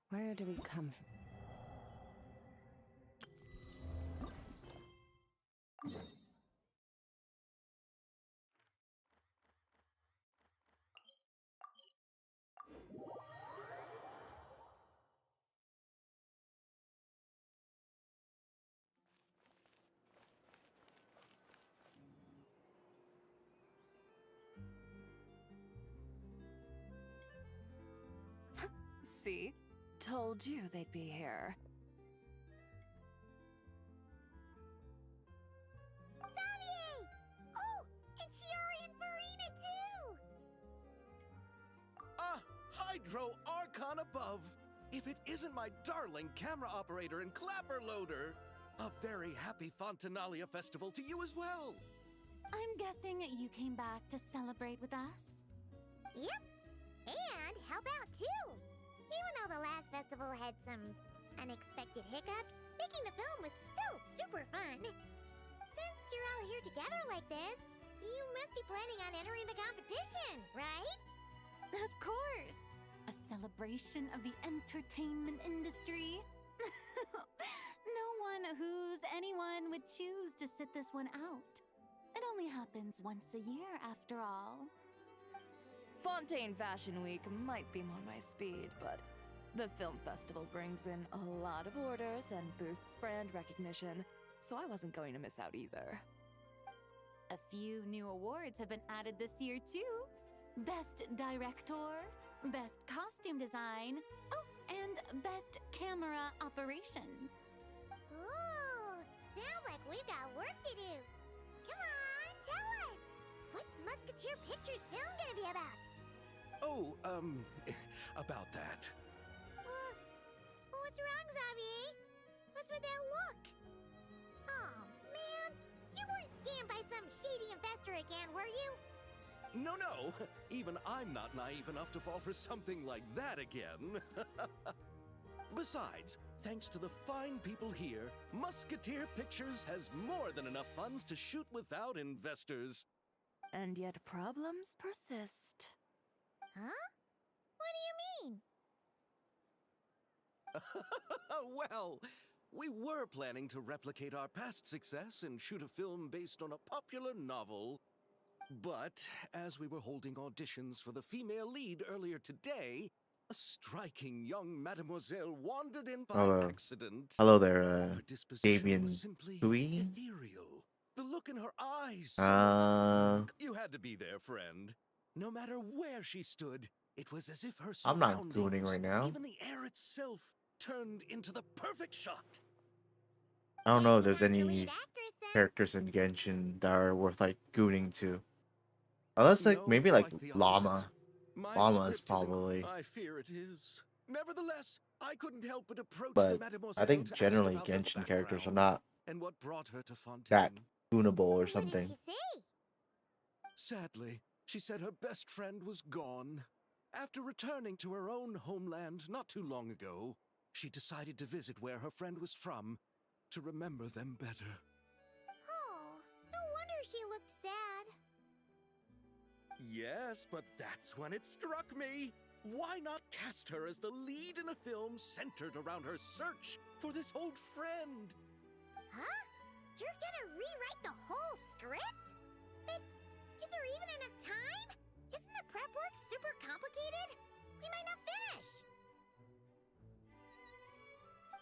Where do we come from? See? Told you they'd be here. Xavier! Oh, and Shiori and Farina too! Ah, Hydro Archon above! If it isn't my darling camera operator and clapper loader! A very happy Fontinalia festival to you as well! I'm guessing you came back to celebrate with us? Yep, and help out too! Even though the last festival had some unexpected hiccups, making the film was still super fun. Since you're all here together like this, you must be planning on entering the competition, right? Of course! A celebration of the entertainment industry. No one who's anyone would choose to sit this one out. It only happens once a year, after all. Fontaine Fashion Week might be more my speed, but the film festival brings in a lot of orders and boosts brand recognition, so I wasn't going to miss out either. A few new awards have been added this year, too. Best Director, Best Costume Design, oh, and Best Camera Operation. Ooh, sounds like we've got work to do. Come on, tell us! What's Musketeer Pictures film gonna be about? Oh, about that. What's wrong, Xavier? What's with that look? Oh, man. You weren't scammed by some shady investor again, were you? No. Even I'm not naive enough to fall for something like that again. Besides, thanks to the fine people here, Musketeer Pictures has more than enough funds to shoot without investors. And yet problems persist. Huh? What do you mean? Well, we were planning to replicate our past success and shoot a film based on a popular novel. But as we were holding auditions for the female lead earlier today, a striking young mademoiselle wandered in by accident. Hello there, Her disposition Damien was simply Hui? ethereal. The look in her eyes. You had to be there, friend. No matter where she stood, it was as if her I'm not surroundings, gooning right now. even the air itself, turned into the perfect shot. I don't know if there's Not the any lead actress, then. characters in Genshin that are worth like gooning to. Unless like No, maybe like quite the Llama. opposite. My Llama is script isn't- probably, I fear it is. Nevertheless, I couldn't help but approach the but mademoiselle I think to ask generally about her Genshin characters are background not and what brought her to Fontaine. that goonable or What did something. she say? Sadly, she said her best friend was gone. After returning to her own homeland not too long ago, she decided to visit where her friend was from to remember them better. Oh, no wonder she looked sad. Yes, but that's when it struck me. Why not cast her as the lead in a film centered around her search for this old friend? Huh? You're gonna rewrite the whole script? But is there even enough time? Isn't the prep work super complicated? We might not finish.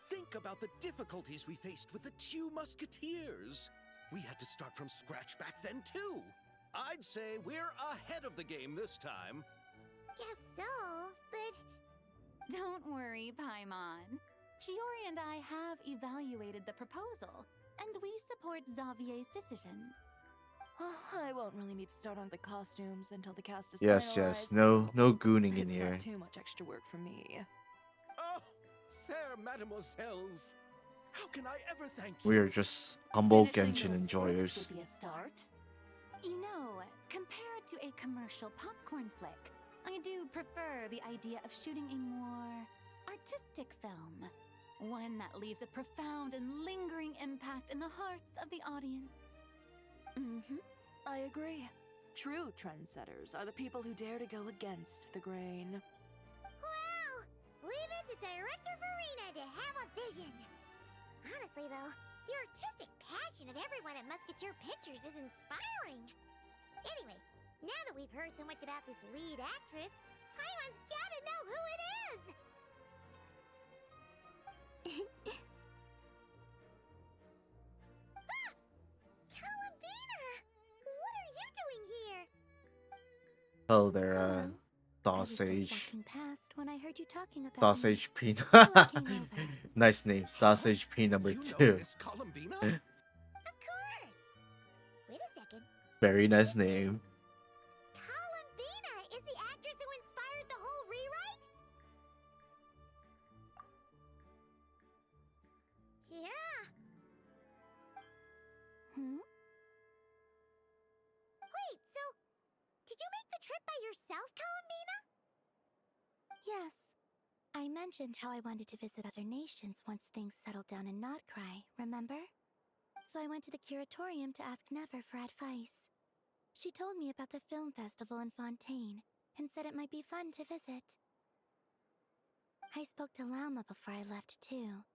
Think about the difficulties we faced with the two Musketeers. We had to start from scratch back then, too. I'd say we're ahead of the game this time. Guess so, but Don't worry, Paimon. Shiori and I have evaluated the proposal, and we support Xavier's decision. I won't really need to start on the costumes until the cast is Yes, finalized, no gooning in it's here. not too much extra work for me. Oh, fair mademoiselles. How can I ever thank you? We are just humble Finishing Genshin the enjoyers. script would be a start. You know, compared to a commercial popcorn flick, I do prefer the idea of shooting a more artistic film. One that leaves a profound and lingering impact in the hearts of the audience. I agree. True trendsetters are the people who dare to go against the grain. well, leave it to the director Farina to have a vision. Honestly, though, the artistic passion of everyone at Musketeer Pictures is inspiring. Anyway, now that we've heard so much about this lead actress, Paimon's gotta know who it is! Ah! Columbina! What are you doing here? Oh, they're Hello. I was just sausage. walking past when I heard you talking about Sausage P. So I came over. Nice name. Sausage P number You know 2. Miss Columbina? Of course! Wait a second. Very nice name. Columbina is the actress who inspired the whole rewrite? Yeah. Hmm? Wait, so did you make the trip by yourself, Columbina? Yes. I mentioned how I wanted to visit other nations once things settled down in Notcry, remember? So I went to the curatorium to ask Never for advice. She told me about the film festival in Fontaine and said it might be fun to visit. I spoke to Lauma before I left too,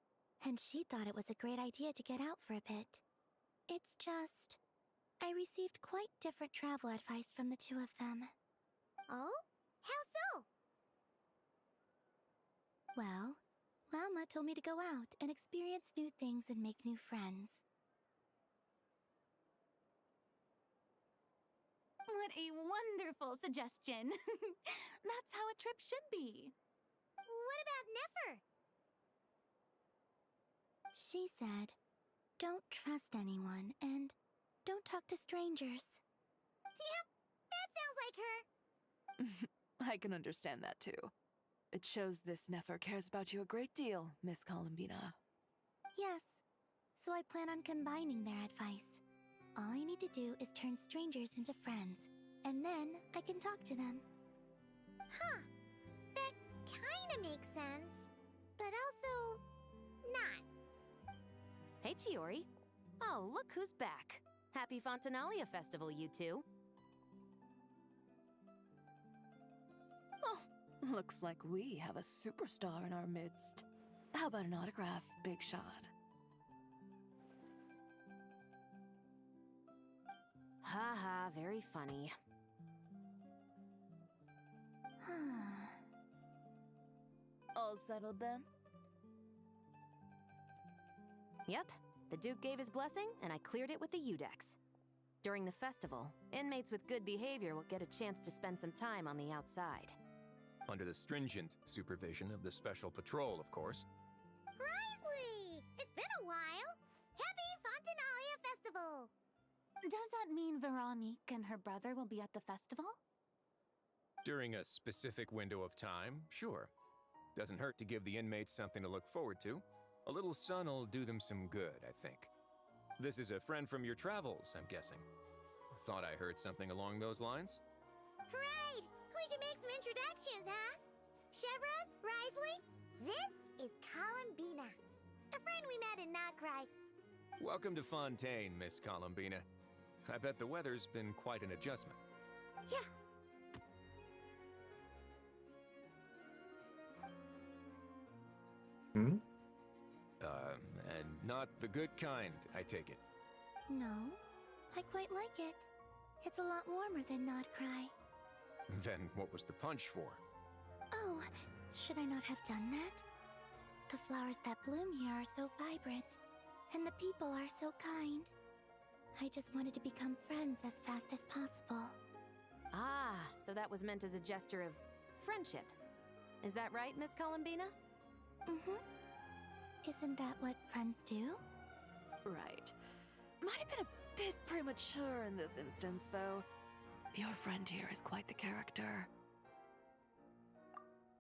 and she thought it was a great idea to get out for a bit. It's just, I received quite different travel advice from the two of them. Oh? How so? Well, Lauma told me to go out and experience new things and make new friends. What a wonderful suggestion. That's how a trip should be. What about Nefer? She said, don't trust anyone and don't talk to strangers. Yep, that sounds like her. I can understand that too. It shows this Nefer cares about you a great deal, Miss Columbina. Yes, so I plan on combining their advice. All I need to do is turn strangers into friends, and then I can talk to them. Huh. That kinda makes sense. But also, not. Hey, Chiori. Oh, look who's back. Happy Fontinalia Festival, you two. Oh, looks like we have a superstar in our midst. How about an autograph, Big Shot? Ha ha, very funny. All settled then? Yep, the Duke gave his blessing, and I cleared it with the Udex. During the festival, inmates with good behavior will get a chance to spend some time on the outside. Under the stringent supervision of the Special Patrol, of course. Risley! It's been a while. Happy Fontinalia Festival! Does that mean Veronique and her brother will be at the festival? During a specific window of time, sure. Doesn't hurt to give the inmates something to look forward to. A little sun'll do them some good, I think. This is a friend from your travels, I'm guessing. Thought I heard something along those lines? Great! We should make some introductions, huh? Chevros, Risley, this is Columbina, a friend we met in Notcry. Welcome to Fontaine, Miss Columbina. I bet the weather's been quite an adjustment. Yeah. Hmm? And not the good kind, I take it. No, I quite like it. It's a lot warmer than Notcry. Then what was the punch for? Oh, should I not have done that? The flowers that bloom here are so vibrant, and the people are so kind. I just wanted to become friends as fast as possible. Ah, so that was meant as a gesture of friendship. Is that right, Miss Columbina? Mm-hmm. Isn't that what friends do? Right. Might have been a bit premature in this instance, though. Your friend here is quite the character.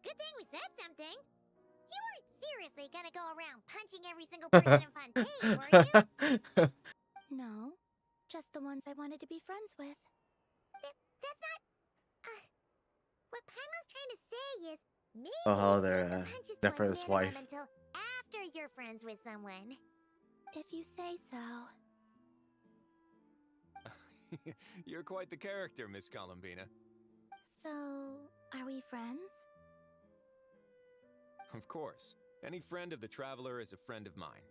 Good thing we said something. You weren't seriously gonna go around punching every single person in Fontaine, were you? No, just the ones I wanted to be friends with. That's not... what Paimon's trying to say is, maybe Oh, it's they're, not the punches to Nefer's a wife. minimum until after you're friends with someone. If you say so. You're quite the character, Miss Columbina. So, are we friends? Of course. Any friend of the traveler is a friend of mine.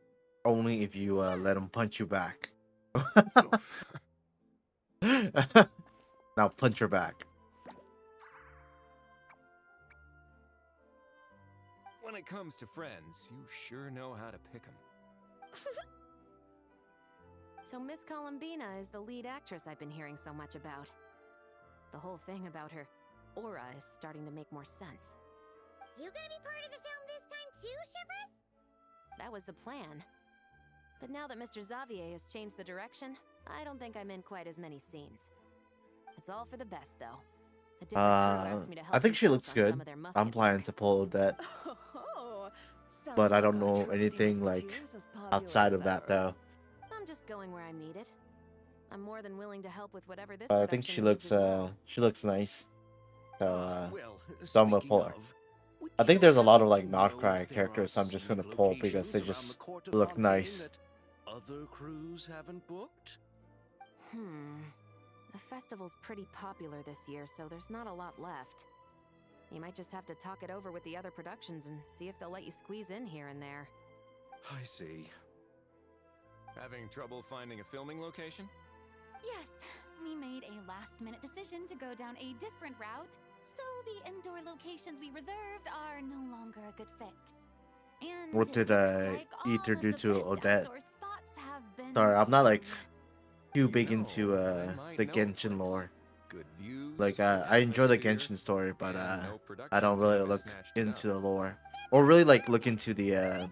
Only if you let him punch you back. Oof. Now punch her back. When it comes to friends, you sure know how to pick 'em. So Miss Columbina is the lead actress I've been hearing so much about. The whole thing about her aura is starting to make more sense. You gonna be part of the film this time too, Shivers? That was the plan. But now that Mr. Xavier has changed the direction, I don't think I'm in quite as many scenes. It's all for the best, though. A different crew asked me to help I think she themselves looks on good. some of their musket I'm planning work. to pull that, Oh, but sounds I don't like our know trusty anything like musketeers as popular outside as of that ever. though. I'm just going where I'm needed. I'm more than willing to help with whatever this But I think production needs as well. she looks nice. So Well, so I'm gonna speaking pull her. of, would I think you there's a lot of like happen to know Nordcry if there are characters I'm just gonna scenic pull because they locations around just the court of look Fontaine nice. that other crews haven't booked? The festival's pretty popular this year, so there's not a lot left. You might just have to talk it over with the other productions and see if they'll let you squeeze in here and there. I see. Having trouble finding a filming location? Yes, we made a last-minute decision to go down a different route, so the indoor locations we reserved are no longer a good fit. And What it did looks like Ether all of do the to best Odette? outdoor spots have been Sorry, I'm not like taken. too You big know, into I might the know a Genshin place. lore. Good views. Like good I enjoy the atmosphere, Genshin story, but and no I production don't team really has look snatched it into up. the lore or really like look into the a lot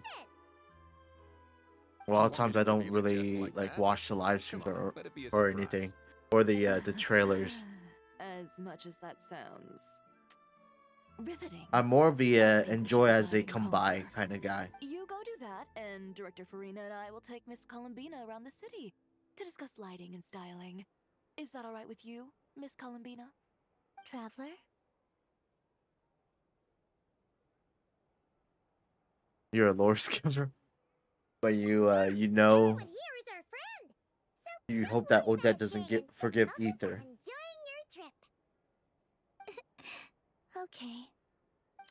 You of want times me I to don't review it just really like like that? watch the live Come streams on, let it be a or surprise. anything or the trailers. As much as that sounds riveting. I'm more of the I think we enjoy should go as they heading come home. by kind of guy. You go do that, and Director Farina and I will take Miss Columbina around the city to discuss lighting and styling. Is that all right with you, Miss Columbina? Traveler? You're a lore skipper, but you Everyone here is our friend. So you be hope that really Odette nice, doesn't Jane, and forgive focus on Ether. enjoying your trip. Okay.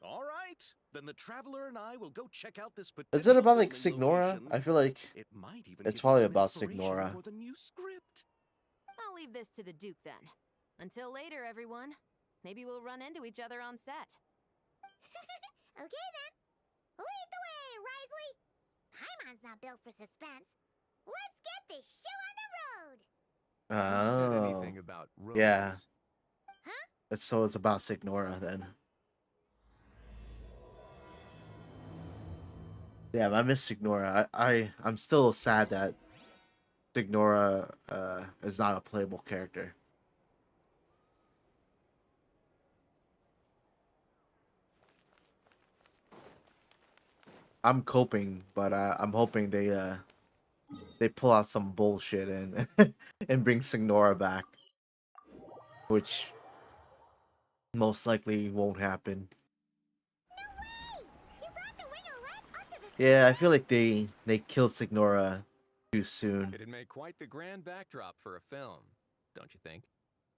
All right, then the traveler and I will go check out this Is it potential about like filming Signora? location. I feel like It might even it's give probably you some about inspiration Signora. for the new script. I'll leave this to the Duke then. Until later, everyone. Maybe we'll run into each other on set. Okay then. Lead the way, Risley. Paimon's not built for suspense. Let's get this show on the road. Who said Oh, anything about roads? yeah. Huh? So it's about Signora then. Yeah, I miss Signora. I'm still sad that Signora is not a playable character. I'm coping, but I'm hoping they pull out some bullshit and and bring Signora back, which most likely won't happen. No way! You brought the winglet up to the Yeah, I feel like they killed Signora too soon. It'd make quite the grand backdrop for a film, don't you think?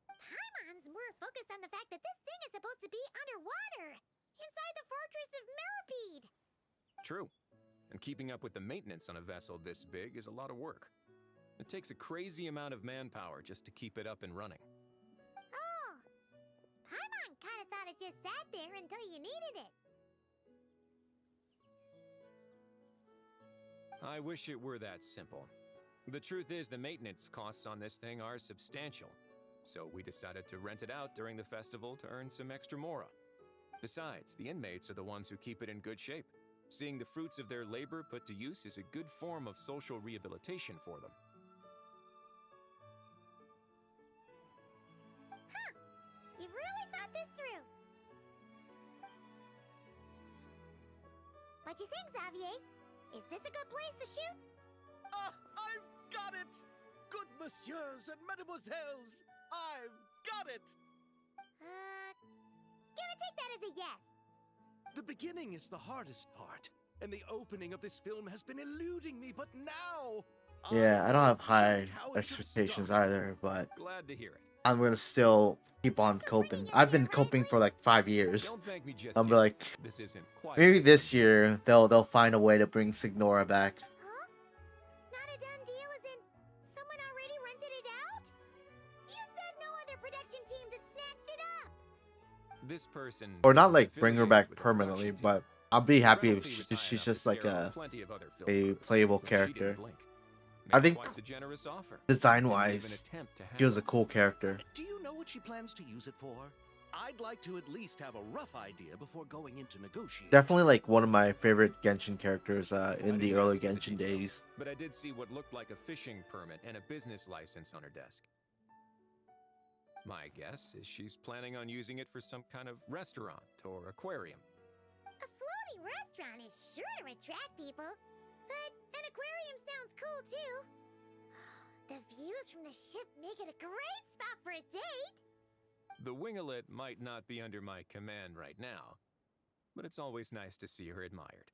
Paimon's more focused on the fact that this thing is supposed to be underwater, inside the fortress of Mirapede. True. And keeping up with the maintenance on a vessel this big is a lot of work. It takes a crazy amount of manpower just to keep it up and running. Oh, Paimon kind of thought it just sat there until you needed it. I wish it were that simple. The truth is the maintenance costs on this thing are substantial. So we decided to rent it out during the festival to earn some extra mora. Besides, the inmates are the ones who keep it in good shape. Seeing the fruits of their labor put to use is a good form of social rehabilitation for them. Huh, you've really thought this through. What you think, Xavier? Is this a good place to shoot? Ah, I've got it! Good messieurs and mademoiselles, I've got it! Gonna take that as a yes. The beginning is the hardest part, and the opening of this film has been eluding me, but now... Yeah, I don't have high just how it should expectations start. either, but Glad to hear it. I'm gonna still keep on coping. I've been coping for like 5 years. Don't thank me just I'm yet. like, This isn't quite maybe as this simple. year they'll find a way to bring Signora back. Huh? Not a done deal as in someone already rented it out? You said no other production teams had snatched it up! This person Or not isn't like bring her affiliated back with the permanently, production team. but I'll be happy Rental if fee was high she's enough just to like scare off a plenty of other film crews, playable but she character. didn't blink. I Made think quite the generous offer. design Didn't wise, even attempt to she was a haggle. cool character. Do you know what she plans to use it for? I'd like to at least have a rough idea before going into negotiating. Definitely like one of my favorite Genshin characters in I the didn't early ask for the Genshin details, days. but I did see what looked like a fishing permit and a business license on her desk. My guess is she's planning on using it for some kind of restaurant or aquarium. A floating restaurant is sure to attract people, but an aquarium sounds cool too. The views from the ship make it a great spot for a date. The winglet might not be under my command right now, but it's always nice to see her admired.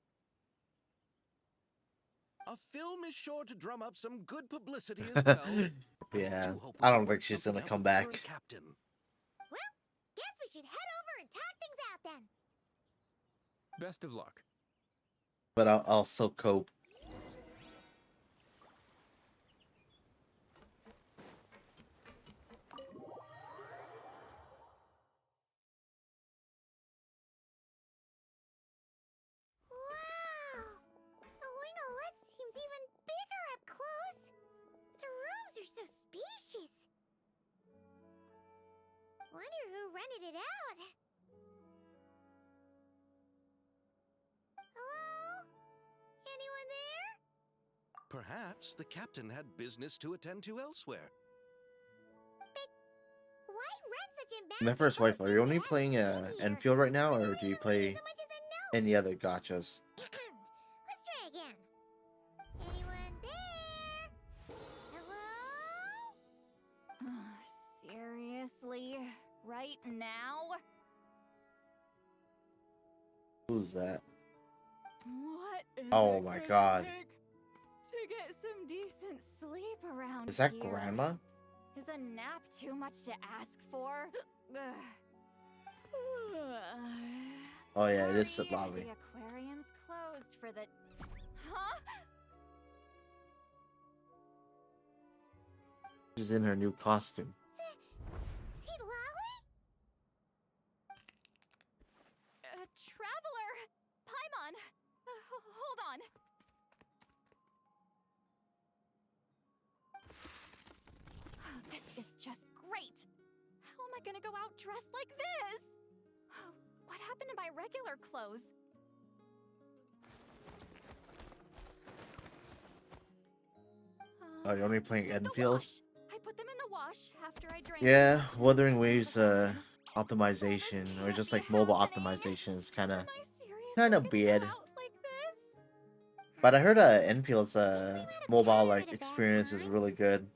A film is sure to drum up some good publicity as well. Yeah, do hope we I can don't work think she's something gonna out come with her back. and Captain. Well, guess we should head over and talk things out then. Best of luck. But I'll also cope. Wow! The winglet seems even bigger up close. The rooms are so spacious. Wonder who rented it out. Hello? Anyone there? Perhaps the captain had business to attend to elsewhere. Why rent such embarrassing My first wife, are you only photos playing to have Endfield right now, I or don't do you even play so much as a note. any other gachas? Let's try again. Anyone there? Hello? Seriously? Right now? Who's that? What is Oh it my gonna God. take to get some decent sleep around Is that here? Grandma? Is a nap too much to ask for? Oh yeah, it is Sorry, Lolly. the aquarium's closed for the... Huh? She's in her new costume. See Lolly? Traveler! Paimon! Hold on. This is just great! How am I gonna go out dressed like this? What happened to my regular clothes? Oh, you're only playing The Endfield? wash. I put them in the wash after I drank. Yeah, them. Wuthering Waves This optimization, or can't just be like mobile happening. optimization is kind of Am I seriously kinda gonna go weird. out like this? But I heard Enfield's mobile like at a bad experience is time. really good.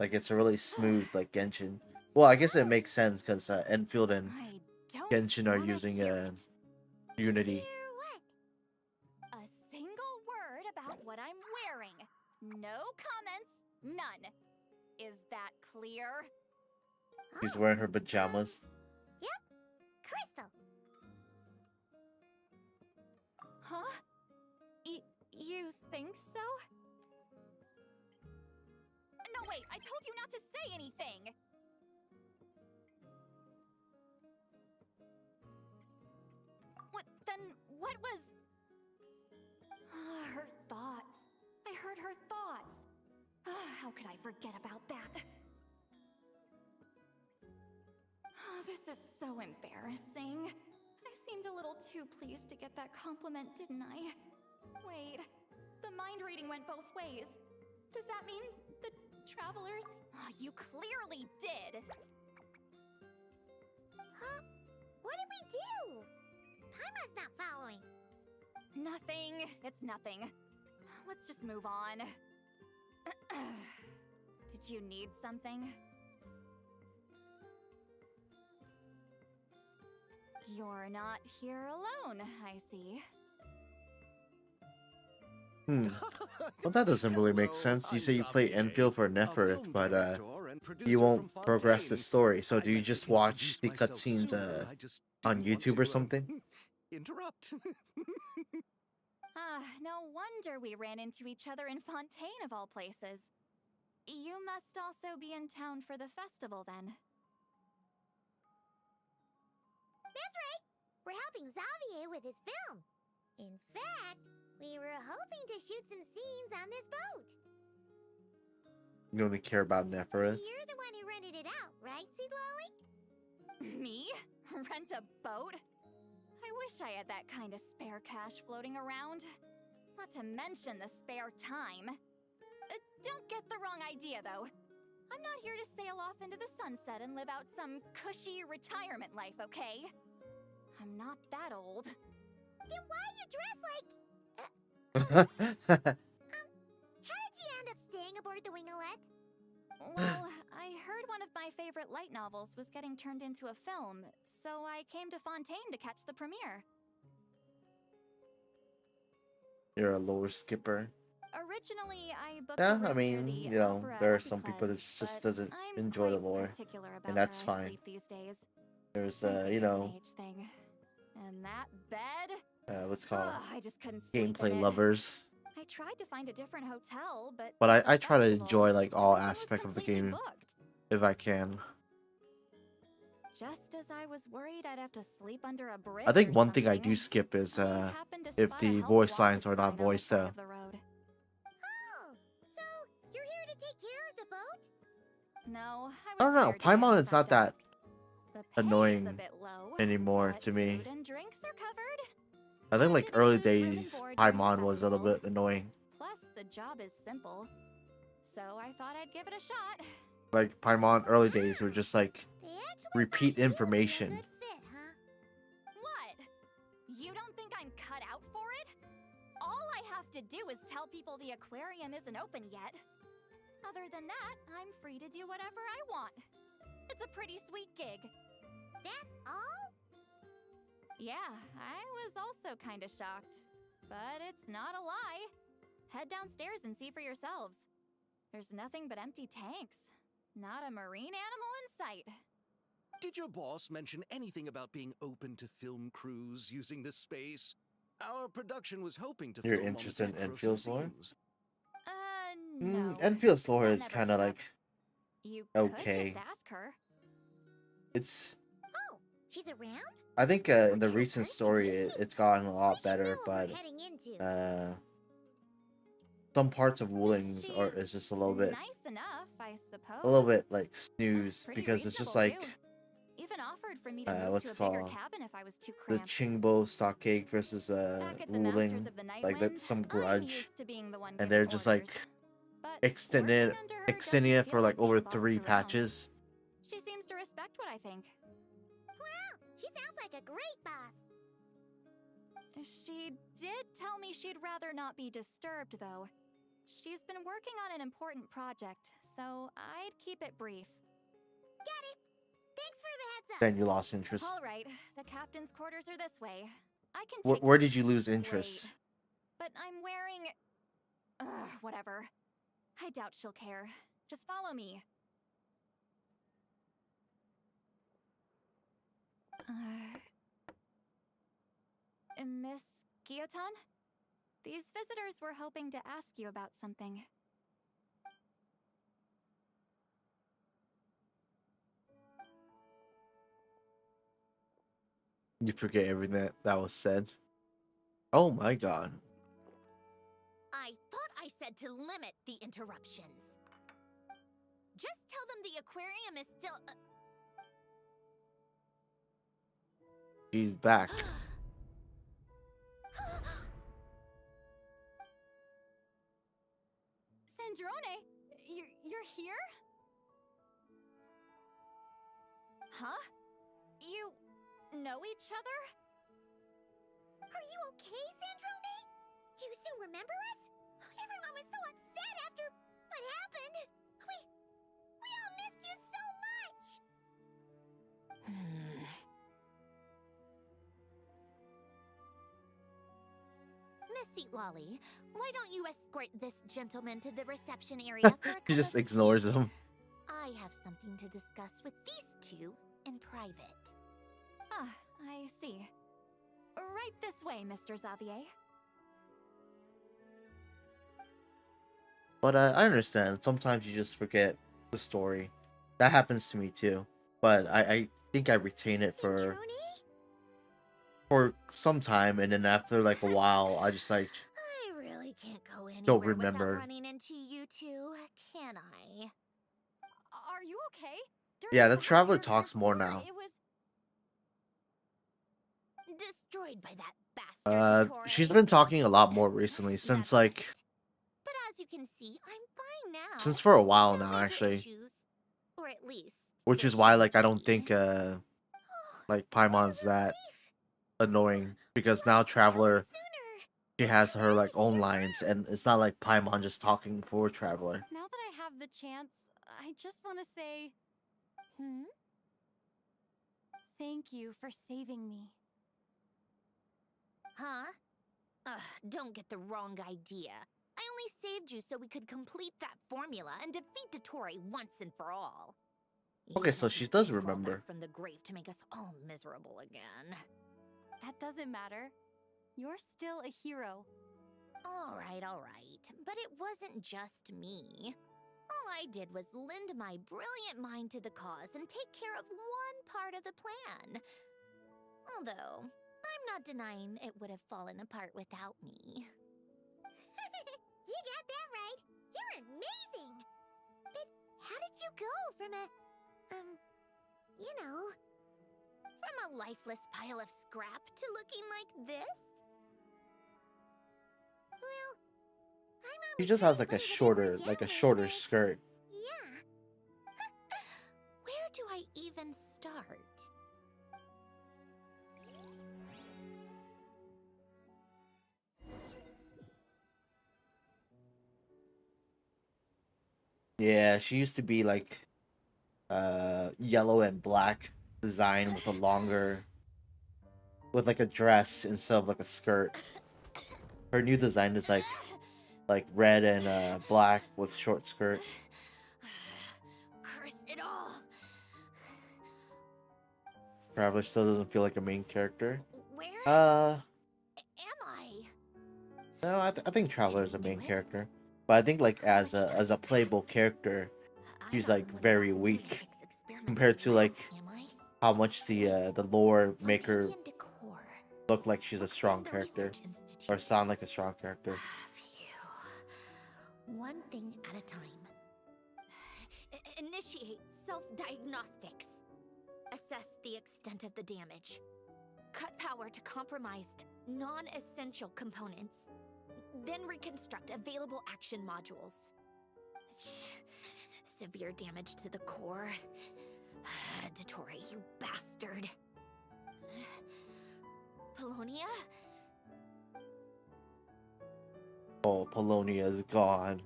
Like it's a really smooth like Genshin. Well, I guess it makes sense because Enfield and I don't Genshin are wanna using hear it. Unity. Hear what? A single word about what I'm wearing. No comments, none. Is that clear? She's Oh, wearing her pajamas. Crystal. Huh? You think so? No, wait, I told you not to say anything! What was... her thoughts. I heard her thoughts. How could I forget about that? This is so embarrassing. I seemed a little too pleased to get that compliment, didn't I? Wait, the mind reading went both ways. Does that mean the travelers? You clearly did! Huh? What did we do? Paimon's not following. Nothing. It's nothing. Let's just move on. Did you need something? You're not here alone, I see. Well, that doesn't really make Hello, sense. You I'm say you play Xavier, Enfield for a Neferth, film but director and producer you won't from progress the Fontaine. story. So I'd do you like to just watch introduce the myself cutscenes sooner, I just on didn't want YouTube or to, something? interrupt. No wonder we ran into each other in Fontaine of all places. You must also be in town for the festival then. That's right. We're helping Xavier with his film. In fact, we were hoping to shoot some scenes on this boat. You only care about Nefereth. You're the one who rented it out, right, Seed Lolly? Me? Rent a boat? I wish I had that kind of spare cash floating around. Not to mention the spare time. Don't get the wrong idea, though. I'm not here to sail off into the sunset and live out some cushy retirement life, okay? I'm not that old. Then why you dress like... how did you end up staying aboard the Wingolette? Well, I heard one of my favorite light novels was getting turned into a film, so I came to Fontaine to catch the premiere. You're a lower skipper. Originally, I booked Yeah, a room I near mean, the you know, Opera there are some people that because, just but doesn't I'm enjoy the quite lore, particular about and that's where I fine. sleep these days. There's, Think you it's know, an age thing. And that bed? what's called I just couldn't sleep gameplay in it. lovers. I tried to find a different hotel, but But at the I try to festival, enjoy like all everything was aspect of the completely game booked. if I can. Just as I was worried I'd have to sleep under a bridge. I think or one thing I something, do skip is I happened to if spot a the help voice wanted lines are sign not on the voiced side out. of the road. Oh, so you're here to take care of the boat? No, I don't know. Paimon is not that annoying anymore but to me. Food and drinks are covered. I think like Didn't early include room and days, board during the Paimon was a little festival. bit annoying. Plus, the job is simple, so I thought I'd give it a shot. Like Paimon early days were just like They actually repeat thought you would be a information. good fit, huh? What? You don't think I'm cut out for it? All I have to do is tell people the aquarium isn't open yet. Other than that, I'm free to do whatever I want. It's a pretty sweet gig. That's all? Yeah, I was also kinda shocked. But it's not a lie. Head downstairs and see for yourselves. There's nothing but empty tanks. Not a marine animal in sight. Did your boss mention anything about being open to film crews using this space? Our production was hoping to You're film on the interested in deck for a few Enfield's lore? scenes. No. Enfield's lore That is never kind came of up. like You okay. could just ask her. It's. Oh, she's around? I think in the recent story it's gotten a We lot should better, know what but we're heading into. some parts of Woolings are She's is just a little bit nice enough, I suppose. like snooze Pretty because it's just reasonable, like too. Even offered for me to move what's to a bigger called cabin if I was too the cramped. Chingbo stockade versus Back at the Wooling, Masters of the Night like Wind, that's some I'm grudge, used to being the one and giving they're just like orders. But extending working under her extending doesn't it for feel like being over bossed 3 around. patches. She seems to respect what I think. Wow, she sounds like a great boss. She did tell me she'd rather not be disturbed, though. She's been working on an important project, so I'd keep it brief. Got it. Thanks for the heads up. Then you lost interest. All right, the captain's quarters are this way. I can take Where them. did you lose interest? Wait, but I'm wearing... whatever. I doubt she'll care. Just follow me. Miss Guillotin? These visitors were hoping to ask you about something. You forget everything that was said. Oh my god. I thought I said to limit the interruptions. Just tell them the aquarium is still... She's back. Sandrone, you're here? Huh? You know each other? Are you okay, Sandrone? Do you still remember us? Everyone was so upset after what happened. We all missed you so much. Miss Seat Lolly, why don't you escort this gentleman to the reception area for a She cup just of ignores tea? him. I have something to discuss with these two in private. Ah, I see. Right this way, Mr. Xavier. But I understand. Sometimes you just forget the story. That happens to me too. But I think I retain it for some time, and then after like a while, I just like I really can't go don't anywhere without remember. running into you two, can I? Are you okay? During Yeah, the Battle traveler here at talks more Core, now. it was Destroyed by that bastard Ettore. She's been talking a lot more recently since That's like right. But as you can see, I'm fine now. since for a while No now major actually, issues. Or at least which there is why like I shouldn't don't be. think like What a Paimon's that relief. annoying because Why now didn't you tell me Traveler sooner? she has her like Traveler's own here. lines and it's not like Paimon just talking for Traveler. Now that I have the chance, I just want to say thank you for saving me. Huh? Don't get the wrong idea. I only saved you so we could complete that formula and defeat Ettore once and for all. Okay, Even so if she he does did crawl remember. back from the grave to make us all miserable again. That doesn't matter. You're still a hero. All right. But it wasn't just me. All I did was lend my brilliant mind to the cause and take care of one part of the plan. Although, I'm not denying it would have fallen apart without me. You got that right. You're amazing. But how did you go from from a lifeless pile of scrap to looking like this? Well, I'm She always just has very like a pleased with shorter but skirt. yeah. Where do I even start? Yeah, she used to be like yellow and black design with a longer with like a dress instead of like a skirt. Her new design is like red and black with short skirt. Curse it all. Traveler still doesn't feel like a main character. Where Uh am I? no, I think Traveler is a we do main it? character. But I think like How much as a time has playable passed? character, I'm she's not like the one very who weak fix experiments compared to myself, like am I? how much the lore maker Pompeian decor. look like she's a strong The character Research Institute. or sound like a strong character. Phew. One thing at a time. Initiate self-diagnostics. Assess the extent of the damage. Cut power to compromised, non-essential components. Then reconstruct available action modules. Severe damage to the core. Ettore, you bastard. Polonia? Oh, Polonia is gone.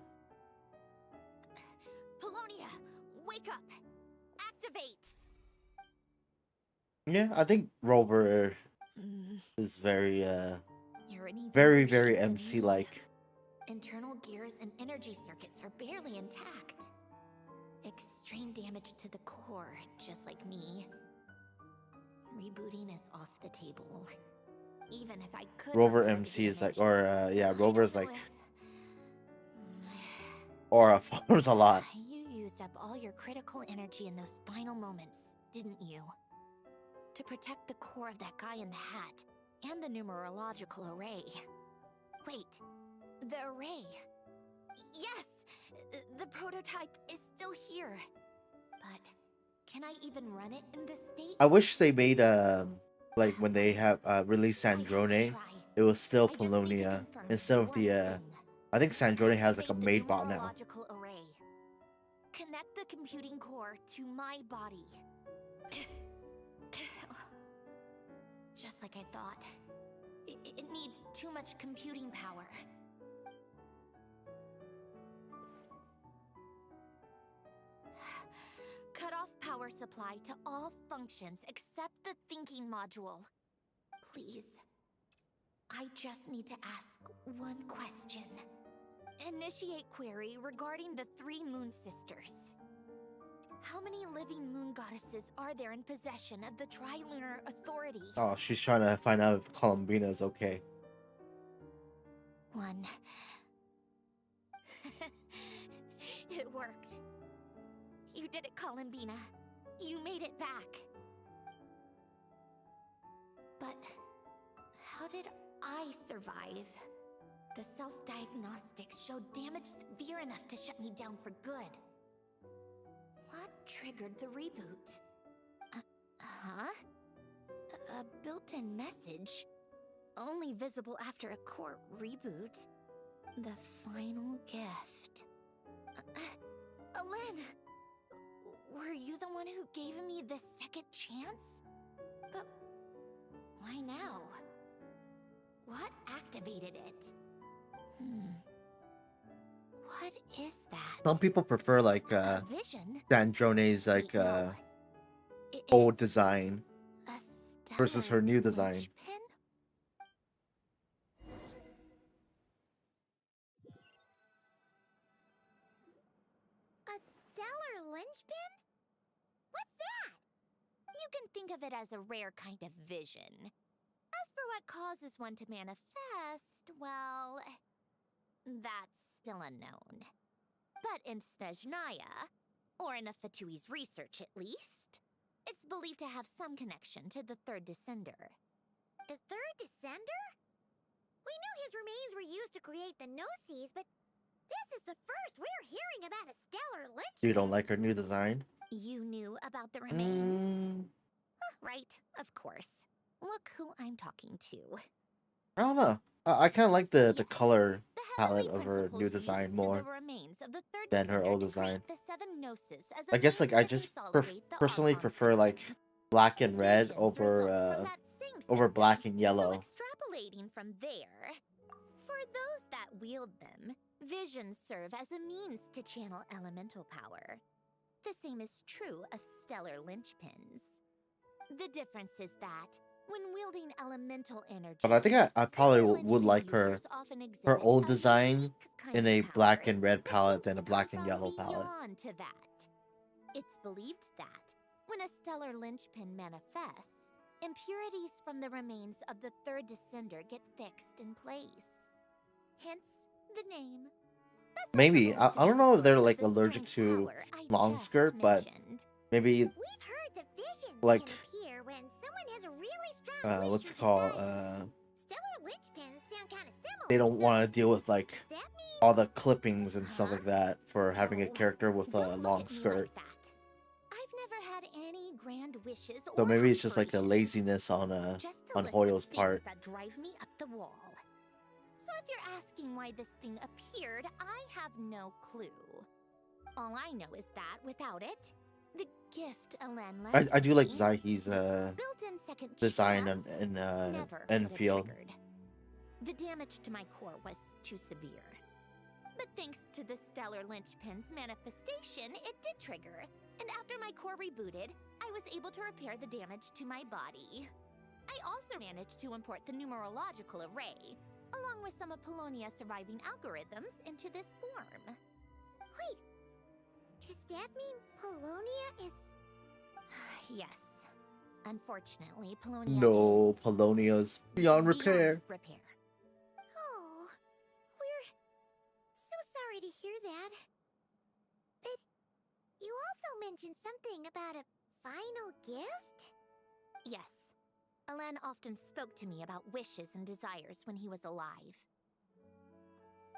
Polonia, wake up! Activate! Yeah, I think Rover is very You're an even very worse very shape than MC me. like. Internal gears and energy circuits are barely intact. Extreme damage to the core, just like me. Rebooting is off the table. Even if I could Rover repair the MC is like, damage, or yeah, I Rover's don't know like if- aura farms a lot. You used up all your critical energy in those final moments, didn't you? To protect the core of that guy in the hat and the numerological array. Wait, the array. Yes, the prototype is still here. But can I even run it in this state? I wish they made like when they have released I have to Sandrone, try. it was still I just need to Polonia confirm instead of one the thing. I think Sandrone has like a Activate the maid bot now. numerological array. Connect the computing core to my body. Just like I thought. It needs too much computing power. Cut off power supply to all functions except the thinking module. Please. I just need to ask one question. Initiate query regarding the 3 Moon Sisters. How many living moon goddesses are there in possession of the Trilunar Authority? Oh, she's trying to find out if Columbina is okay. 1. It worked. You did it, Columbina. You made it back. But how did I survive? The self-diagnostics showed damage severe enough to shut me down for good. What triggered the reboot? A built-in message? Only visible after a core reboot. The final gift. Alen! Were you the one who gave me the second chance? But why now? What activated it? What is that? Some people prefer like A vision? Dandrone's like old design versus her new design. Linchpin? A stellar linchpin? What's that? You can think of it as a rare kind of vision. As for what causes one to manifest, well, that's still unknown. But in Snezhnaya, or in Afatui's research at least, it's believed to have some connection to the Third Descender. The Third Descender? We knew his remains were used to create the Gnosis, but this is the first we're hearing about a stellar linchpin. You don't like her new design? You knew about the remains? Right, of course. Look who I'm talking to. I don't know. I kind of like the Yes, color the palette heavenly of her principles new design used more the remains of the Third than her Descender old to design. create the seven gnosis as a I guess like means I to just consolidate the personally Archon prefer like system. black and red Visions over result from that same over system, black and So yellow. extrapolating from there, for those that wield them, visions serve as a means to channel elemental power. The same is true of stellar linchpins. The difference is that when wielding elemental energy, But I think I probably stellar would linchpin like her users often her exhibit old a design unique kind in of a power black and red that palette seems than to a come black and from yellow palette. beyond to that. It's believed that when a stellar linchpin manifests, impurities from the remains of the Third Descender get fixed in place. Hence the name. That's also Maybe believed to I be don't the know if source they're of like the allergic strange to power I long just skirt, but mentioned. maybe We've heard that visions like can appear when someone has a really strong wish what's or it called desire. Stellar linchpins sound kind of similar. they don't want to deal with like Does that mean? all the clippings and stuff Huh? like that for having a No, character with a don't look long at me skirt. like that. I've never had any grand wishes So or maybe it's just like a aspirations. laziness on Just a list Hoyo's of things part. that drive me up the wall. So if you're asking why this thing appeared, I have no clue. All I know is that without it, the gift Alen left I do like me, Zaihi's this built-in second design chance, in never would have Endfield. triggered. The damage to my core was too severe. But thanks to the stellar linchpin's manifestation, it did trigger. And after my core rebooted, I was able to repair the damage to my body. I also managed to import the numerological array, along with some of Polonia's surviving algorithms, into this form. Wait, does that mean Polonia is... Yes. Unfortunately, Polonia No, is Polonia's beyond repair. repair. Oh, we're so sorry to hear that. But you also mentioned something about a final gift? Yes. Alen often spoke to me about wishes and desires when he was alive.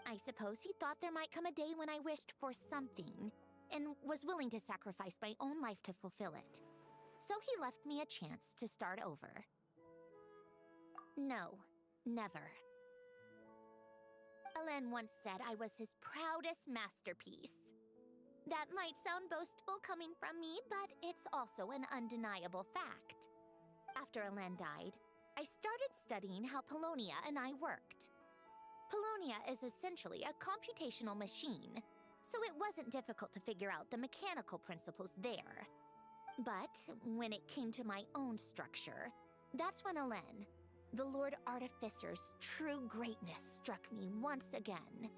I suppose he thought there might come a day when I wished for something, and was willing to sacrifice my own life to fulfill it. So he left me a chance to start over. No, never. Alen once said I was his proudest masterpiece. That might sound boastful coming from me, but it's also an undeniable fact. After Alen died, I started studying how Polonia and I worked. Polonia is essentially a computational machine, so it wasn't difficult to figure out the mechanical principles there. But when it came to my own structure, that's when Alen, the Lord Artificer's true greatness, struck me once again.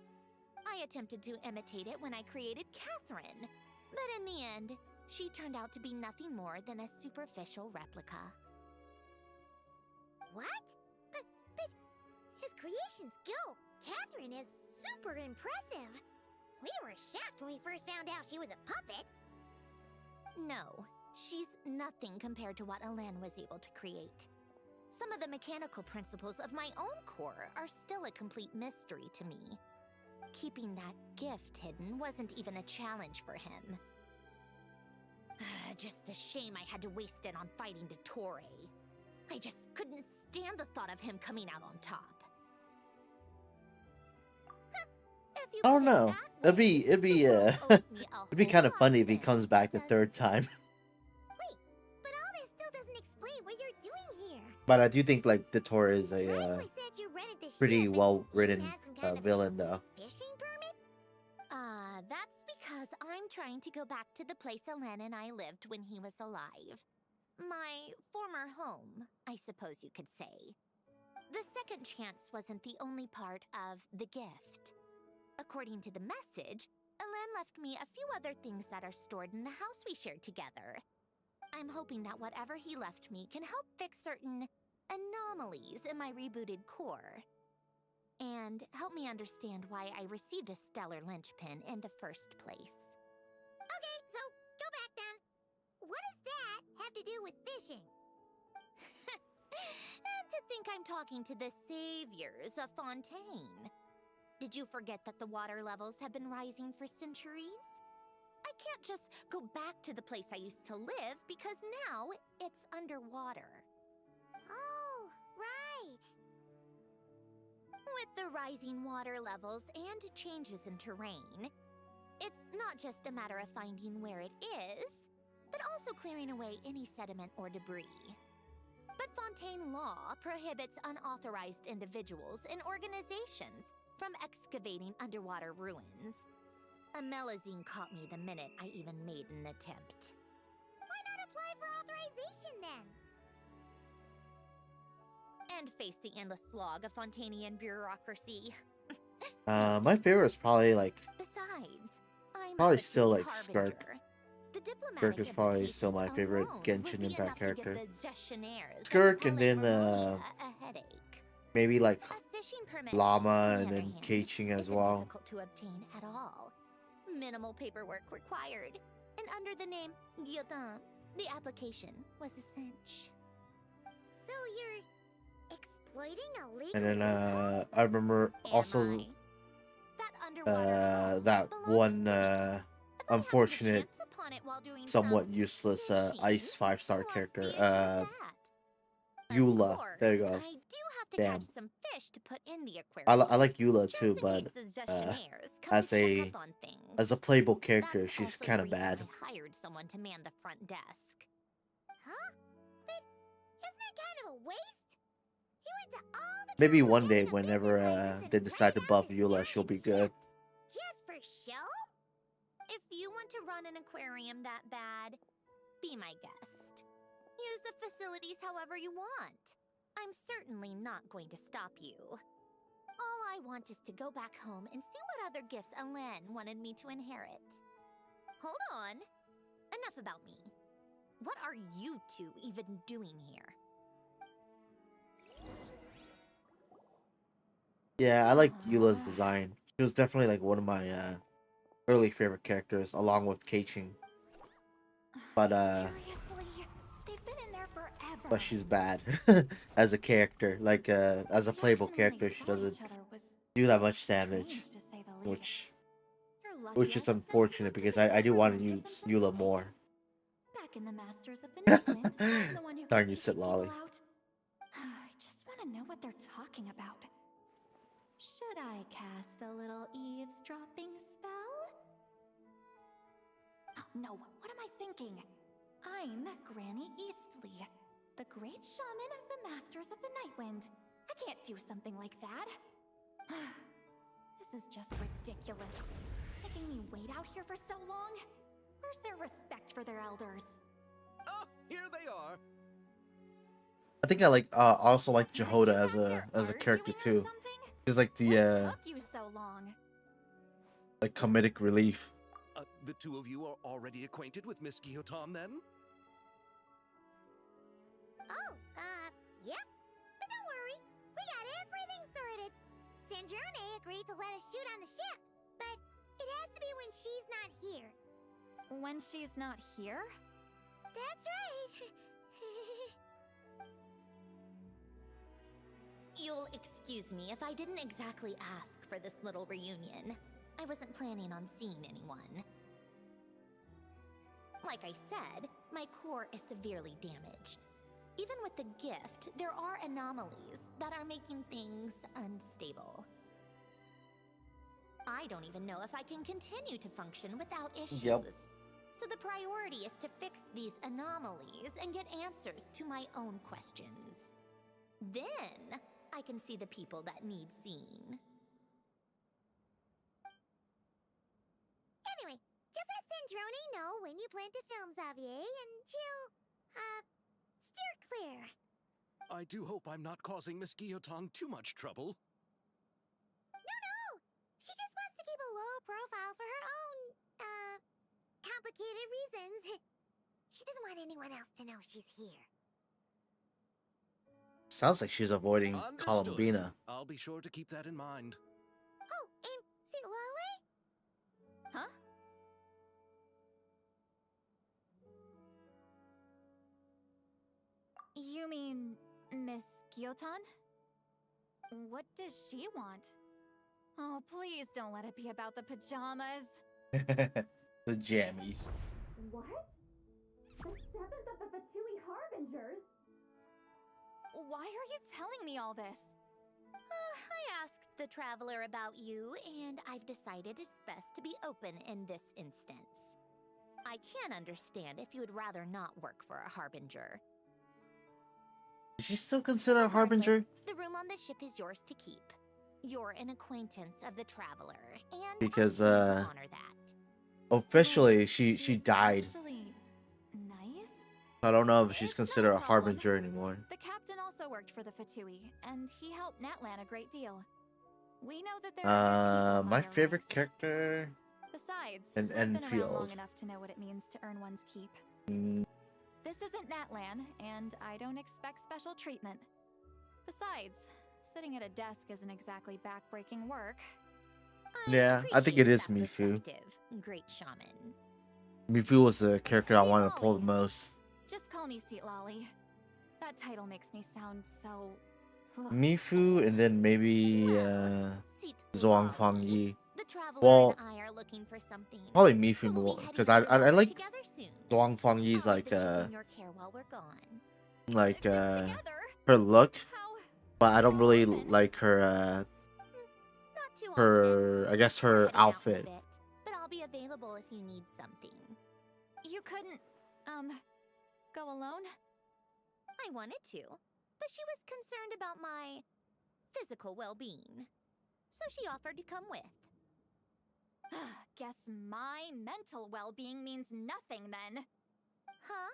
I attempted to imitate it when I created Catherine, but in the end, she turned out to be nothing more than a superficial replica. What? But his creation skill, Catherine, is super impressive. We were shocked when we first found out she was a puppet. No, she's nothing compared to what Elen was able to create. Some of the mechanical principles of my own core are still a complete mystery to me. Keeping that gift hidden wasn't even a challenge for him. Just a shame I had to waste it on fighting Dottore. I just couldn't stand the thought of him coming out on top. If you I don't put it know. that way, It'd be the world owes me a it'd be whole kind of lot funny if he then, comes back the doesn't third it? time. Wait, but all this still doesn't explain what you're doing here. But I do think like Dottore is a Leslie said you rented the pretty ship and well even written had some kind of villain though. fishing permit? That's because I'm trying to go back to the place Elen and I lived when he was alive. My former home, I suppose you could say. The second chance wasn't the only part of the gift. According to the message, Elen left me a few other things that are stored in the house we shared together. I'm hoping that whatever he left me can help fix certain anomalies in my rebooted core. And help me understand why I received a stellar linchpin in the first place. Okay, so go back then. What does that have to do with fishing? And to think I'm talking to the saviors of Fontaine. Did you forget that the water levels have been rising for centuries? I can't just go back to the place I used to live because now it's underwater. Oh, right. With the rising water levels and changes in terrain, it's not just a matter of finding where it is, but also clearing away any sediment or debris. But Fontaine law prohibits unauthorized individuals and organizations from excavating underwater ruins. Amelazine caught me the minute I even made an attempt. Why not apply for authorization then? And face the endless slog of Fontainian bureaucracy. My favorite is probably like Besides, I'm Probably a still, keen like, Skirk. harbinger. The diplomatic Skirk is probably still my implications favorite alone Genshin would be Impact enough to give character. the gestionnaires of Skirk the and then Pellet a headache. maybe like A fishing permit, Llama on the and other then hand, Keiching as isn't well. difficult to obtain at all. Minimal paperwork required, and under the name Guillotin, the application was a cinch. So you're exploiting illegal And then income? I remember Am also I? That underwater home that belongs one to me. If I happened to unfortunate, chance upon it while doing somewhat some useless fishing, ice 5-star what's character, the issue with that? Of Eula. There you course, go. I do have to Damn. catch some fish to put in the I aquarium. like Eula just too, in but case the gestionnaires come as to check a up on things. as a playable character, That's she's also the kind of reason bad. I hired someone to man the front desk. Huh? But isn't that kind of a waste? He went to all the Maybe trouble of one day, getting a whenever business license they and decide to rented out buff his Eula, she'll be giant good. ship. Just for show? If you want to run an aquarium that bad, be my guest. Use the facilities however you want. I'm certainly not going to stop you. All I want is to go back home and see what other gifts Elen wanted me to inherit. Hold on. Enough about me. What are you two even doing here? Yeah, I like Eula's design. She was definitely like one of my early favorite characters, along with Keiching. But Seriously? They've been in there forever. she's bad as a character. Like as a The playable action when they character, she saw doesn't each other was do that much damage, strange, to say the least. which You're lucky is I was nice unfortunate enough to because be I do there want and to give use them some Eula space. more. Back in the Masters of the Nightwind, I'm the one who Darn gets you, to sit keep people lolly. out. I just want to know what they're talking about. Should I cast a little eavesdropping spell? No, what am I thinking? I'm Granny Eastley, the great shaman of the Masters of the Nightwind. I can't do something like that. This is just ridiculous. Making me wait out here for so long? Where's their respect for their elders? Oh, here they are. I think I like also like Jehoda as They're a character arguing or too. something? She's like What the took you so long? like comedic relief. The two of you are already acquainted with Miss Guillotin, then? Oh, yep. But don't worry, we got everything sorted. Sandrone agreed to let us shoot on the ship, but it has to be when she's not here. When she's not here? That's right. You'll excuse me if I didn't exactly ask for this little reunion. I wasn't planning on seeing anyone. Like I said, my core is severely damaged. Even with the gift, there are anomalies that are making things unstable. I don't even know if I can continue to function without issues. Yep. So the priority is to fix these anomalies and get answers to my own questions. Then, I can see the people that need seeing. Anyway, just let Sandrone know when you plan to film Xavier, and she'll, steer clear. I do hope I'm not causing Miss Guillotin too much trouble. No! She just wants to keep a low profile for her own, complicated reasons. She doesn't want anyone else to know she's here. Sounds like she's avoiding Understood. Columbina. I'll be sure to keep that in mind. Oh, and Lale? Huh? You mean Miss Guillotin? What does she want? Oh, please don't let it be about the pajamas. The jammies. What? The 7th of the Fatui Harbingers? Why are you telling me all this? I asked the Traveler about you, and I've decided it's best to be open in this instance. I can understand if you would rather not work for a Harbinger. Is she still considered a Harbinger? The room on the ship is yours to keep. You're an acquaintance of the Traveler, and Because, I intend to honor that. Officially, But she she's died. Actually, nice. I don't know if she's It's not considered a a problem. Harbinger anymore. The captain also worked for the Fatui, and he helped Natlan a great deal. We know that there are good people My among our favorite ranks. character Besides, in I've been around Endfield. long enough to know what it means to earn one's keep. Mm, This isn't Natlan, and I don't expect special treatment. Besides, sitting at a desk isn't exactly backbreaking work. Yeah, I think it is appreciate that Mifu. perspective, Great Shaman. Mifu was the character I wanted to pull the most. Just call me Seat Lolly. That title makes me sound so... Mifu and then maybe Seat Zhuang Lolly. Fangyi. The Traveler Well, and I are looking for something. probably Mifu So we'll more be because heading I to like together soon. Zhuang Fangyi's I'll leave like the ship in your care while we're gone. Together? her look, How? but I don't really Often? like her Not too her often. I guess We're her heading out in a outfit. bit, but I'll be available if you need something. You couldn't, go alone? I wanted to, but she was concerned about my physical well-being. So she offered to come with. Guess my mental well-being means nothing then. Huh?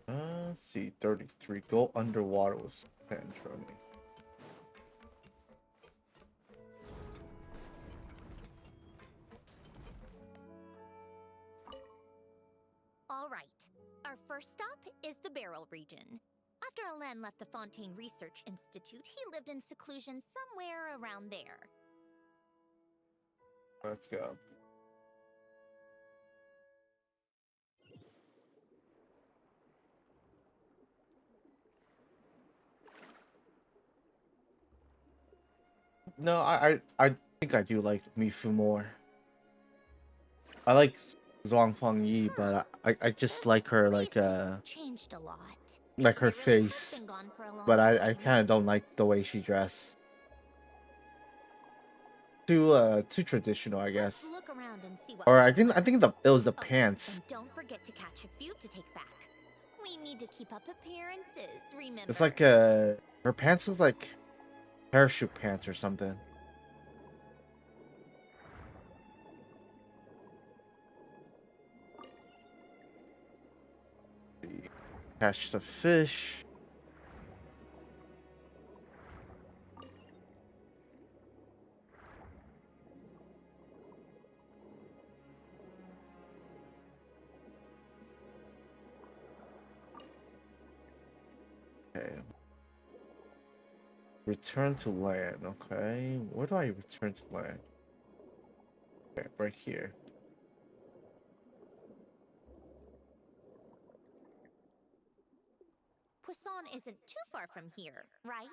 Let's see, 33. Go underwater with Sandrone. All right. Our first stop is the Barrel region. After Alain left the Fontaine Research Institute, he lived in seclusion somewhere around there. Let's go. No, I think I do like Mifu more. I like Zhuang Fangyi, but I just like her Changed a lot. like her They really have face. been gone for a long But I time. kind of don't like the way she dressed. Too traditional, I guess. Let's look around and see what Or we I can think find. it was the Oh, pants. and don't forget to catch a few to take back. We need to keep up appearances, remember? It's like her pants is like parachute pants or something. Catch the fish. Okay. Return to land. Okay. Where do I return to land? Okay, right here. Poisson isn't too far from here, right?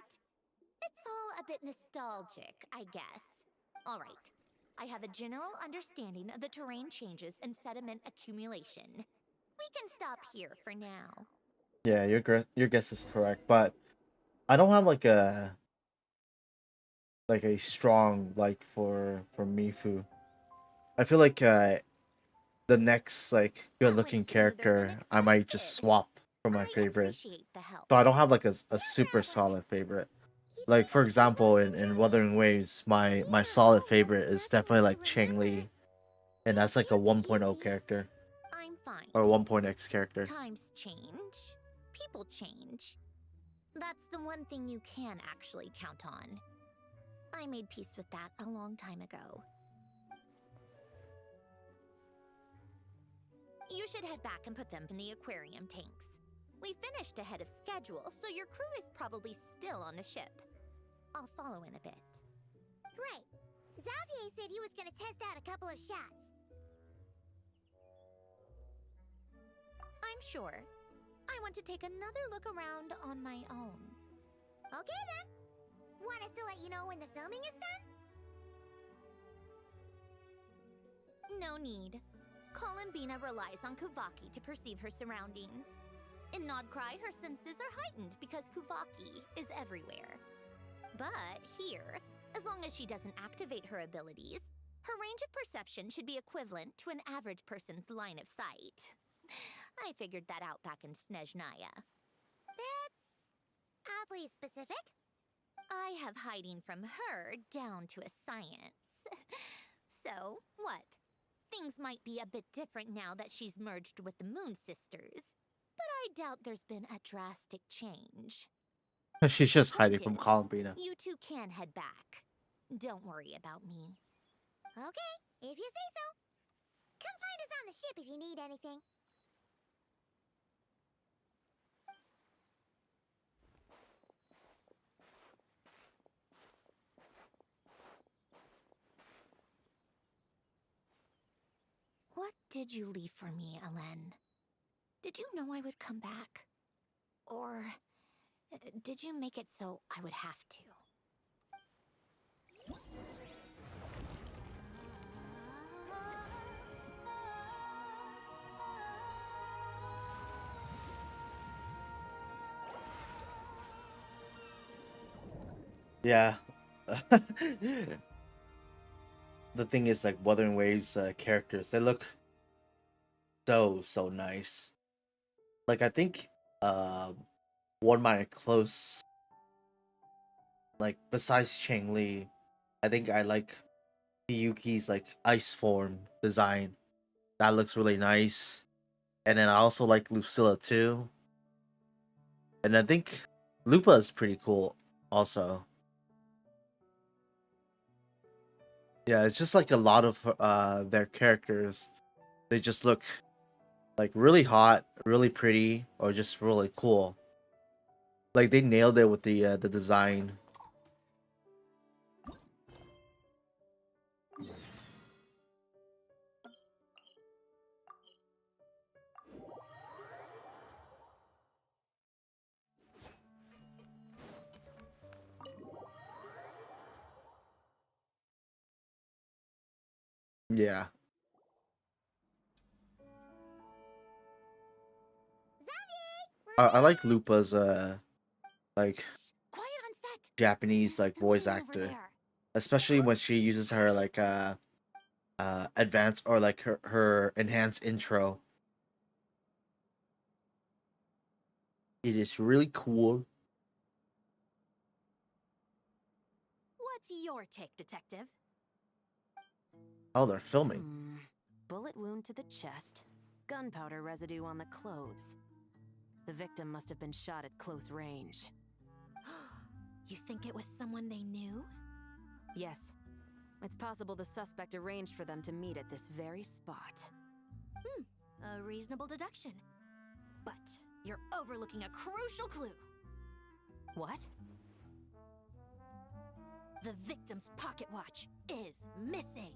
It's all a bit nostalgic, I guess. All right. I have a general understanding of the terrain changes and sediment accumulation. We can stop here for now. Yeah, your guess is correct, but I don't have like a strong like for Mifu. I feel like the next like good That went looking smoother than character I might just expected. swap for my I favorite. appreciate the help. So I don't have like a super solid favorite. Like for example in Wuthering Waves, my solid favorite is definitely like Chang Li, and that's like a 1.0 character I'm fine. or 1.x character. Times change. People change. That's the one thing you can actually count on. I made peace with that a long time ago. You should head back and put them in the aquarium tanks. We finished ahead of schedule, so your crew is probably still on the ship. I'll follow in a bit. Right. Xavier said he was gonna test out a couple of shots. I'm sure. I want to take another look around on my own. Okay then. Want us to let you know when the filming is done? No need. Columbina relies on Kuvaki to perceive her surroundings. In Nodcry, her senses are heightened because Kuvaki is everywhere. But here, as long as she doesn't activate her abilities, her range of perception should be equivalent to an average person's line of sight. I figured that out back in Snezhnaya. That's oddly specific. I have hiding from her down to a science. So, what? Things might be a bit different now that she's merged with the Moon Sisters, but I doubt there's been a drastic change. She's just hiding Point from is, Columbina. You two can head back. Don't worry about me. Okay, if you say so. Come find us on the ship if you need anything. What did you leave for me, Elen? Did you know I would come back? Or did you make it so I would have to? Yeah. The thing is, like, Wuthering Waves characters, they look so nice. Like, I think one of my close, like, besides Chang Li, I think I like Miyuki's like ice form design. That looks really nice. And then I also like Lucilla too. And I think Lupa is pretty cool also. Yeah, it's just like a lot of their characters. They just look like really hot, really pretty, or just really cool. Like they nailed it with the design. Yeah. I like Lupa's like Quiet on set. Japanese like The voice lady over actor, there. especially when she uses her like advanced or like her enhanced intro. It is really cool. What's your take, Detective? Oh, they're filming. Bullet wound to the chest. Gunpowder residue on the clothes. The victim must have been shot at close range. You think it was someone they knew? Yes. It's possible the suspect arranged for them to meet at this very spot. A reasonable deduction. But you're overlooking a crucial clue. What? The victim's pocket watch is missing.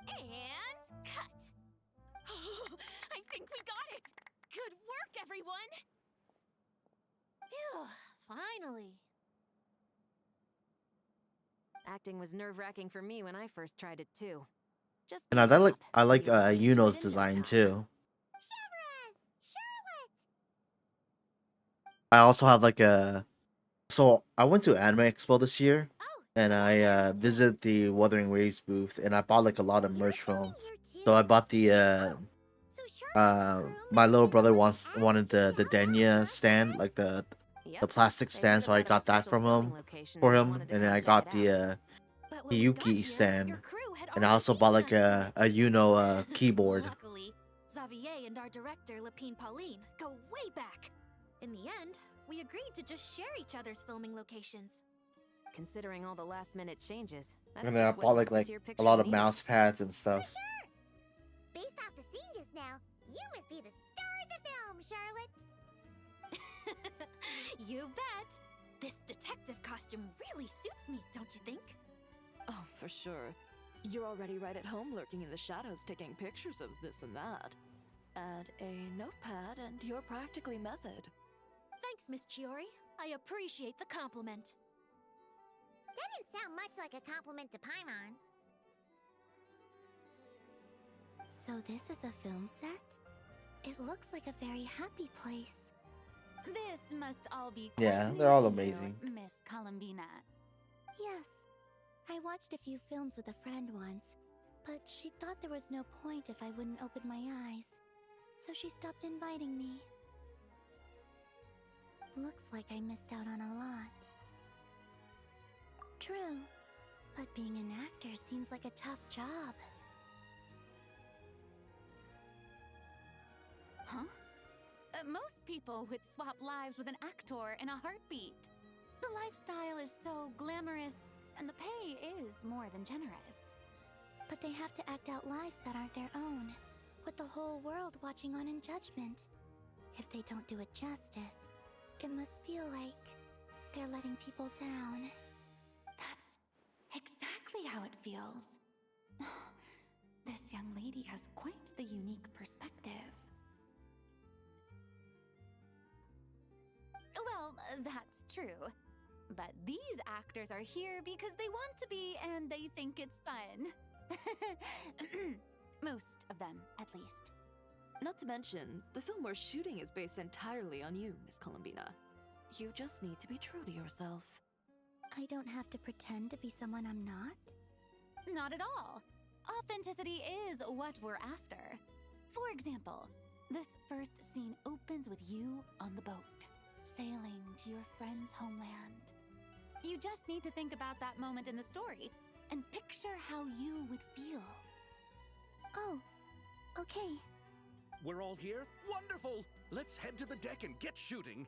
And cut. I think we got it! Good work, everyone! Phew, finally. Acting was nerve-wracking for me when I first tried it too. Just And I mix it like up, I like you'll master Yuno's it in no design time. too. Shabras! Charlotte! I also have like a so I went to Anime Expo this year Oh, and I yeah, visited the Wuthering Waves booth and I bought like a lot of you're merch from going him. here too? So I bought the So Charlotte's room my is little in brother one wanted the asking Denya how stand, like the Yep. plastic They stand, heard so I about a got that potential from filming him location for and him, wanted to and then come I check got it out. the But when we got Yuki here, stand, your crew had and I already also bought like beaten us to a it. Yuno keyboard. Luckily, Xavier and our director, Lapine Pauline, go way back. In the end, we agreed to just share each other's filming locations. Considering all the last-minute changes, that's And then I just what bought most like tier a pictures lot of need. mouse pads and stuff. Sure. Based off the scene just now, you must be the star of the film, Charlotte. You bet. This detective costume really suits me, don't you think? Oh, for sure. You're already right at home lurking in the shadows taking pictures of this and that. Add a notepad and you're practically method. Thanks, Miss Chiori. I appreciate the compliment. That didn't sound much like a compliment to Paimon. So this is a film set? It looks like a very happy place. This must all be Yeah, quite they're new all to you, amazing. Miss Columbina. Yes. I watched a few films with a friend once, but she thought there was no point if I wouldn't open my eyes. So she stopped inviting me. Looks like I missed out on a lot. True, but being an actor seems like a tough job. Huh? Most people would swap lives with an actor in a heartbeat. The lifestyle is so glamorous, and the pay is more than generous. But they have to act out lives that aren't their own, with the whole world watching on in judgment. If they don't do it justice, it must feel like they're letting people down. That's exactly how it feels. This young lady has quite the unique perspective. Well, that's true. But these actors are here because they want to be and they think it's fun. Most of them, at least. Not to mention, the film we're shooting is based entirely on you, Miss Columbina. You just need to be true to yourself. I don't have to pretend to be someone I'm not? Not at all. Authenticity is what we're after. For example, this first scene opens with you on the boat, sailing to your friend's homeland. You just need to think about that moment in the story and picture how you would feel. Oh, okay. We're all here? Wonderful! Let's head to the deck and get shooting.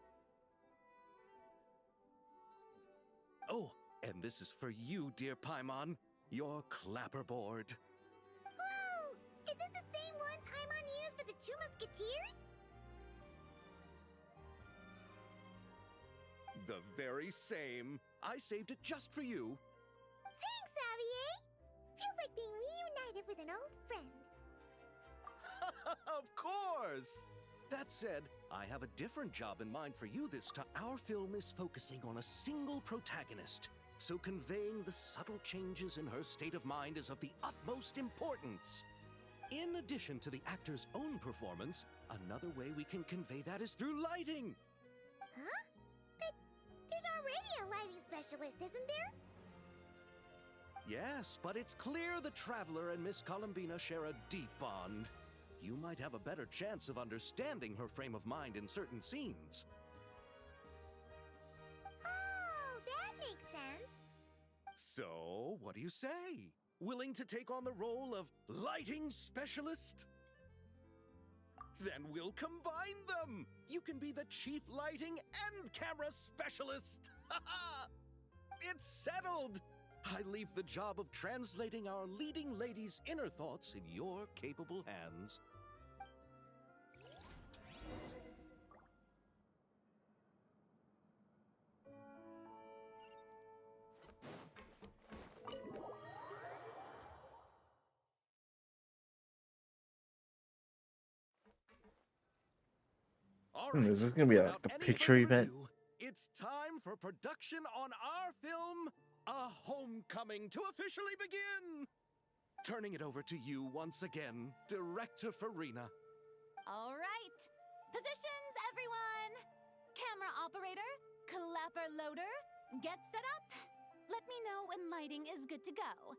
Oh, and this is for you, dear Paimon, your clapperboard. Whoa! Is this the same one Paimon used for the Two Musketeers? The very same. I saved it just for you. Thanks, Xavier! Feels like being reunited with an old friend. Of course! That said, I have a different job in mind for you this time. Our film is focusing on a single protagonist, so conveying the subtle changes in her state of mind is of the utmost importance. In addition to the actor's own performance, another way we can convey that is through lighting. Huh? But there's already a lighting specialist, isn't there? Yes, but it's clear the Traveler and Miss Columbina share a deep bond. You might have a better chance of understanding her frame of mind in certain scenes. Oh, that makes sense. So, what do you say? Willing to take on the role of lighting specialist? Then we'll combine them! You can be the chief lighting and camera specialist! It's settled! I leave the job of translating our leading lady's inner thoughts in your capable hands. All right. Is this gonna be like without a any picture further event? ado, it's time for production on our film, A Homecoming, to officially begin. Turning it over to you once again, Director Farina. All right. Positions, everyone. Camera operator, clapper loader, get set up. Let me know when lighting is good to go.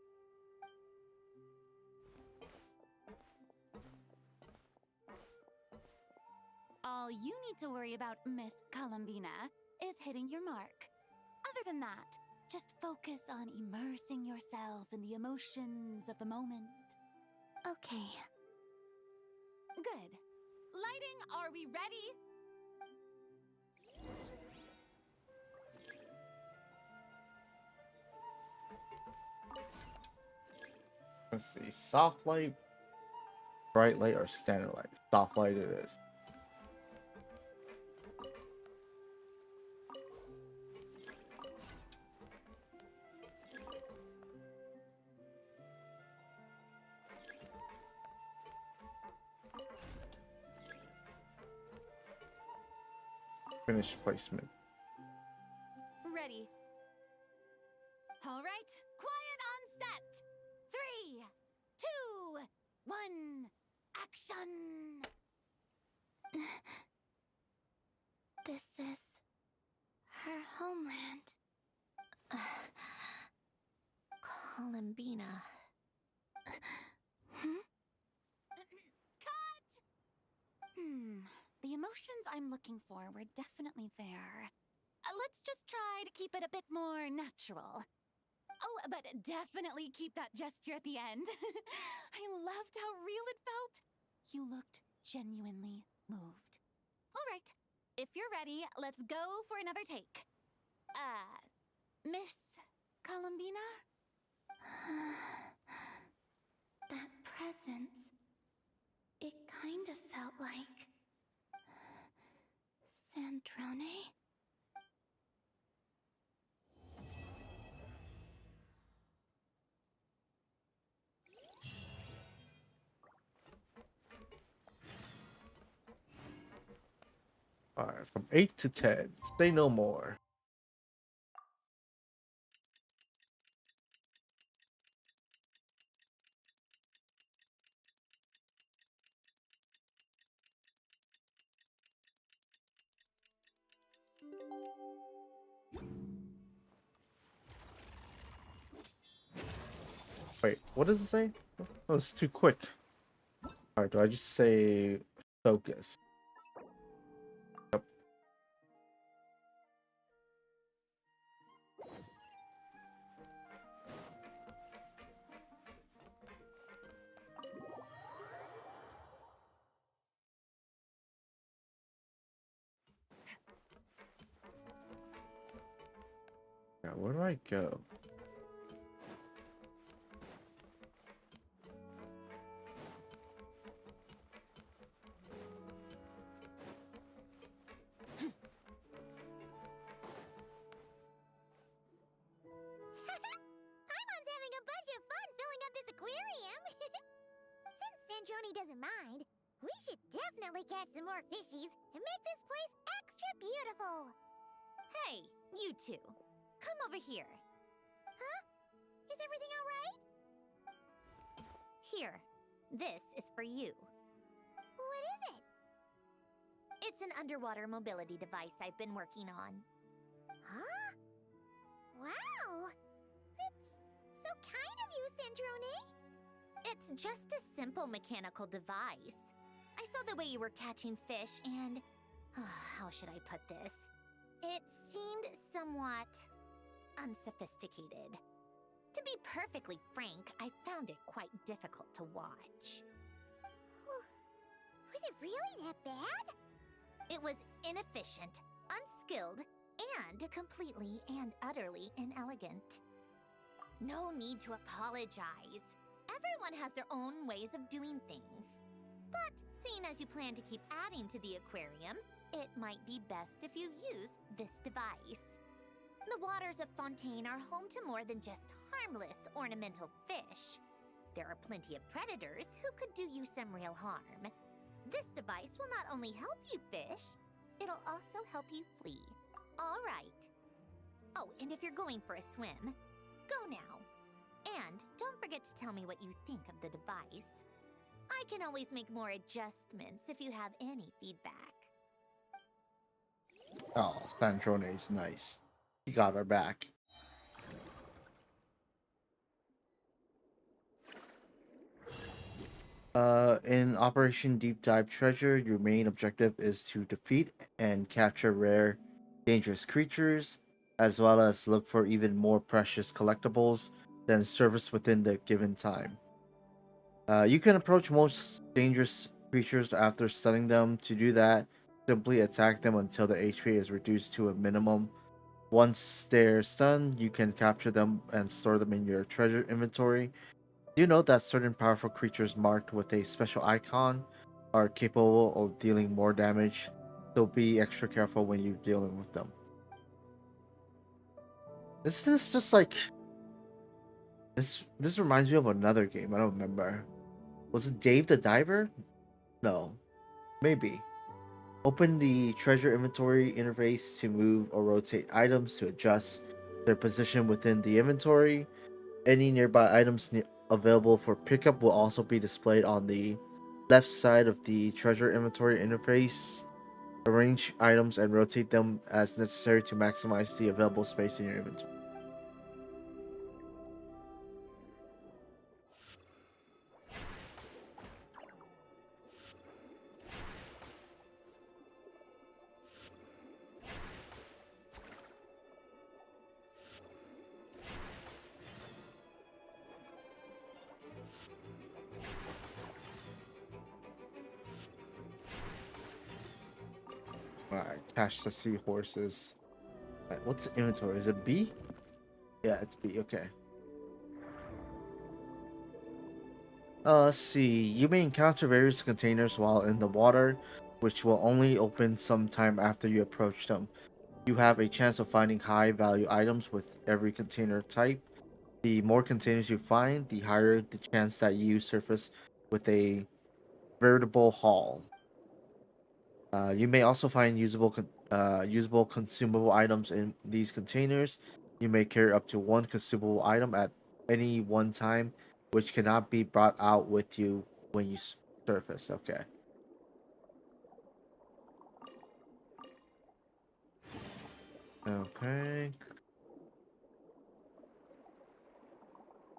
All you need to worry about, Miss Columbina, is hitting your mark. Other than that, just focus on immersing yourself in the emotions of the moment. Okay. Good. Lighting, are we ready? Let's see. Soft light, bright light, or standard light? Soft light it is. Finish placement. Ready. All right, quiet on set. 3, 2, 1, action! This is her homeland. Columbina. Cut! The emotions I'm looking for were definitely there. Let's just try to keep it a bit more natural. Oh, but definitely keep that gesture at the end. I loved how real it felt. You looked genuinely moved. All right, if you're ready, let's go for another take. Miss Columbina? That presence. It kind of felt like Sandrone? Alright, from 8 to 10. Say no more. Wait, what does it say? Oh, it's too quick. Alright, do I just say focus? Yep. Now, where do I go? Paimon's having a bunch of fun filling up this aquarium. Since Sandrone doesn't mind, we should definitely catch some more fishies and make this place extra beautiful. Hey, you two. Come over here. Huh? Is everything all right? Here. This is for you. What is it? It's an underwater mobility device I've been working on. Huh? Wow! It's so kind of you, Sandrone. It's just a simple mechanical device. I saw the way you were catching fish and... how should I put this? It seemed somewhat... unsophisticated. To be perfectly frank, I found it quite difficult to watch. Was it really that bad? It was inefficient, unskilled, and completely and utterly inelegant. No need to apologize. Everyone has their own ways of doing things. But seeing as you plan to keep adding to the aquarium, it might be best if you use this device. The waters of Fontaine are home to more than just harmless ornamental fish. There are plenty of predators who could do you some real harm. This device will not only help you fish, It'll also help you flee. All right. Oh, and if you're going for a swim, go now. And don't forget to tell me what you think of the device. I can always make more adjustments if you have any feedback. Oh, Sandrone's nice. He got her back. In Operation Deep Dive Treasure, your main objective is to defeat and capture rare, dangerous creatures, as well as look for even more precious collectibles than surface within the given time. You can approach most dangerous creatures after stunning them. To do that, simply attack them until the HP is reduced to a minimum. Once they're stunned, you can capture them and store them in your treasure inventory. Do you know that certain powerful creatures marked with a special icon are capable of dealing more damage? So be extra careful when you're dealing with them. Is this just like this reminds me of another game, I don't remember. Was it Dave the Diver? No. Maybe. Open the treasure inventory interface to move or rotate items to adjust their position within the inventory. Any nearby items available for pickup will also be displayed on the left side of the treasure inventory interface. Arrange items and rotate them as necessary to maximize the available space in your inventory. Alright, cache the seahorses. Alright, what's the inventory? Is it B? Yeah, it's B, okay. Let's see. You may encounter various containers while in the water, which will only open sometime after you approach them. You have a chance of finding high value items with every container type. The more containers you find, the higher the chance that you surface with a veritable haul. You may also find usable consumable items in these containers. You may carry up to one consumable item at any one time, which cannot be brought out with you when you surface. Okay. Okay.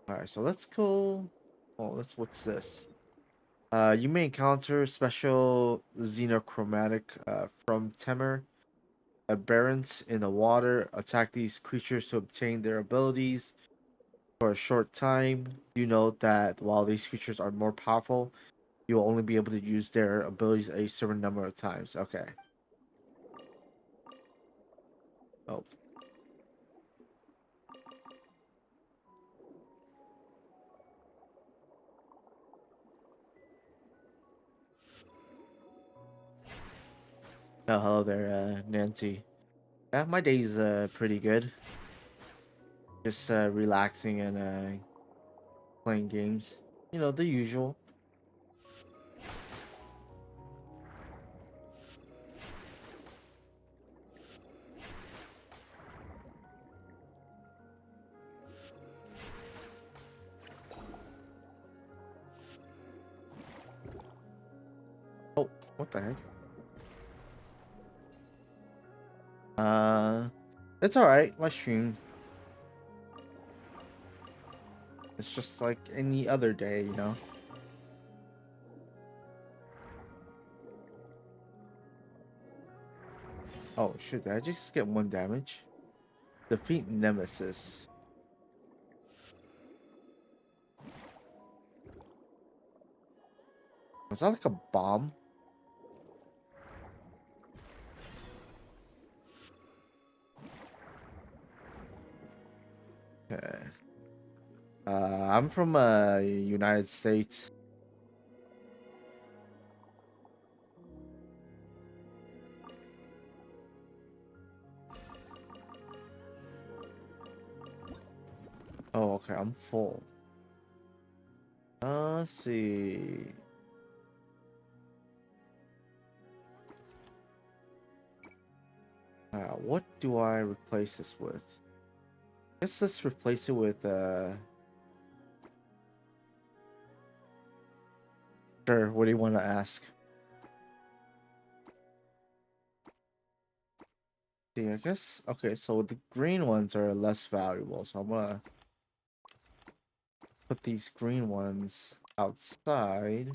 All right. So let's go. Oh, what's this? You may encounter special xenochromatic from Temer aberrants in the water. Attack these creatures to obtain their abilities for a short time. Do note that while these creatures are more powerful, you will only be able to use their abilities a certain number of times. Okay. Oh. Oh, hello there, Nancy. Yeah, my day's pretty good. Just relaxing and playing games. You know, the usual. Oh, what the heck? It's alright. My stream. It's just like any other day, you know? Oh, shit. Did I just get one damage? Defeat Nemesis. Was that like a bomb? Okay. I'm from United States. Oh, okay. I'm full. Let's see. What do I replace this with? I guess let's replace it with sure, what do you want to ask? See, I guess okay, so the green ones are less valuable, so I'm gonna put these green ones outside.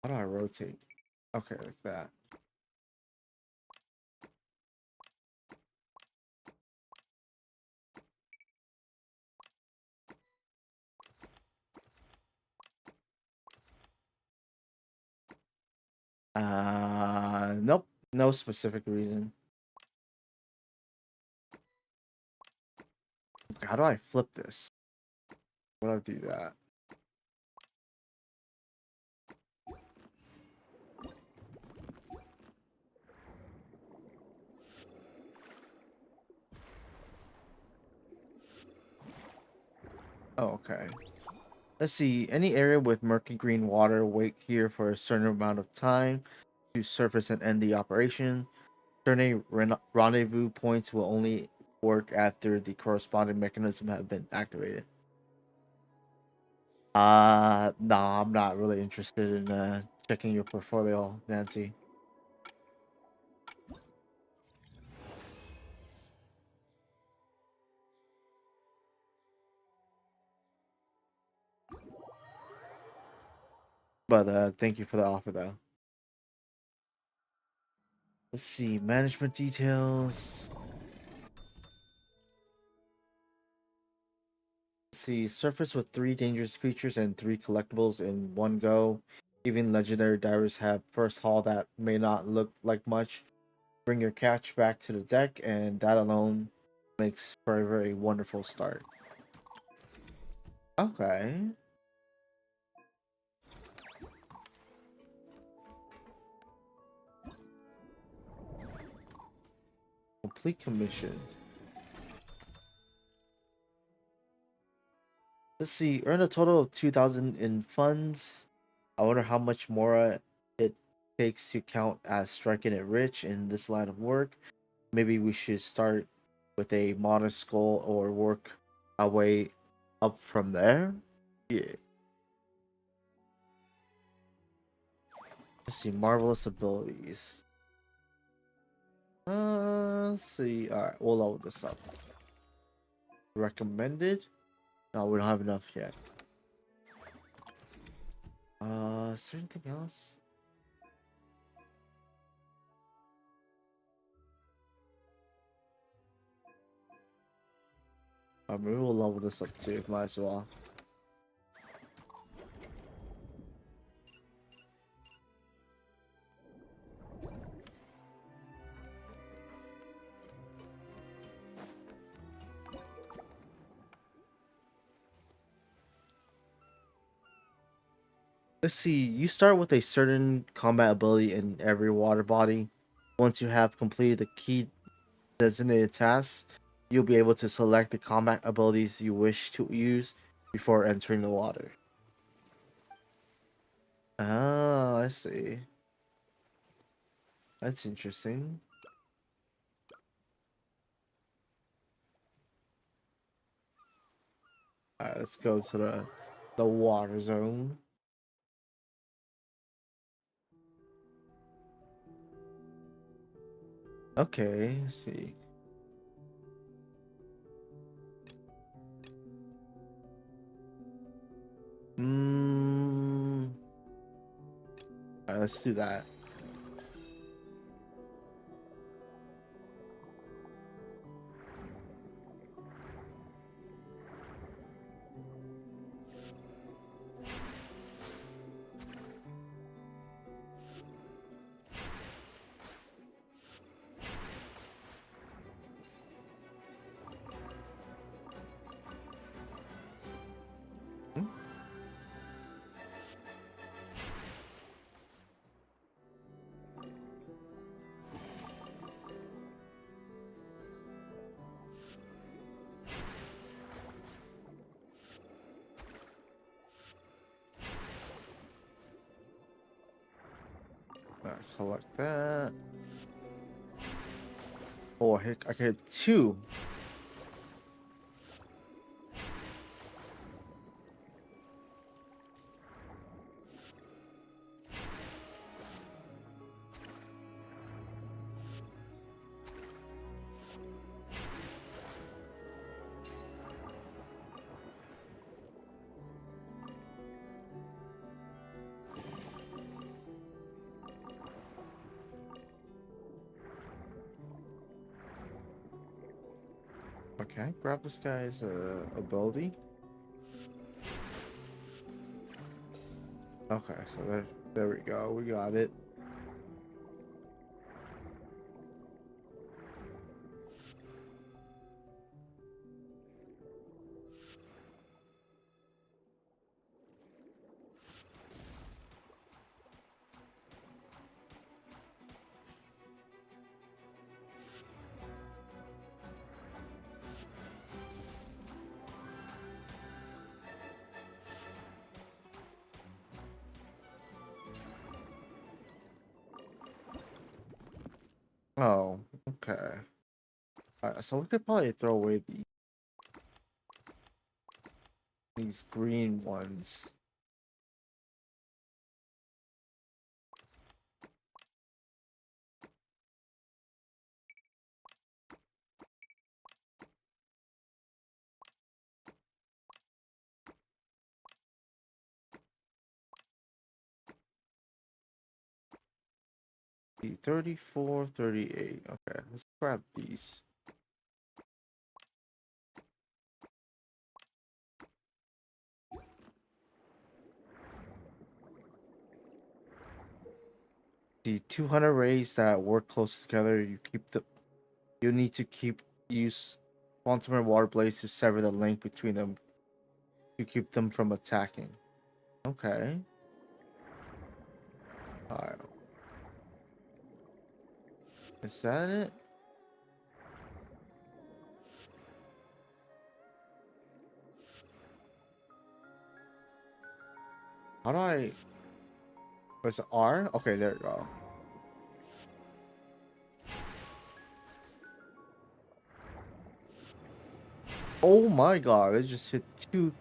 How do I rotate? Okay, like that. Nope. No specific reason. Okay, how do I flip this? How do I do that? Oh, okay. Let's see. Any area with murky green water, wait here for a certain amount of time to surface and end the operation. Certain rendezvous points will only work after the corresponding mechanism have been activated. No, I'm not really interested in checking your portfolio, Nancy. But thank you for the offer, though. Let's see, management details. Let's see, surface with 3 dangerous creatures and 3 collectibles in one go. Even legendary divers have first haul that may not look like much. Bring your catch back to the deck, and that alone makes for a very wonderful start. Okay. Complete commission. Let's see, earn a total of 2,000 in funds. I wonder how much more it takes to count as striking it rich in this line of work. Maybe we should start with a modest goal or work our way up from there. Yeah. Let's see, marvelous abilities. Let's see. Alright, we'll level this up. Recommended? No, we don't have enough yet. Is there anything else? Maybe we'll level this up too, might as well. Let's see, you start with a certain combat ability in every water body. Once you have completed the key designated tasks, you'll be able to select the combat abilities you wish to use before entering the water. Oh, I see. That's interesting. Alright, let's go to the water zone. Okay, let's see. Alright, let's do that. Collect that. Oh, I can hit 2. Okay, grab this guy's ability. Okay, so there we go. We got it. Oh, okay. Alright, so we could probably throw away these green ones. The 34, 38. Okay, let's grab these. The 200 rays that work close together, you need to use ultimate water blades to sever the link between them to keep them from attacking. Okay. Alright. Is that it? How do I... Was it R? Okay, there we go. Oh my god, it just hit 2.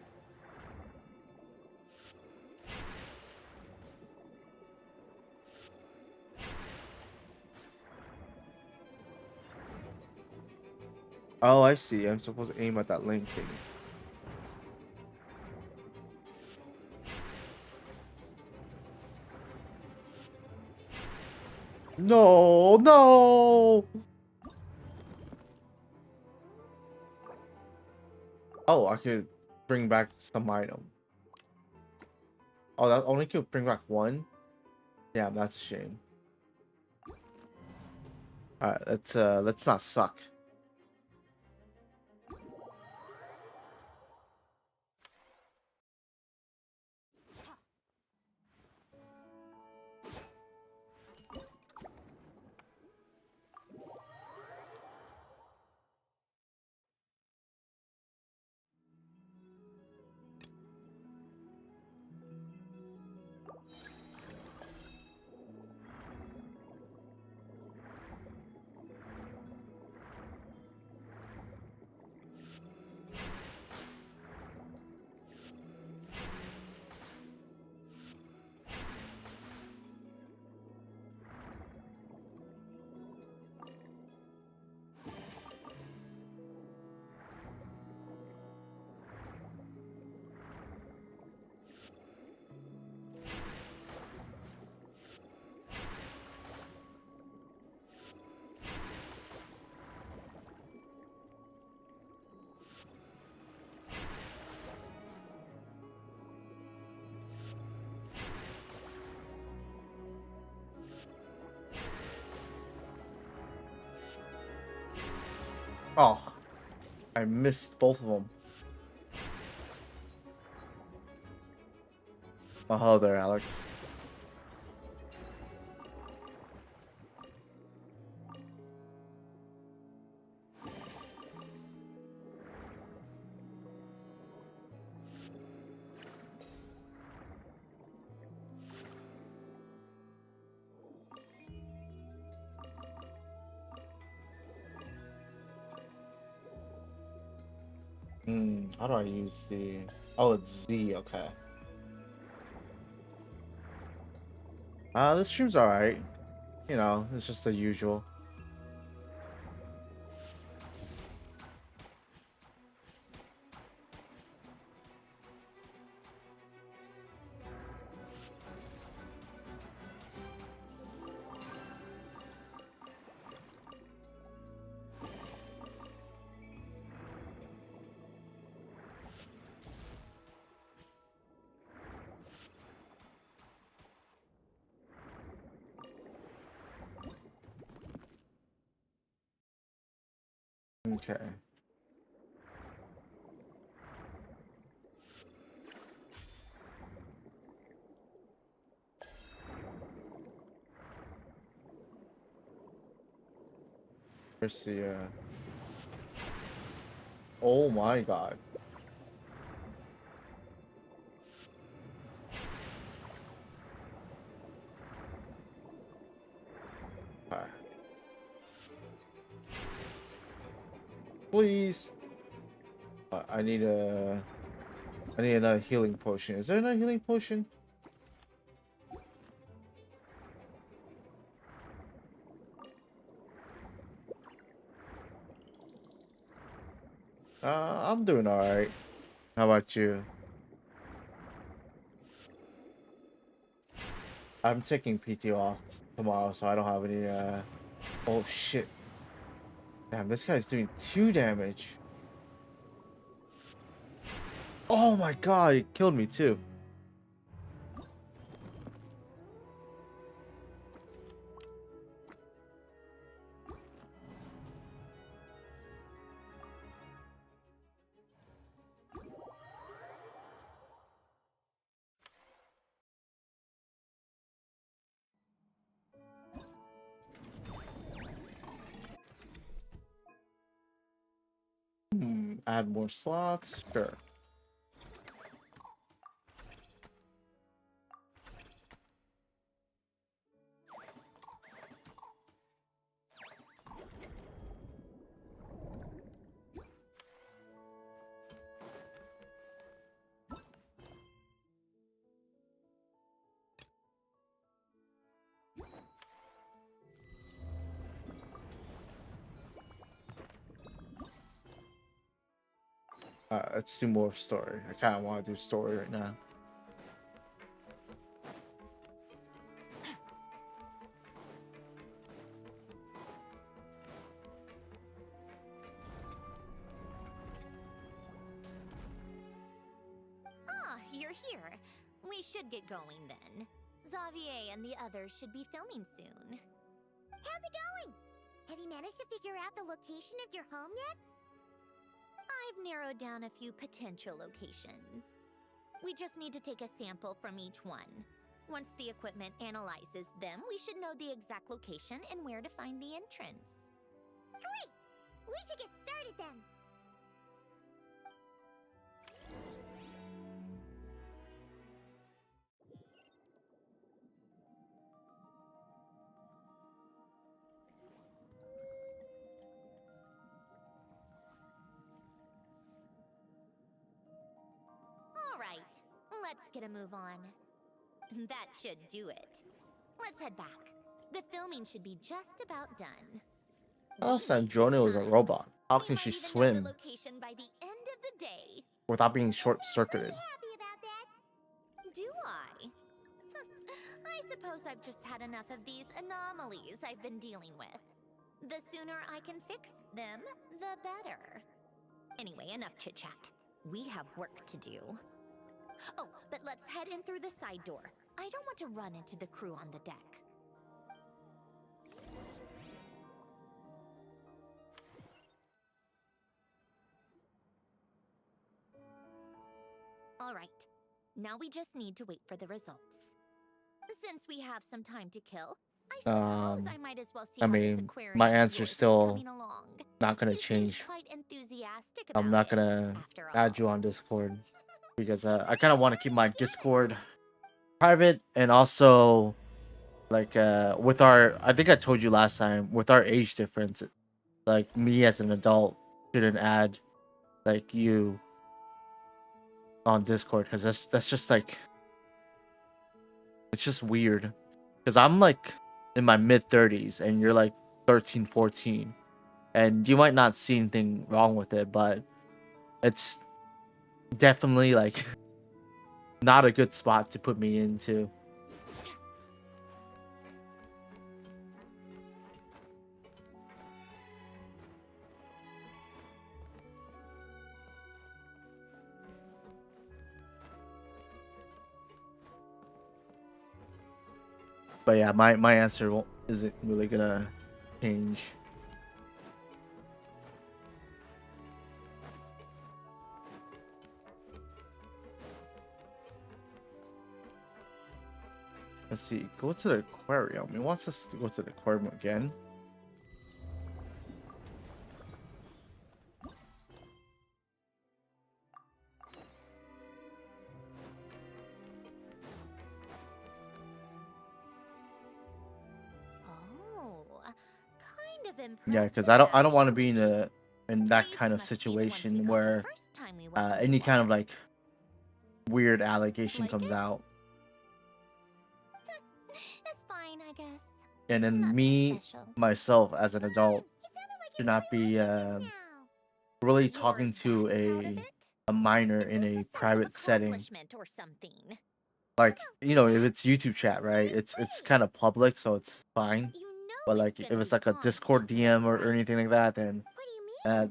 Oh, I see. I'm supposed to aim at that link thing. No, no! Oh, I could bring back some item. Oh, that only could bring back 1? Yeah, that's a shame. Alright, let's not suck. Oh, I missed both of them. Oh, hello there, Alex. How do I use the... Oh, it's Z, okay. This stream's alright. You know, it's just the usual. Okay. Where's the, Oh my god. Okay. Please. I need another healing potion. Is there another healing potion? I'm doing alright. How about you? I'm taking PT off tomorrow, so I don't have any, Oh shit. Damn, this guy's doing 2 damage. Oh my god, he killed me too. Add more slots? Sure. Let's do more story. I kind of want to do story right now. Ah, you're here. We should get going then. Xavier and the others should be filming soon. How's it going? Have you managed to figure out the location of your home yet? I've narrowed down a few potential locations. We just need to take a sample from each one. Once the equipment analyzes them, we should know the exact location and where to find the entrance. Great! We should get started then! Alright, let's get a move on. That should do it. Let's head back. The filming should be just about done. Oh, Sandrone was a robot. How can she swim Location by the end of the day. without being short-circuited? Happy about that? Do I? I suppose I've just had enough of these anomalies I've been dealing with. The sooner I can fix them, the better. Anyway, enough chit-chat. We have work to do. Oh, but let's head in through the side door. I don't want to run into the crew on the deck. All right, now we just need to wait for the results. Since we have some time to kill, I suppose I might as well see I how this mean, aquarium my of answer's yours is still coming along. not gonna You seemed change. quite enthusiastic I'm about not it, gonna after add you all. on Discord because I kind of want to keep my Discord private, and also like with our, I think I told you last time, with our age difference, like me as an adult shouldn't add like you on Discord, because that's just like it's just weird. Because I'm like in my mid-30s and you're like 13, 14, and you might not see anything wrong with it, but it's definitely like not a good spot to put me into. But yeah, my answer isn't really gonna change. Let's see. Go to the aquarium. It wants us to go to the aquarium again. Oh, kind of impressive. Yeah, because I don't want to be in actually. that These kind of must be the ones we situation got the where first time we went any kind of underwater. like weird allegation Like comes it? out, It's fine, I guess. and then Nothing me special. myself as an Come on, adult it sounded like should you're not really be liking this now. really You're talking to that proud of it? a minor Is in this a a sense of private setting. accomplishment or something? Like, Well, you know, if yeah, it's YouTube chat, right? let it It's breathe. kind of public, so it's fine. You know But it's like if gonna it's be like a fine Discord DM someday, or right? anything like that, then What do you mean?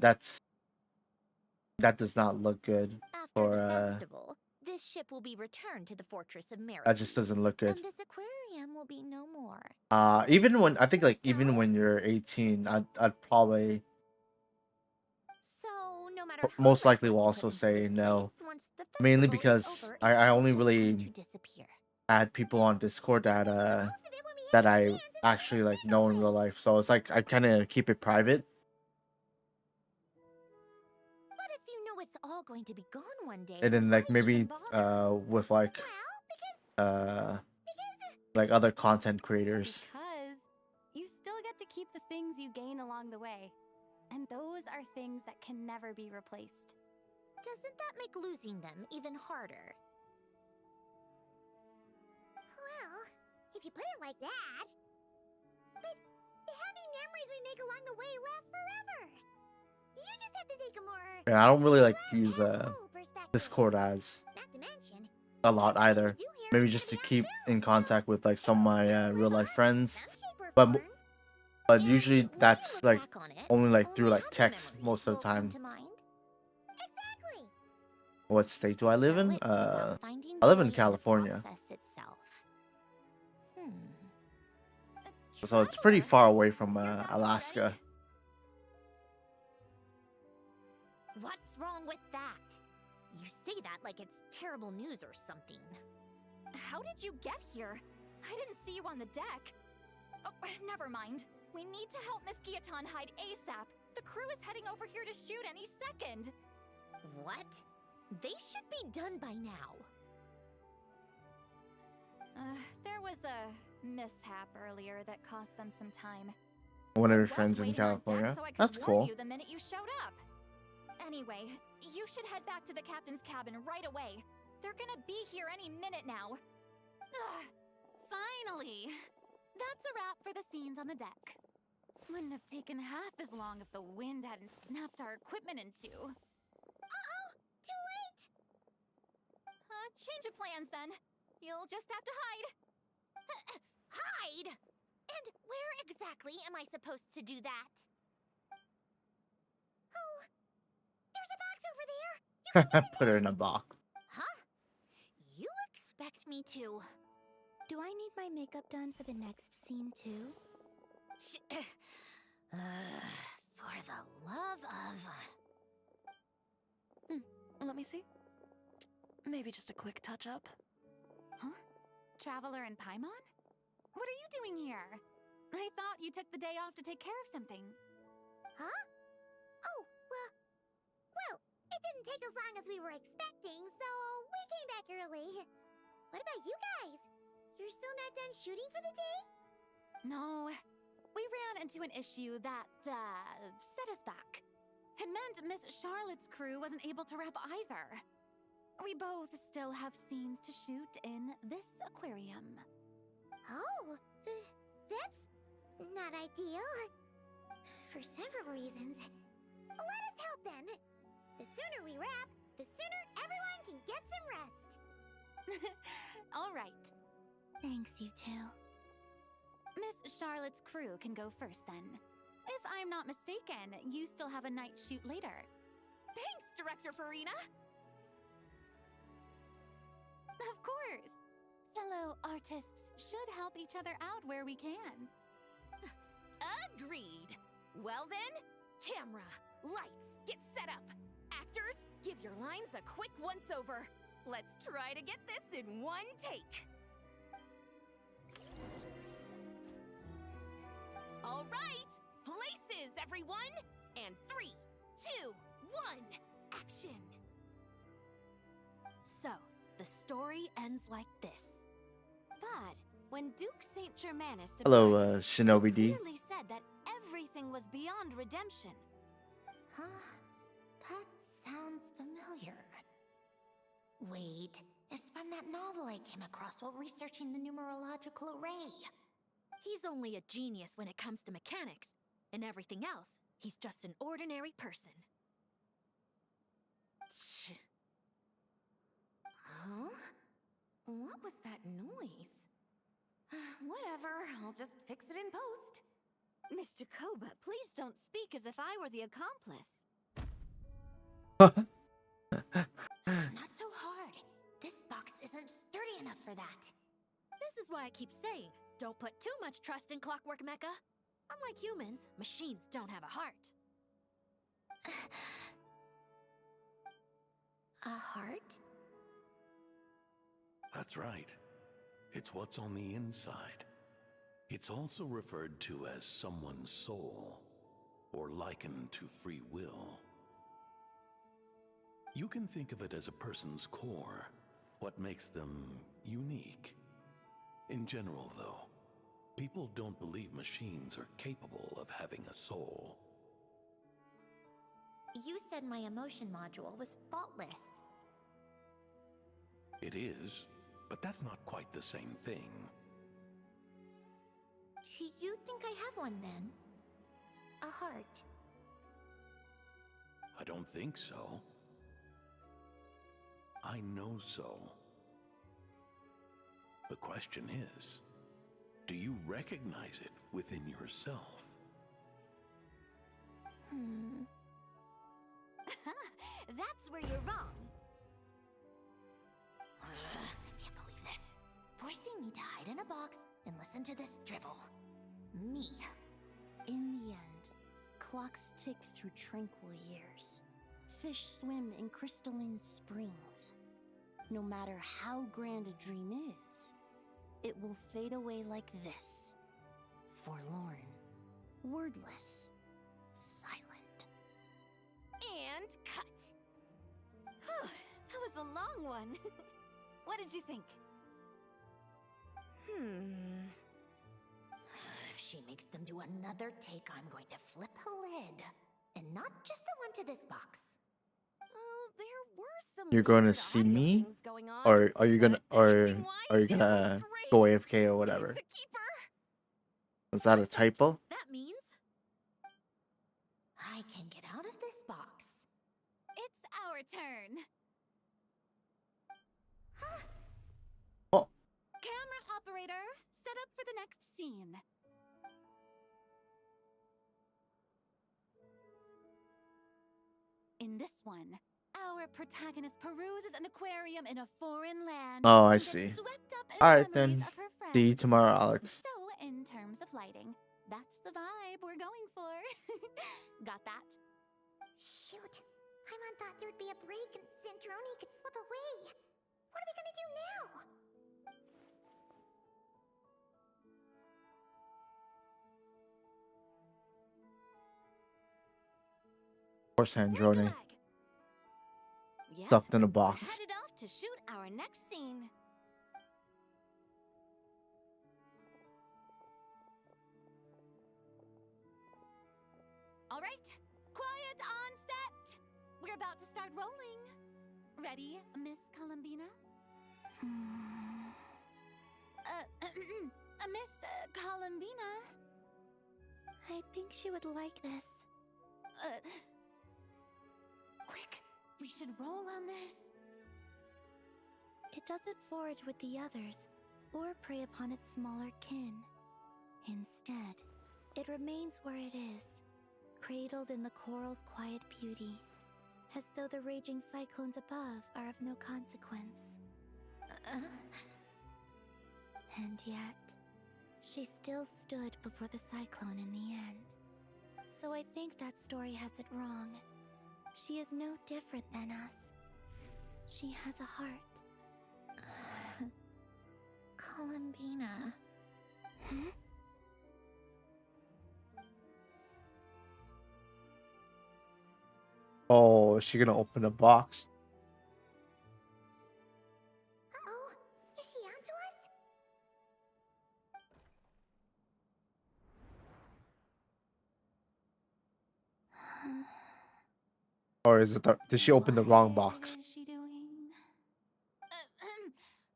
that does not look good After for the festival, this ship will be returned to the Fortress of that just Merity, doesn't look good. and this aquarium will be no more. Even when I think like So? even when you're 18, I'd probably So, no matter how most much likely work will you also put into say this no. place, once the Mainly festival is because over, I it's only just going really to disappear. add people on Discord Most of it when we have that the I chance is actually when like we know win in a real race. life. So it's like I kind of keep it private. But if you know it's all going to be gone one day, And then why like maybe even bother? with like Well, because like other content creators. Because you still get to keep the things you gain along the way. And those are things that can never be replaced. doesn't that make losing them even harder? Well, if you put it like that. But the happy memories we make along the way last forever. You just have to take a more And I don't really like glass use half full perspective. Discord as Not to mention, a lot everything we either. do here Maybe is just to gonna be keep on in film, contact with like some of it'll my still real live life on in friends. some shape or But form. but And usually when you that's look like back on it, only like through like happy text memories most of the will come time. to mind. Exactly. What state do I live So in? it's about finding I live in joy California, in the process itself. so it's pretty Traveler? far away from You're not Alaska. right. What's wrong with that? You say that like it's terrible news or something. How did you get here? I didn't see you on the deck. Oh, never mind. We need to help Miss Guillotin hide ASAP. The crew is heading over here to shoot any second. What? They should be done by now. There was a mishap earlier that cost them some time. One of I your was friends in waiting on deck California. so I could That's warn cool. you the minute you showed up. Anyway, you should head back to the captain's cabin right away. They're gonna be here any minute now. Ugh, finally! That's a wrap for the scenes on the deck. Wouldn't have taken half as long if the wind hadn't snapped our equipment in two. Uh-oh! Too late! Change of plans then. You'll just have to hide. Hide? And where exactly am I supposed to do that? Oh, there's a box over there! You can get Put her in a box. Huh? You expect me to... Do I need my makeup done for the next scene too? For the love of... Let me see. Maybe just a quick touch-up. Huh? Traveler and Paimon? What are you doing here? I thought you took the day off to take care of something. Huh? Oh, well, it didn't take as long as we were expecting, so we came back early. What about you guys? You're still not done shooting for the day? No, we ran into an issue that, set us back. had meant Miss Charlotte's crew wasn't able to wrap either. We both still have scenes to shoot in this aquarium. Oh, that's not ideal. For several reasons. Let us help then. The sooner we wrap, the sooner everyone can get some rest. All right. Thanks, you two. Miss Charlotte's crew can go first then. If I'm not mistaken, you still have a night shoot later. Thanks, Director Farina! Of course! Fellow artists should help each other out where we can. Agreed. Well then, camera, lights, get set up. Actors, give your lines a quick once-over. Let's try to get this in one take. All right, places, everyone! And 3, 2, 1, action! So, the story ends like this. But when Duke Saint Germanus Hello, Shinobi D. clearly said that everything was beyond redemption. Huh? That sounds familiar. Wait, it's from that novel I came across while researching the numerological array. He's only a genius when it comes to mechanics. In everything else, he's just an ordinary person. Huh? What was that noise? Whatever, I'll just fix it in post. Miss Jacoba, please don't speak as if I were the accomplice. Not so hard. This box isn't sturdy enough for that. This is why I keep saying, don't put too much trust in Clockwork Mecha. Unlike humans, machines don't have a heart. A heart? That's right. It's what's on the inside. It's also referred to as someone's soul, or likened to free will. You can think of it as a person's core, what makes them unique. In general, though, people don't believe machines are capable of having a soul. You said my emotion module was faultless. It is, but that's not quite the same thing. Do you think I have one then? A heart? I don't think so. I know so. The question is, do you recognize it within yourself? That's where you're wrong. I can't believe this. Forcing me to hide in a box and listen to this drivel. Me. In the end, clocks tick through tranquil years. Fish swim in crystalline springs. No matter how grand a dream is, it will fade away like this. Forlorn, wordless, silent. And cut. That was a long one. What did you think? If she makes them do another take, I'm going to flip a lid. And not just the one to this box. Oh, there were some You're going to weird see audio me, things going on, or are you gonna, but or acting-wise, are you it was gonna great. go AFK or whatever? It's a keeper. Was that a typo? That means I can get out of this box. It's our turn. Oh, Camera operator, set up for the next scene. In this one, our protagonist peruses an aquarium in a foreign land. Oh, I and gets see. swept up in Alright memories then. of her friends. See you tomorrow, Alex. So, in terms of lighting, that's the vibe we're going for. Got that? Shoot. Paimon thought there'd be a break and Zandroni could slip away. What are we gonna do now? Poor Sandrone. flag. Yep, Stuffed in a we're box. headed off to shoot our next scene. All right, quiet on set. We're about to start rolling. Ready, Miss Columbina? Miss Columbina? I think she would like this. Quick, we should roll on this. It doesn't forage with the others, or prey upon its smaller kin. Instead, it remains where it is, cradled in the coral's quiet beauty, as though the raging cyclones above are of no consequence. And yet, she still stood before the cyclone in the end. So I think that story has it wrong. She is no different than us. She has a heart. Columbina. Hmm? Oh, is she gonna open a box? Uh-oh. Is she onto us? Or is it did she open the wrong box? What is she doing?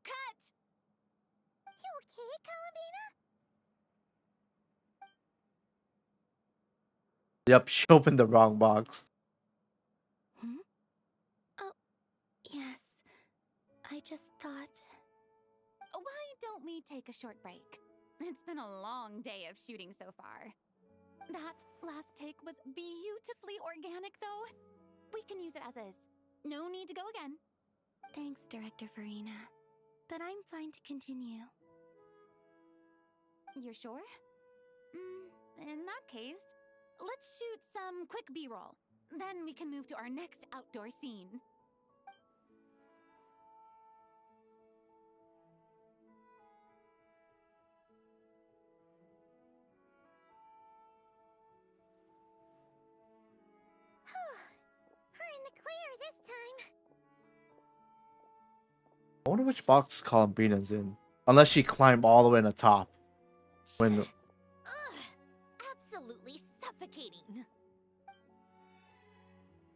Cut! You okay, Columbina? Yep, she opened the wrong box. Hmm? Oh, yes. I just thought... Why don't we take a short break? It's been a long day of shooting so far. That last take was beautifully organic, though. We can use it as is. No need to go again. Thanks, Director Farina. But I'm fine to continue. You're sure? In that case, let's shoot some quick B-roll. Then we can move to our next outdoor scene. We're in the clear this time. I wonder which box Columbina's in. Unless she climbed all the way in the top. When Ugh, absolutely suffocating.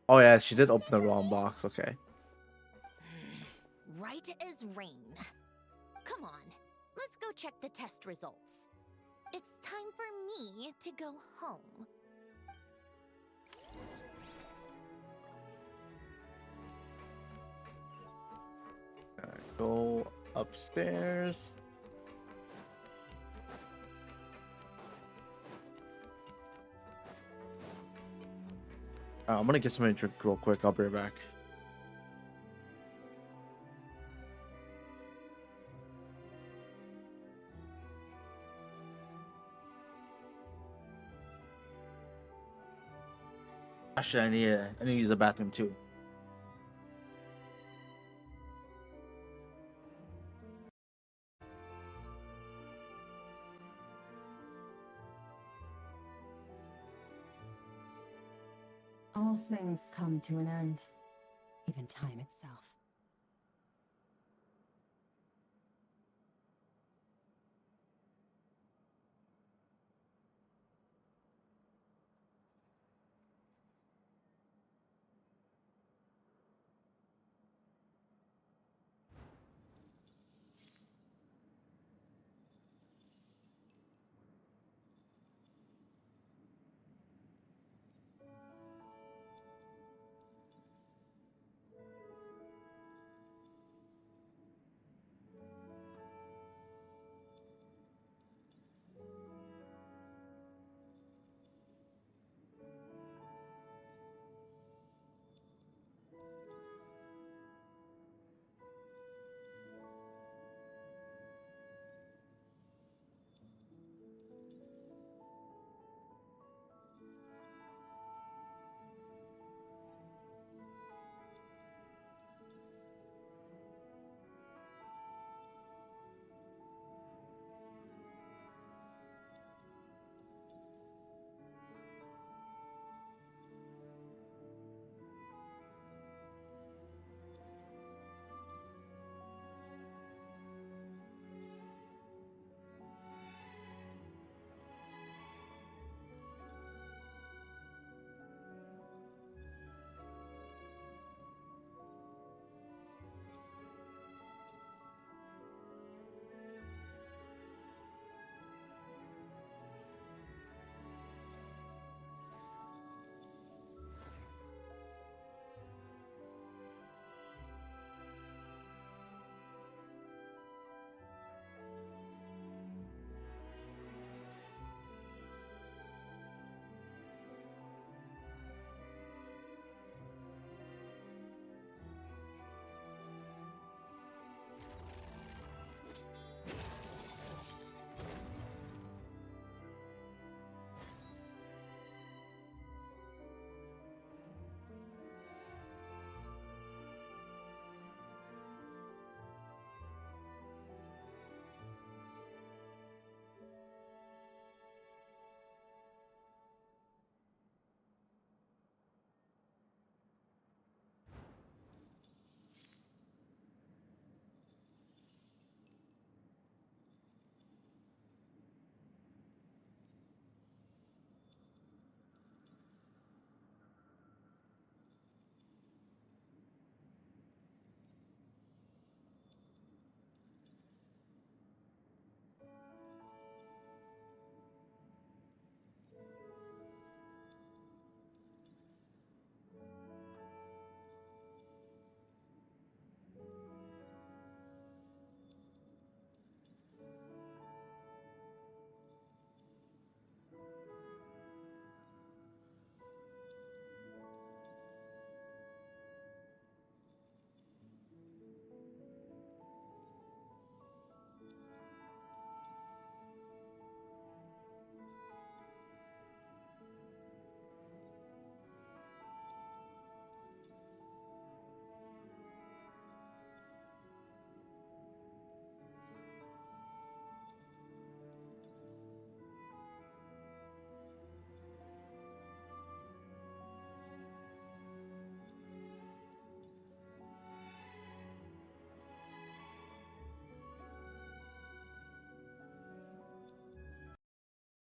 oh yeah, she did open the wrong box. Okay. Right as rain. Come on, let's go check the test results. It's time for me to go home. Go upstairs. I'm gonna get something to drink real quick. I'll be right back. Actually, I need to use the bathroom too. All things come to an end, even time itself.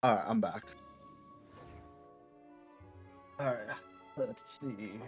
Alright, I'm back. Alright, let's see.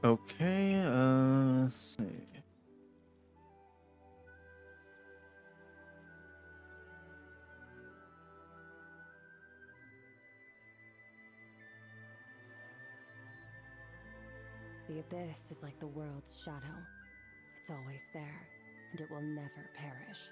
Okay, let's see. The abyss is like the world's shadow. It's always there, and it will never perish.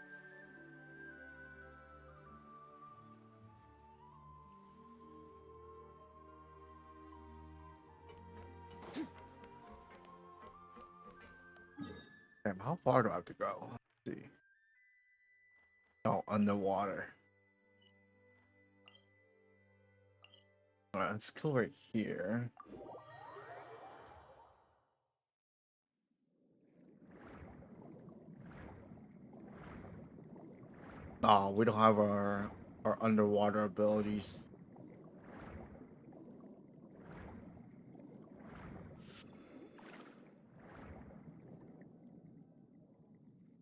Damn, how far do I have to go? Let's see. Oh, underwater. Alright, let's go right here. Oh, we don't have our underwater abilities.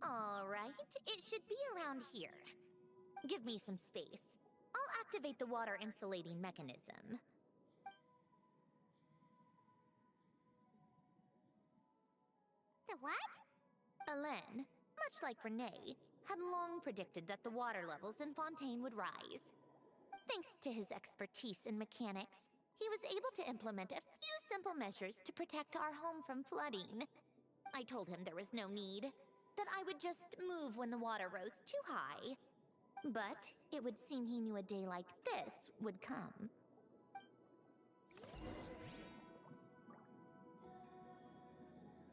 All right, it should be around here. Give me some space. I'll activate the water insulating mechanism. The what? Alain, much like Renee, had long predicted that the water levels in Fontaine would rise. Thanks to his expertise in mechanics, he was able to implement a few simple measures to protect our home from flooding. I told him there was no need, that I would just move when the water rose too high. But it would seem he knew a day like this would come.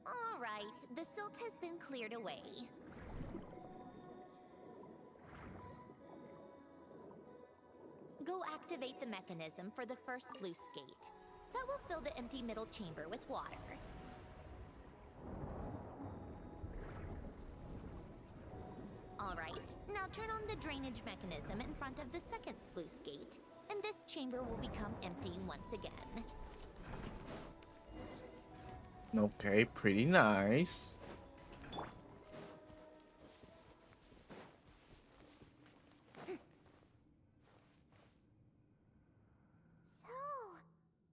All right, the silt has been cleared away. Go activate the mechanism for the first sluice gate. That will fill the empty middle chamber with water. All right, now turn on the drainage mechanism in front of the second sluice gate, and this chamber will become empty once again. Okay, pretty nice. So,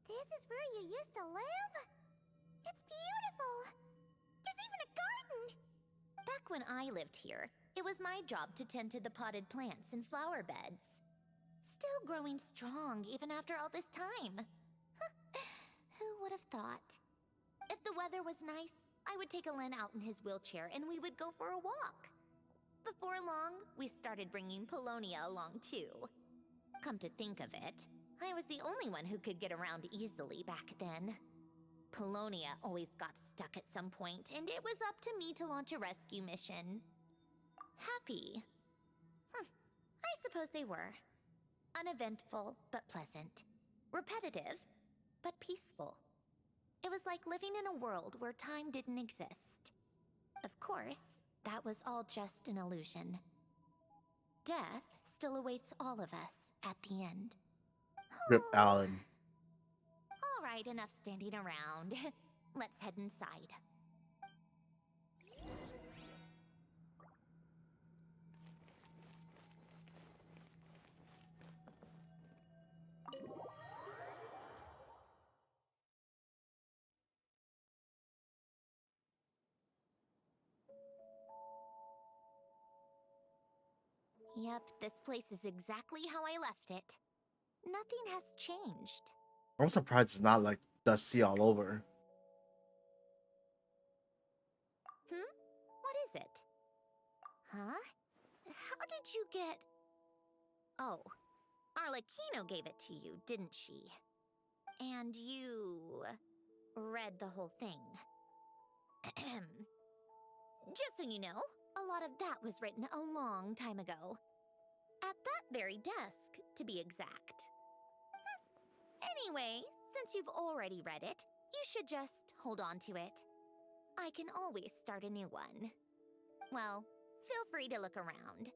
this is where you used to live? It's beautiful! There's even a garden! Back when I lived here, it was my job to tend to the potted plants and flower beds. Still growing strong even after all this time. Who would have thought? If the weather was nice, I would take Alain out in his wheelchair and we would go for a walk. Before long, we started bringing Polonia along too. Come to think of it, I was the only one who could get around easily back then. Polonia always got stuck at some point, and it was up to me to launch a rescue mission. Happy. I suppose they were. Uneventful, but pleasant. Repetitive, but peaceful. It was like living in a world where time didn't exist. Of course, that was all just an illusion. Death still awaits all of us at the end. Rip Allen. All right, enough standing around. Let's head inside. Yep, this place is exactly how I left it. Nothing has changed. I'm surprised it's not like dusty all over. What is it? Huh? How did you get... Oh, Arlecchino gave it to you, didn't she? And you... read the whole thing. Just so you know, a lot of that was written a long time ago. At that very desk, to be exact. Anyway, since you've already read it, you should just hold on to it. I can always start a new one. Well, feel free to look around.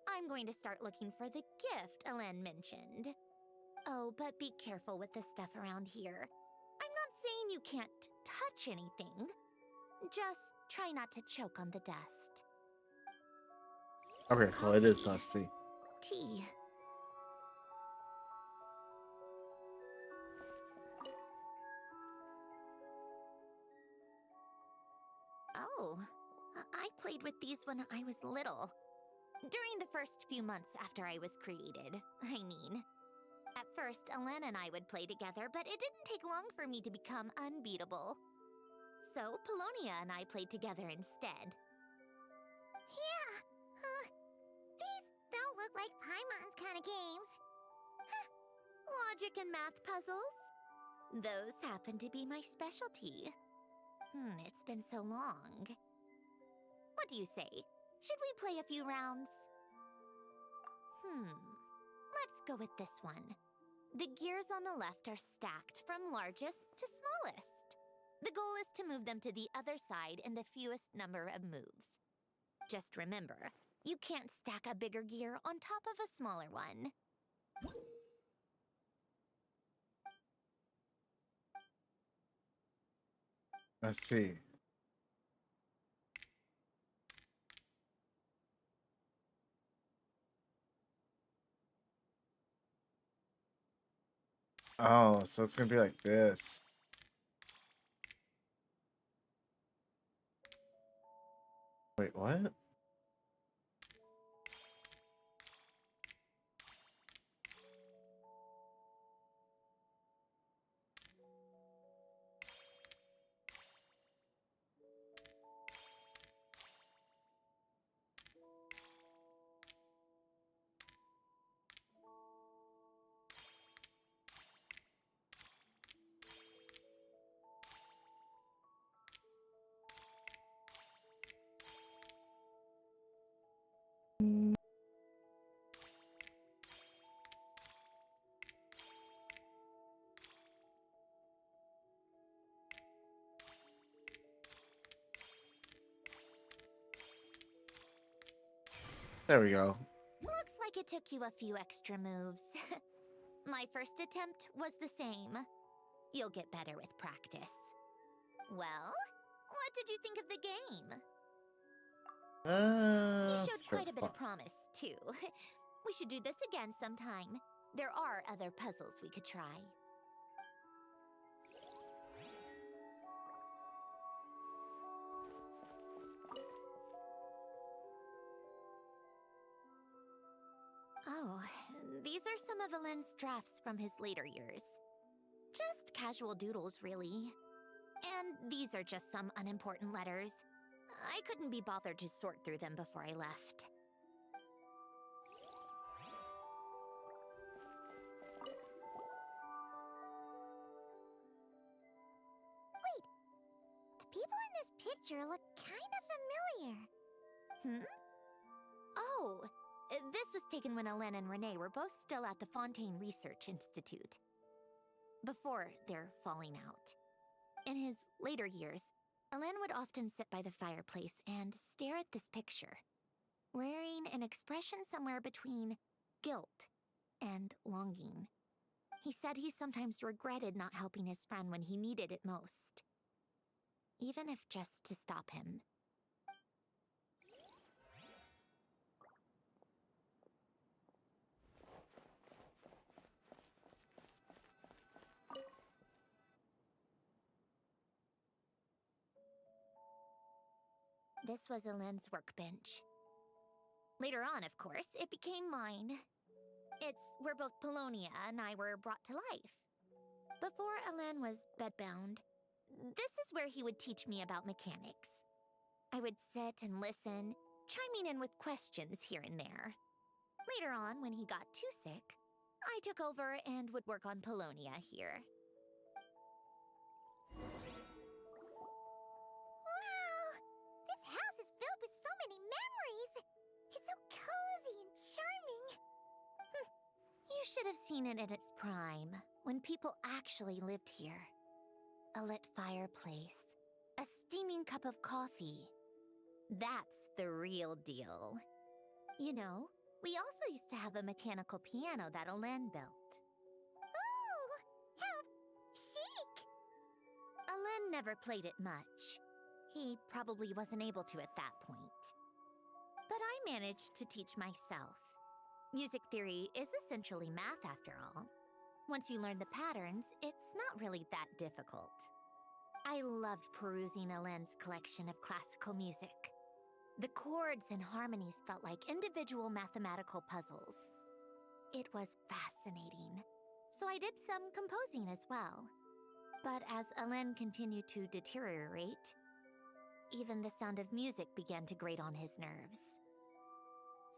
I'm going to start looking for the gift Alen mentioned. Oh, but be careful with the stuff around here. I'm not saying you can't touch anything. Just try not to choke on the dust. Okay, so it is dusty. Tea. Oh, I played with these when I was little. During the first few months after I was created, I mean. At first, Alen and I would play together, but it didn't take long for me to become unbeatable. So, Polonia and I played together instead. Yeah, these don't look like Paimon's kind of games. Logic and math puzzles? Those happen to be my specialty. It's been so long. What do you say? Should we play a few rounds? Let's go with this one. The gears on the left are stacked from largest to smallest. The goal is to move them to the other side in the fewest number of moves. Just remember, you can't stack a bigger gear on top of a smaller one. I see. Oh, so it's gonna be like this. Wait, what? There we go. Looks like it took you a few extra moves. My first attempt was the same. You'll get better with practice. Well, what did you think of the game? You showed Sure, quite a bit fine. of promise, too. We should do this again sometime. There are other puzzles we could try. Oh, these are some of Alen's drafts from his later years. Just casual doodles, really. And these are just some unimportant letters. I couldn't be bothered to sort through them before I left. Wait, the people in this picture look kind of familiar. Oh, this was taken when Alen and Renee were both still at the Fontaine Research Institute. Before their falling out. In his later years, Alen would often sit by the fireplace and stare at this picture, wearing an expression somewhere between guilt and longing. He said he sometimes regretted not helping his friend when he needed it most, even if just to stop him. This was Alen's workbench. Later on, of course, it became mine. It's where both Polonia and I were brought to life. Before Alen was bedbound, this is where he would teach me about mechanics. I would sit and listen, chiming in with questions here and there. Later on, when he got too sick, I took over and would work on Polonia here. Wow! charming. You should have seen it in its prime, when people actually lived here. A lit fireplace, a steaming cup of coffee. That's the real deal. You know, we also used to have a mechanical piano that Alen built. Ooh, how chic! Alen never played it much. He probably wasn't able to at that point. But I managed to teach myself. Music theory is essentially math after all. Once you learn the patterns, it's not really that difficult. I loved perusing Alen's collection of classical music. The chords and harmonies felt like individual mathematical puzzles. It was fascinating, so I did some composing as well. But as Alen continued to deteriorate, even the sound of music began to grate on his nerves.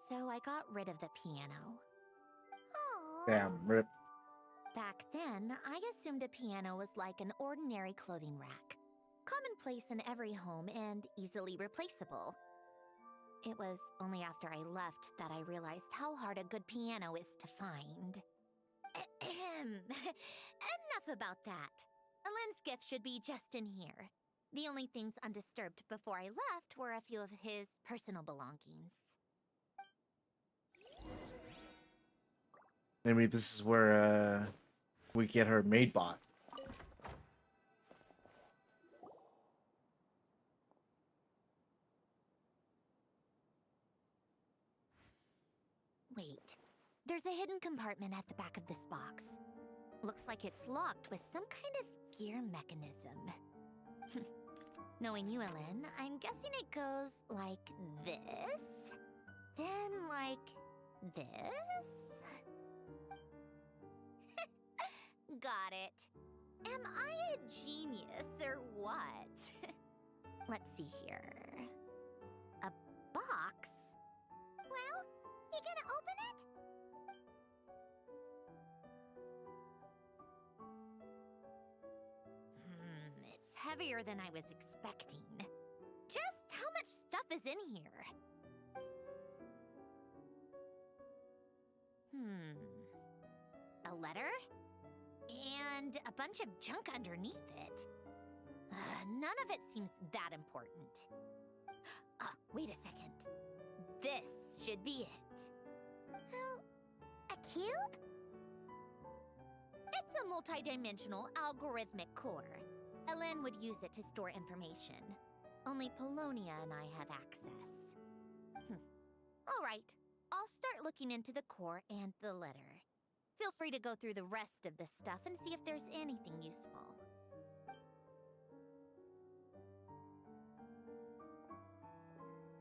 So I got rid of the piano. Aww. Damn, rip. Back then, I assumed a piano was like an ordinary clothing rack, commonplace in every home and easily replaceable. It was only after I left that I realized how hard a good piano is to find. Enough about that. Alen's gift should be just in here. The only things undisturbed before I left were a few of his personal belongings. Maybe this is where we get her maid bot. Wait, there's a hidden compartment at the back of this box. Looks like it's locked with some kind of gear mechanism. Knowing you, Alen, I'm guessing it goes like this, then like this. Got it. Am I a genius or what? Let's see here. A box? Well, you gonna open it? It's heavier than I was expecting. Just how much stuff is in here? A letter? And a bunch of junk underneath it. None of it seems that important. Wait a second. This should be it. Oh, a cube? It's a multi-dimensional algorithmic core. Alen would use it to store information. Only Polonia and I have access. All right, I'll start looking into the core and the letter. Feel free to go through the rest of the stuff and see if there's anything useful.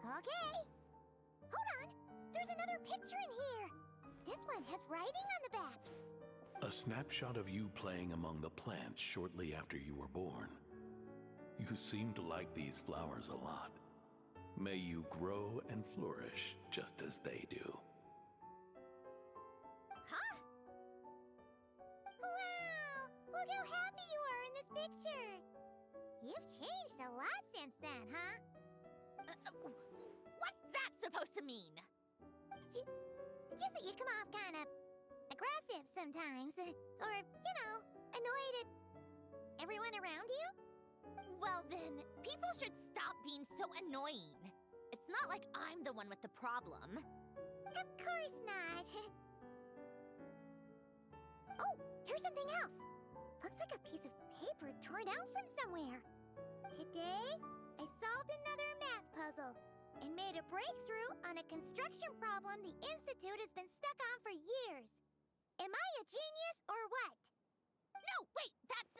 Okay. Hold on. There's another picture in here. This one has writing on the back. A snapshot of you playing among the plants shortly after you were born. You seem to like these flowers a lot. May you grow and flourish just as they do. Huh? Wow! Look how happy you are in this picture. You've changed a lot since then, huh? What's that supposed to mean? Just that you come off kind of aggressive sometimes. Or, you know, annoyed at everyone around you. Well then, people should stop being so annoying. It's not like I'm the one with the problem. Of course not. Oh, here's something else. Looks like a piece of paper torn out from somewhere. Today, I solved another math puzzle and made a breakthrough on a construction problem the Institute has been stuck on for years. Am I a genius or what? No, wait, that's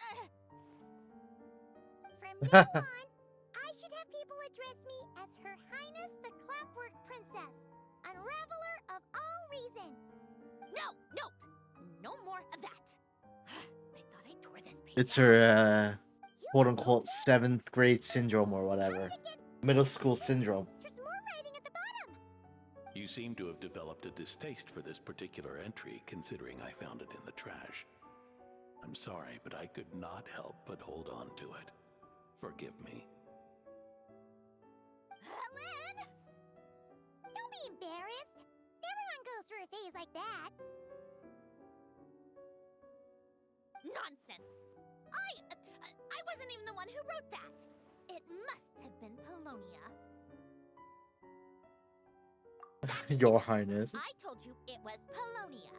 From now on, I should have people address me as Her Highness the Clockwork Princess, unraveler of all reason. No more of that. I thought I tore this page It's out. her quote-unquote 7th grade syndrome or whatever. Middle school syndrome. There's more writing at the bottom. You seem to have developed a distaste for this particular entry, considering I found it in the trash. I'm sorry, but I could not help but hold on to it. Forgive me. Alen! Don't be embarrassed. Everyone Everyone goes through a phase like that. Nonsense! I wasn't even the one who wrote that! It must have been Polonia. Your Highness. I told you it was Polonia.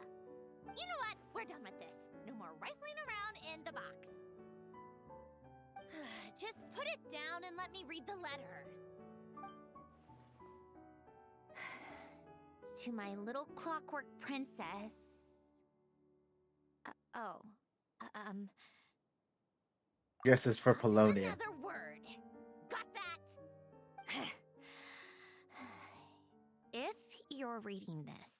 You know what? We're done with this. No more rifling around in the box. Just put it down and let me read the letter. To my little clockwork princess. Guess it's for Polonia. Another word. Got that? If you're reading this,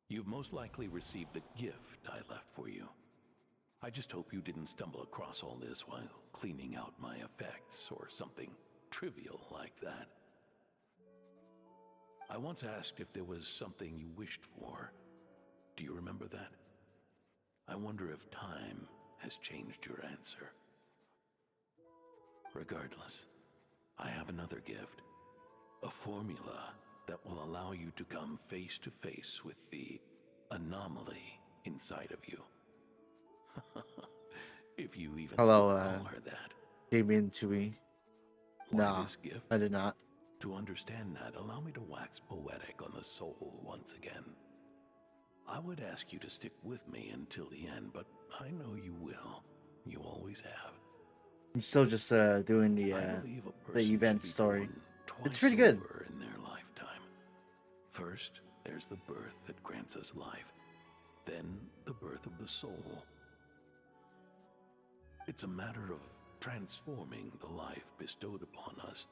You've most likely received the gift I left for you. I just hope you didn't stumble across all this while cleaning out my effects or something trivial like that. I once asked if there was something you wished for. Do you remember that? I wonder if time has changed your answer. Regardless, I have another gift. A formula that will allow you to come face to face with the anomaly inside of you. If you even Hello, still call her that. Damien Tui. Why No, this gift? I did not. To understand that, allow me to wax poetic on the soul once again. I would ask you to stick with me until the end, but I know you will. You always have. I'm still just doing the event story. It's pretty good. In their lifetime. First, there's the birth that grants us life. Then, the birth of the soul. It's a matter of transforming the life bestowed upon us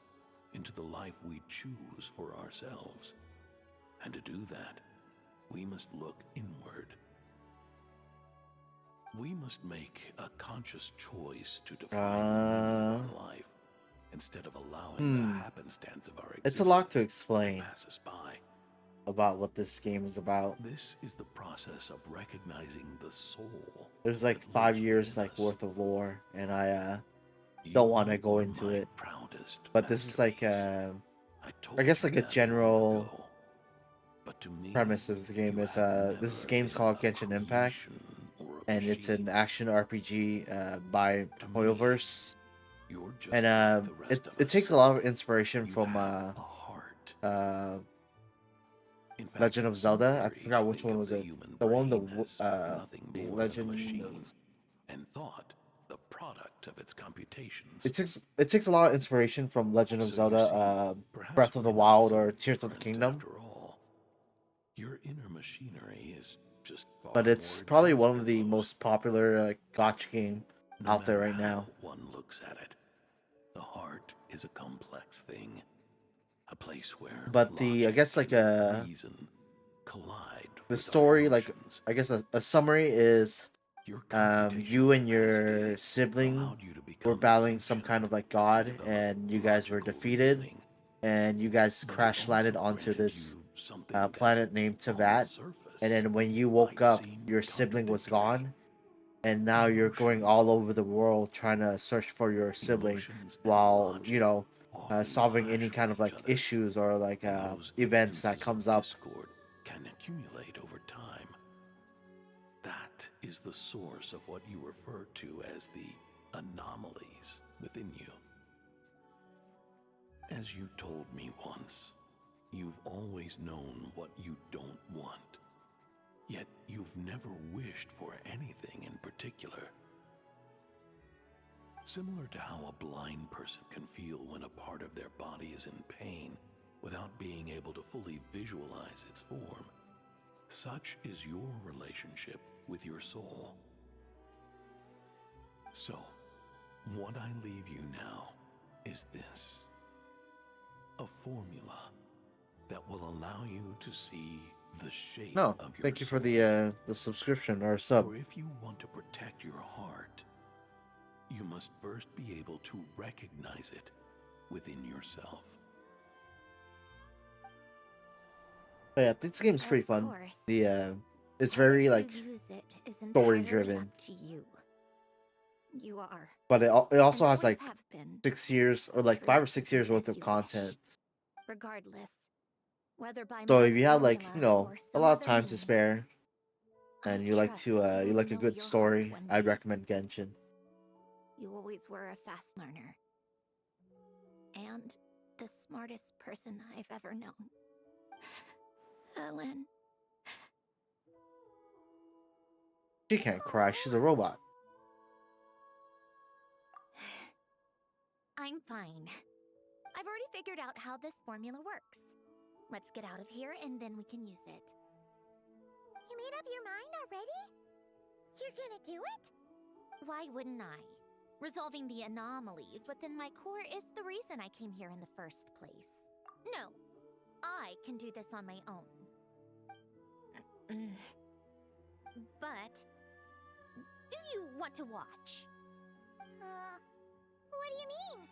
into the life we choose for ourselves. And to do that, we must look inward. We must make a conscious choice to define our life instead of allowing the happenstance of our existence. It's a lot to explain pass us by. about what this game is about. This is the process of recognizing the soul. There's like 5 years worth of lore, and I don't want to go into it. But this is like I guess like a general premise of the game is this game's called Genshin Impact, and it's an action RPG by Hoyoverse, and it takes a lot of inspiration from Legend of Zelda. I forgot which one was it. The one the Legend and thought the product of its computations. It takes a lot of inspiration from Legend of Zelda, Breath of the Wild, or Tears of the Kingdom. After all, your inner machinery is just far But it's more probably one advanced of than the most popular gacha game No out there matter right now. how one looks at it, the heart is a complex thing, a place where But I guess like reason collide. the with our story, like emotions. I guess a summary is Your you and your capacity sibling allowed you to were become battling some sentient kind of like god, develop and you guys were logical defeated, reasoning, and you guys but it crash landed also onto granted this you something that planet named on the Tavat. surface And then when you woke might up, seem your sibling was contradictory. gone, and now you're going all over the world trying to search for your sibling, Emotions and while logic often solving clash any kind with of each like other. issues or like Those events that instances comes of up. discord can accumulate over time. That is the source of what you refer to as the anomalies within you. As you told me once, you've always known what you don't want. Yet you've never wished for anything in particular. Similar to how a blind person can feel when a part of their body is in pain without being able to fully visualize its form, such is your relationship with your soul. So, what I leave you now is this: a formula that will allow you to see the shape No, of your thank you for soul. the subscription or sub. For if you want to protect your heart, you must first be able to recognize it within yourself. But yeah, this game's pretty Of fun. course. It's How very you like use it is story entirely driven, up to you. You are. but it also and has always like have been 6 years or like true 5 or 6 years as worth of you wish. content Regardless, whether by So my if you have like, formula or a some lot of other time to means, spare I and you like trust to you you will like a know good your heart story, one I'd day. recommend Genshin. You always were a fast learner. And the smartest person I've ever known. Ellen. She can't cry, she's a robot. I'm fine. I've already figured out how this formula works. Let's get out of here and then we can use it. You made up your mind already? You're gonna do it? Why wouldn't I? Resolving the anomalies within my core is the reason I came here in the first place. No, I can do this on my own. But, do you want to watch? What do you mean?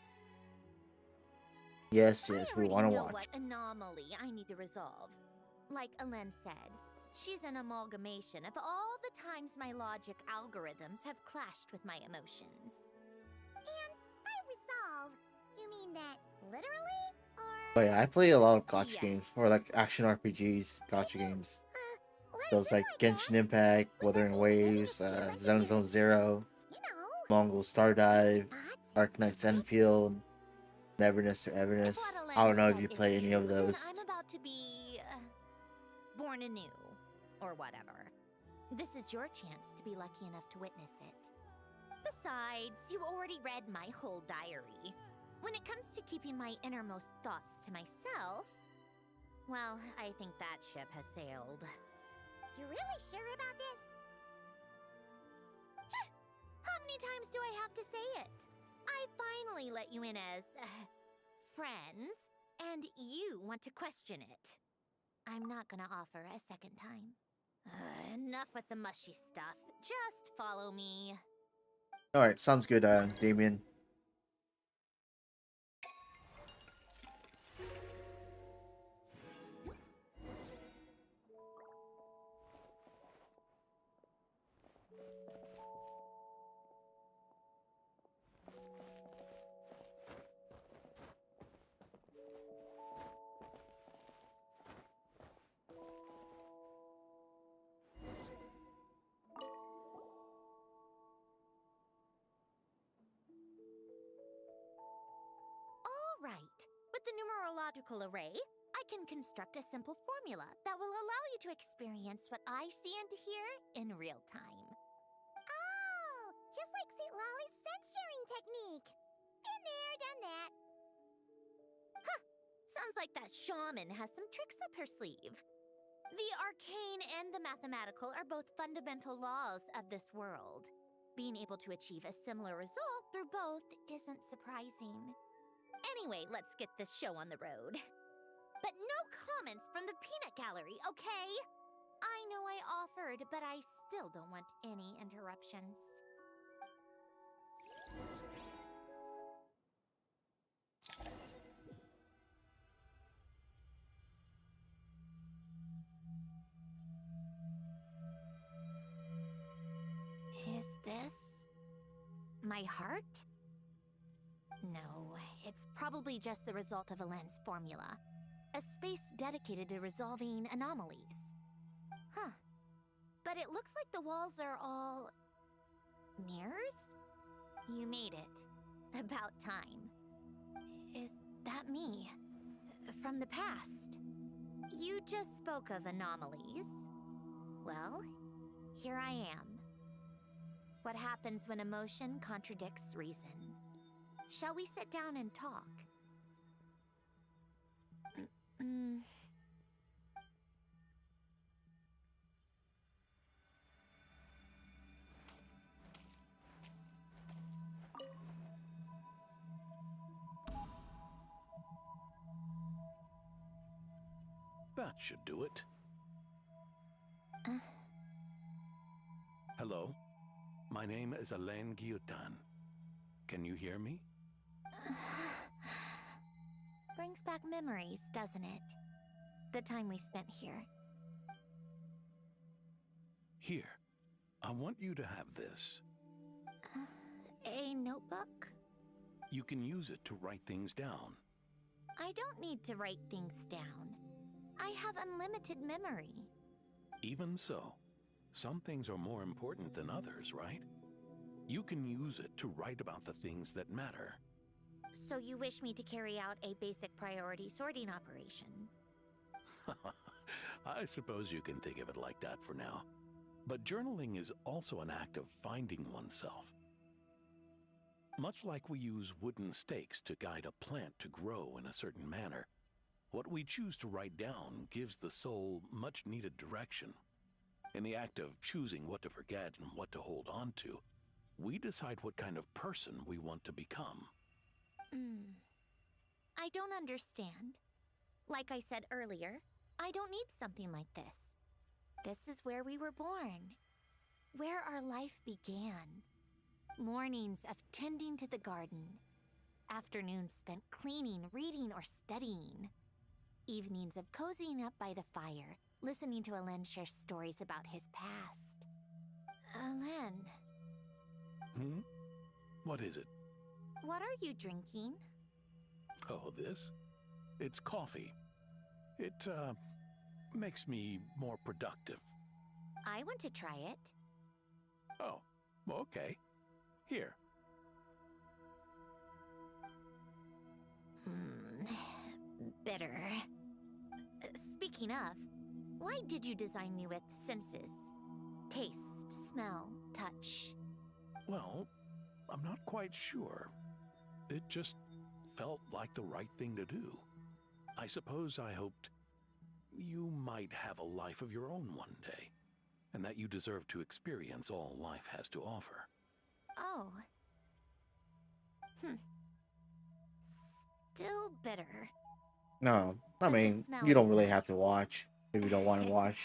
Yes, I we already want to know watch. what anomaly I need to resolve. Like Alen said, she's an amalgamation of all the times my logic algorithms have clashed with my emotions. And by resolve, you mean that literally? Or... But yeah, I play a lot of gacha Yes. games, or like action RPGs, gacha games. What Those is it like that? Genshin Impact, Wuthering Waves, Zone Zero, Mongil Stardive, Arknights Endfield, Neverness or Everness. If what I don't know Alen if you said play is any of true, then those. I'm about to be born anew, or whatever. This is your chance to be lucky enough to witness it. Besides, you already read my whole diary. When it comes to keeping my innermost thoughts to myself, well, I think that ship has sailed. You're really sure about this? How many times do I have to say it? I finally let you in as friends, and you want to question it. I'm not gonna offer a second time. Enough with the mushy stuff. Just follow me. Alright, sounds good, Damien. All right. With the numerological array, I can construct a simple formula that will allow you to experience what I see and hear in real time. Oh, just like St. Lolly's sense-sharing technique. Been there, done that. Sounds like that shaman has some tricks up her sleeve. The arcane and the mathematical are both fundamental laws of this world. Being able to achieve a similar result through both isn't surprising. Anyway, let's get this show on the road. But no comments from the peanut gallery, okay? I know I offered, but I still don't want any interruptions. Is this my heart? No, it's probably just the result of Alen's formula. A space dedicated to resolving anomalies. Huh. But it looks like the walls are all... mirrors? You made it. About time. Is that me? From the past? You just spoke of anomalies. Well, here I am. What happens when emotion contradicts reason? Shall we sit down and talk? That should do it. Hello, my name is Alain Guillotin. Can you hear me? Brings back memories, doesn't it? The time we spent here. Here, I want you to have this. A notebook? You can use it to write things down. I don't need to write things down. I have unlimited memory. Even so, some things are more important than others, right? You can use it to write about the things that matter. So you wish me to carry out a basic priority sorting operation? I suppose you can think of it like that for now. But journaling is also an act of finding oneself. Much like we use wooden stakes to guide a plant to grow in a certain manner, what we choose to write down gives the soul much needed direction. In the act of choosing what to forget and what to hold on to, we decide what kind of person we want to become. I don't understand. Like I said earlier, I don't need something like this. This is where we were born, where our life began. Mornings of tending to the garden, afternoons spent cleaning, reading, or studying, evenings of cozying up by the fire, listening to Alen share stories about his past. Alen. What is it? What are you drinking? Oh, this? It's coffee. It, makes me more productive. I want to try it. Oh, okay. Here. Bitter. Speaking of, why did you design me with senses? Taste, smell, touch. Well, I'm not quite sure. It just felt like the right thing to do. I suppose I hoped you might have a life of your own one day, and that you deserve to experience all life has to offer. Oh. Still bitter. No, I But the mean, smell you don't is really nice. have to watch if you don't want to watch.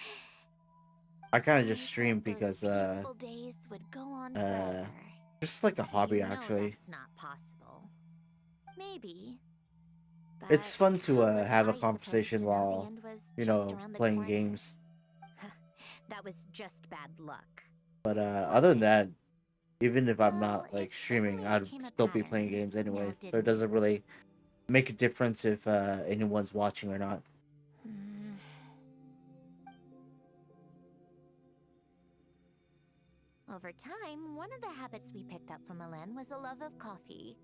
I kind of just stream Those because, peaceful days would go on forever. just like a hobby, You know actually. that's not possible. Maybe. It's But fun to how was have a I supposed conversation to know the while, end was you just know, around the playing corner? games. That was just bad luck. But other than that, even if I'm Well, not it like streaming, suddenly I'd became a still be playing pattern, games anyway. now So it didn't doesn't it? really make a difference if anyone's watching or not. Over time, one of the habits we picked up from Alen was a love of coffee.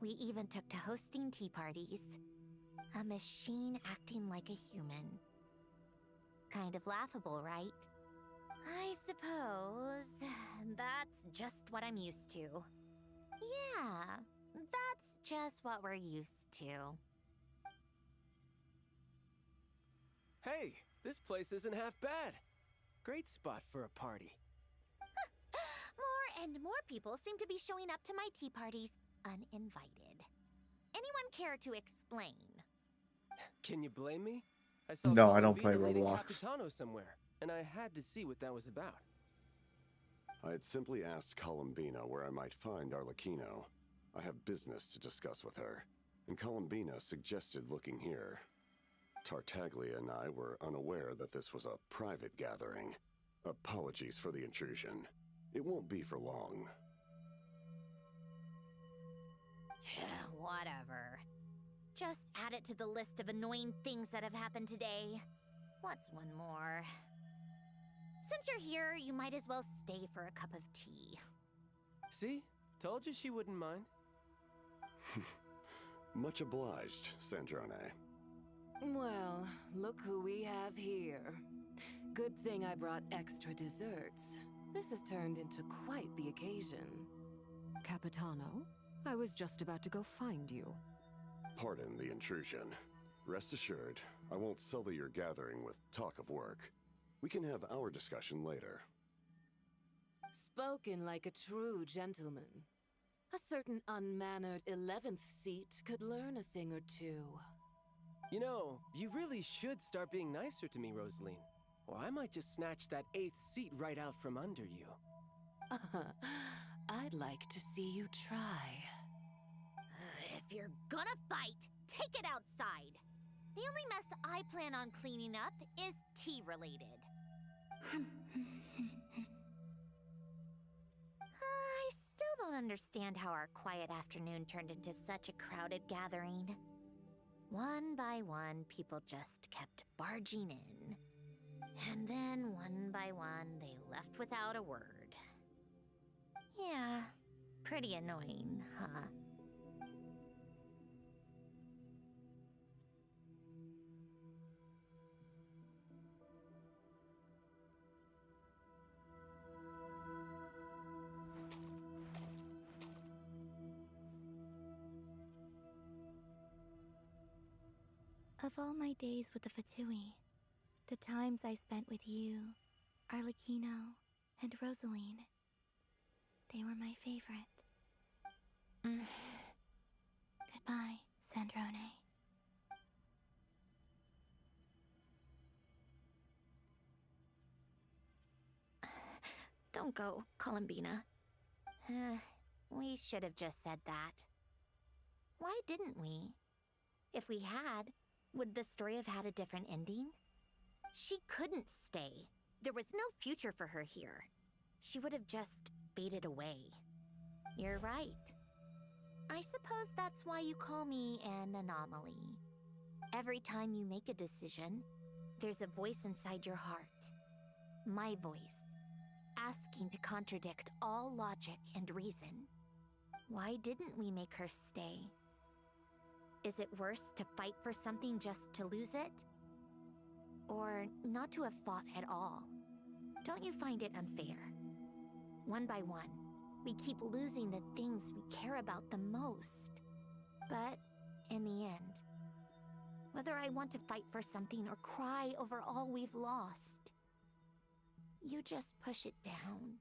We even took to hosting tea parties. A machine acting like a human. Kind of laughable, right? I suppose that's just what I'm used to. Yeah, that's just what we're used to. Hey, this place isn't half bad. Great spot for a party. More and more people seem to be showing up to my tea parties uninvited. Anyone care to explain? Can you blame me? I saw No, I don't play Columbina leading Roblox. Capitano somewhere, and I had to see what that was about. I had simply asked Columbina where I might find Arlecchino. I have business to discuss with her, and Columbina suggested looking here. Tartaglia and I were unaware that this was a private gathering. Apologies for the intrusion. It won't be for long. Whatever. Just add it to the list of annoying things that have happened today. What's one more? Since you're here, you might as well stay for a cup of tea. See? Told you she wouldn't mind. Much obliged, Sandrone. Well, look who we have here. Good thing I brought extra desserts. This has turned into quite the occasion. Capitano, I was just about to go find you. Pardon the intrusion. Rest assured, I won't sully your gathering with talk of work. We can have our discussion later. Spoken like a true gentleman. A certain unmannered 11th seat could learn a thing or two. You know, you really should start being nicer to me, Rosaline. Or I might just snatch that 8th seat right out from under you. I'd like to see you try. If you're gonna fight, take it outside. The only mess I plan on cleaning up is tea-related. I still don't understand how our quiet afternoon turned into such a crowded gathering. One by one, people just kept barging in. And then, one by one, they left without a word. Yeah, pretty annoying, huh? Of all my days with the Fatui, the times I spent with you, Arlecchino, and Rosaline, they were my favorite. Goodbye, Sandrone. Don't go, Columbina. We should have just said that. Why didn't we? If we had, would the story have had a different ending? She couldn't stay. There was no future for her here. She would have just faded away. You're right. I suppose that's why you call me an anomaly. Every time you make a decision, there's a voice inside your heart. My voice, asking to contradict all logic and reason. Why didn't we make her stay? Is it worse to fight for something just to lose it? Or not to have fought at all? Don't you find it unfair? One by one, we keep losing the things we care about the most. But in the end, whether I want to fight for something or cry over all we've lost, you just push it down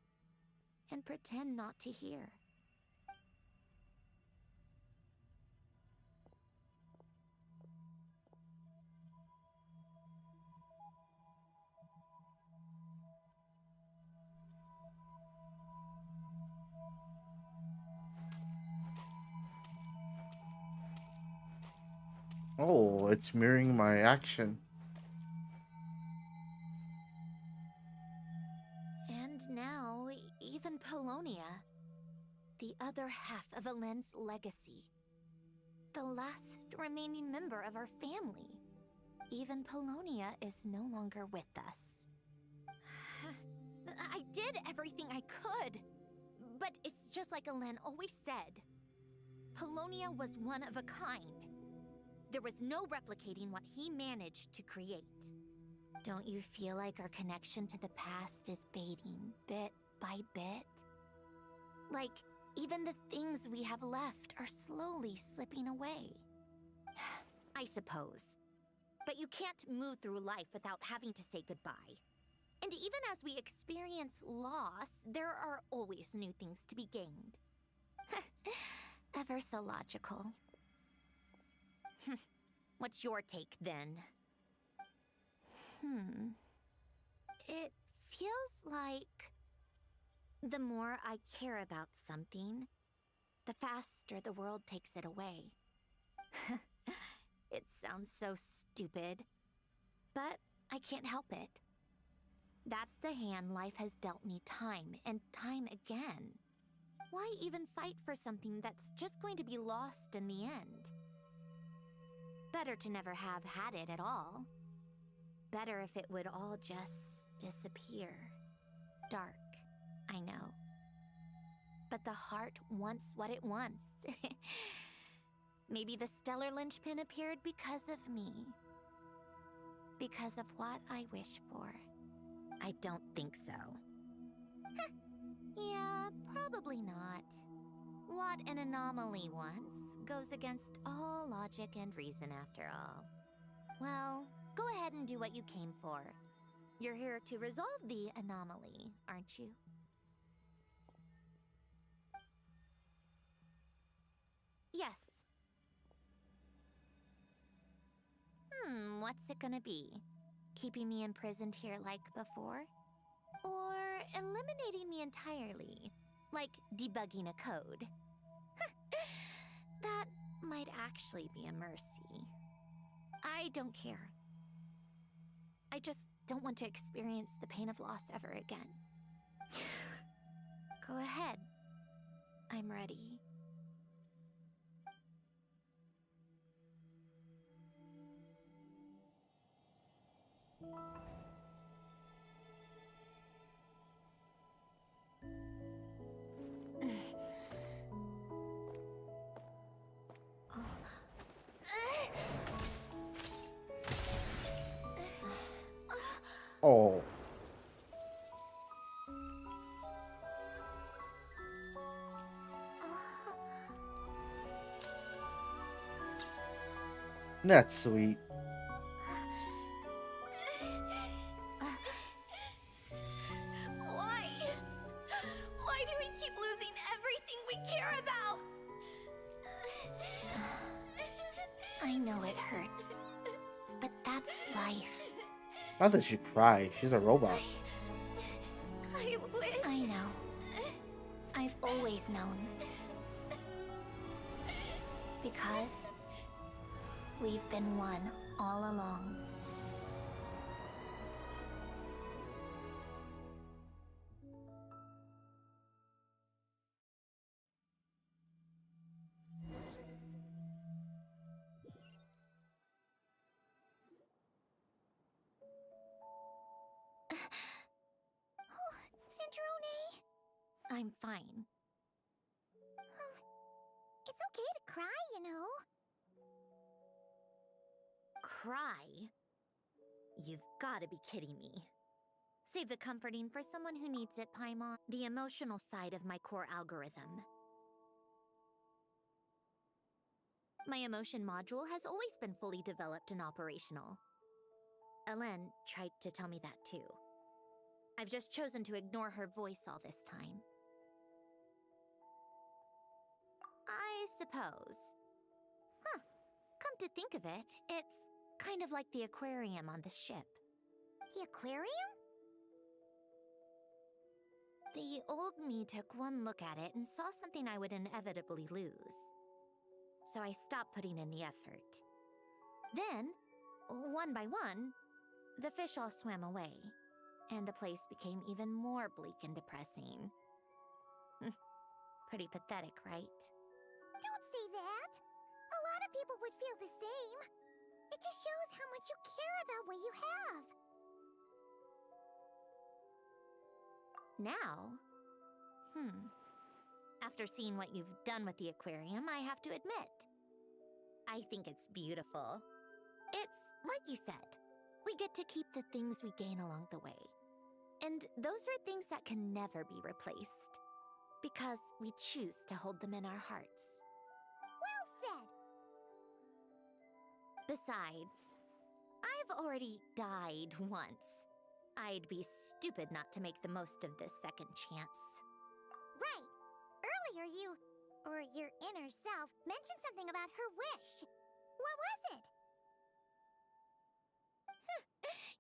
and pretend not to hear. Oh, it's mirroring my action. And now, even Polonia, the other half of Alen's legacy, the last remaining member of our family. Even Polonia is no longer with us. I did everything I could, but it's just like Alen always said. Polonia was one of a kind. There was no replicating what he managed to create. Don't you feel like our connection to the past is fading bit by bit? Like, even the things we have left are slowly slipping away. I suppose. But you can't move through life without having to say goodbye. And even as we experience loss, there are always new things to be gained. Ever so logical. What's your take, then? It feels like the more I care about something, the faster the world takes it away. It sounds so stupid, but I can't help it. That's the hand life has dealt me time and time again. Why even fight for something that's just going to be lost in the end? Better to never have had it at all. Better if it would all just disappear. Dark, I know. But the heart wants what it wants. Maybe the stellar linchpin appeared because of me. Because of what I wish for. I don't think so. Yeah, probably not. What an anomaly wants goes against all logic and reason after all. Well, go ahead and do what you came for. You're here to resolve the anomaly, aren't you? Yes. What's it gonna be? Keeping me imprisoned here like before? Or eliminating me entirely? Like debugging a code? That might actually be a mercy. I don't care. I just don't want to experience the pain of loss ever again. Go ahead. I'm ready. That's sweet. Why? Why do we keep losing everything we care about? I know it hurts, but that's life. Not that she cry. She's a robot. I wish. I know. I've always known. Because we've been one all along. Sandrone? I'm fine. It's okay to cry, you know. Cry? You've gotta be kidding me. Save the comforting for someone who needs it, Paimon. The emotional side of my core algorithm. My emotion module has always been fully developed and operational. Elen tried to tell me that too. I've just chosen to ignore her voice all this time. I suppose. Huh. Come to think of it, it's kind of like the aquarium on the ship. The aquarium? The old me took one look at it and saw something I would inevitably lose. So I stopped putting in the effort. Then, one by one, the fish all swam away, and the place became even more bleak and depressing. Pretty pathetic, right? Don't say that! A lot of people would feel the same. It just shows how much you care about what you have. Now, after seeing what you've done with the aquarium, I have to admit, I think it's beautiful. It's like you said, we get to keep the things we gain along the way. And those are things that can never be replaced, because we choose to hold them in our hearts. Well said! Besides, I've already died once. I'd be stupid not to make the most of this second chance. Right! Earlier your inner self, mentioned something about her wish. What was it?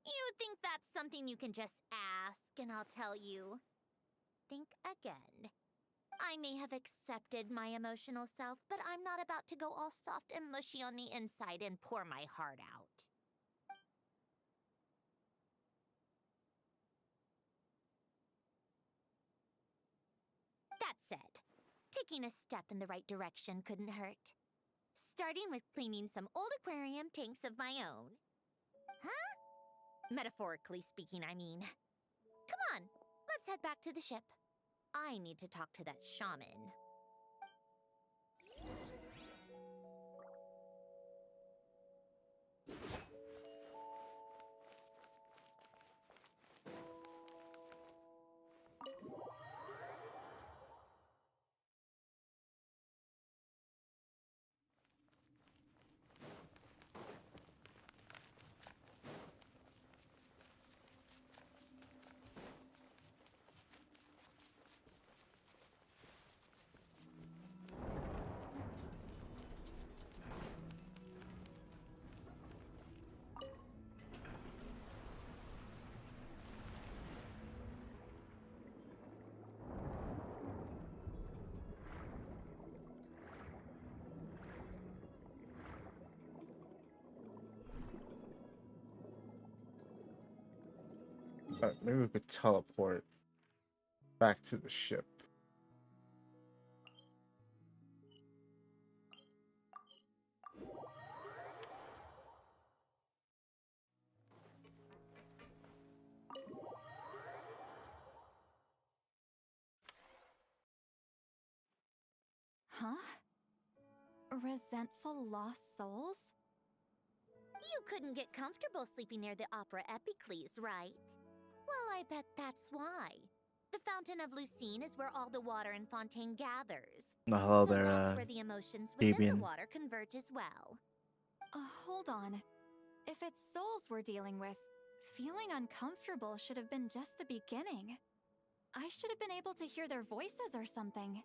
You think that's something you can just ask, and I'll tell you. Think again. I may have accepted my emotional self, but I'm not about to go all soft and mushy on the inside and pour my heart out. That said, taking a step in the right direction couldn't hurt. Starting with cleaning some old aquarium tanks of my own. Huh? Metaphorically speaking, I mean. Come on, let's head back to the ship. I need to talk to that shaman. Alright, maybe we could teleport back to the ship. Huh? Resentful lost souls? You couldn't get comfortable sleeping near the Opera Epicles, right? Well, I bet that's why. The Fountain of Lucine is where all the water in Fontaine gathers. Oh, hello so there, that's where the emotions within the Fabian. water converge as well. Hold on. If it's souls we're dealing with, feeling uncomfortable should have been just the beginning. I should have been able to hear their voices or something.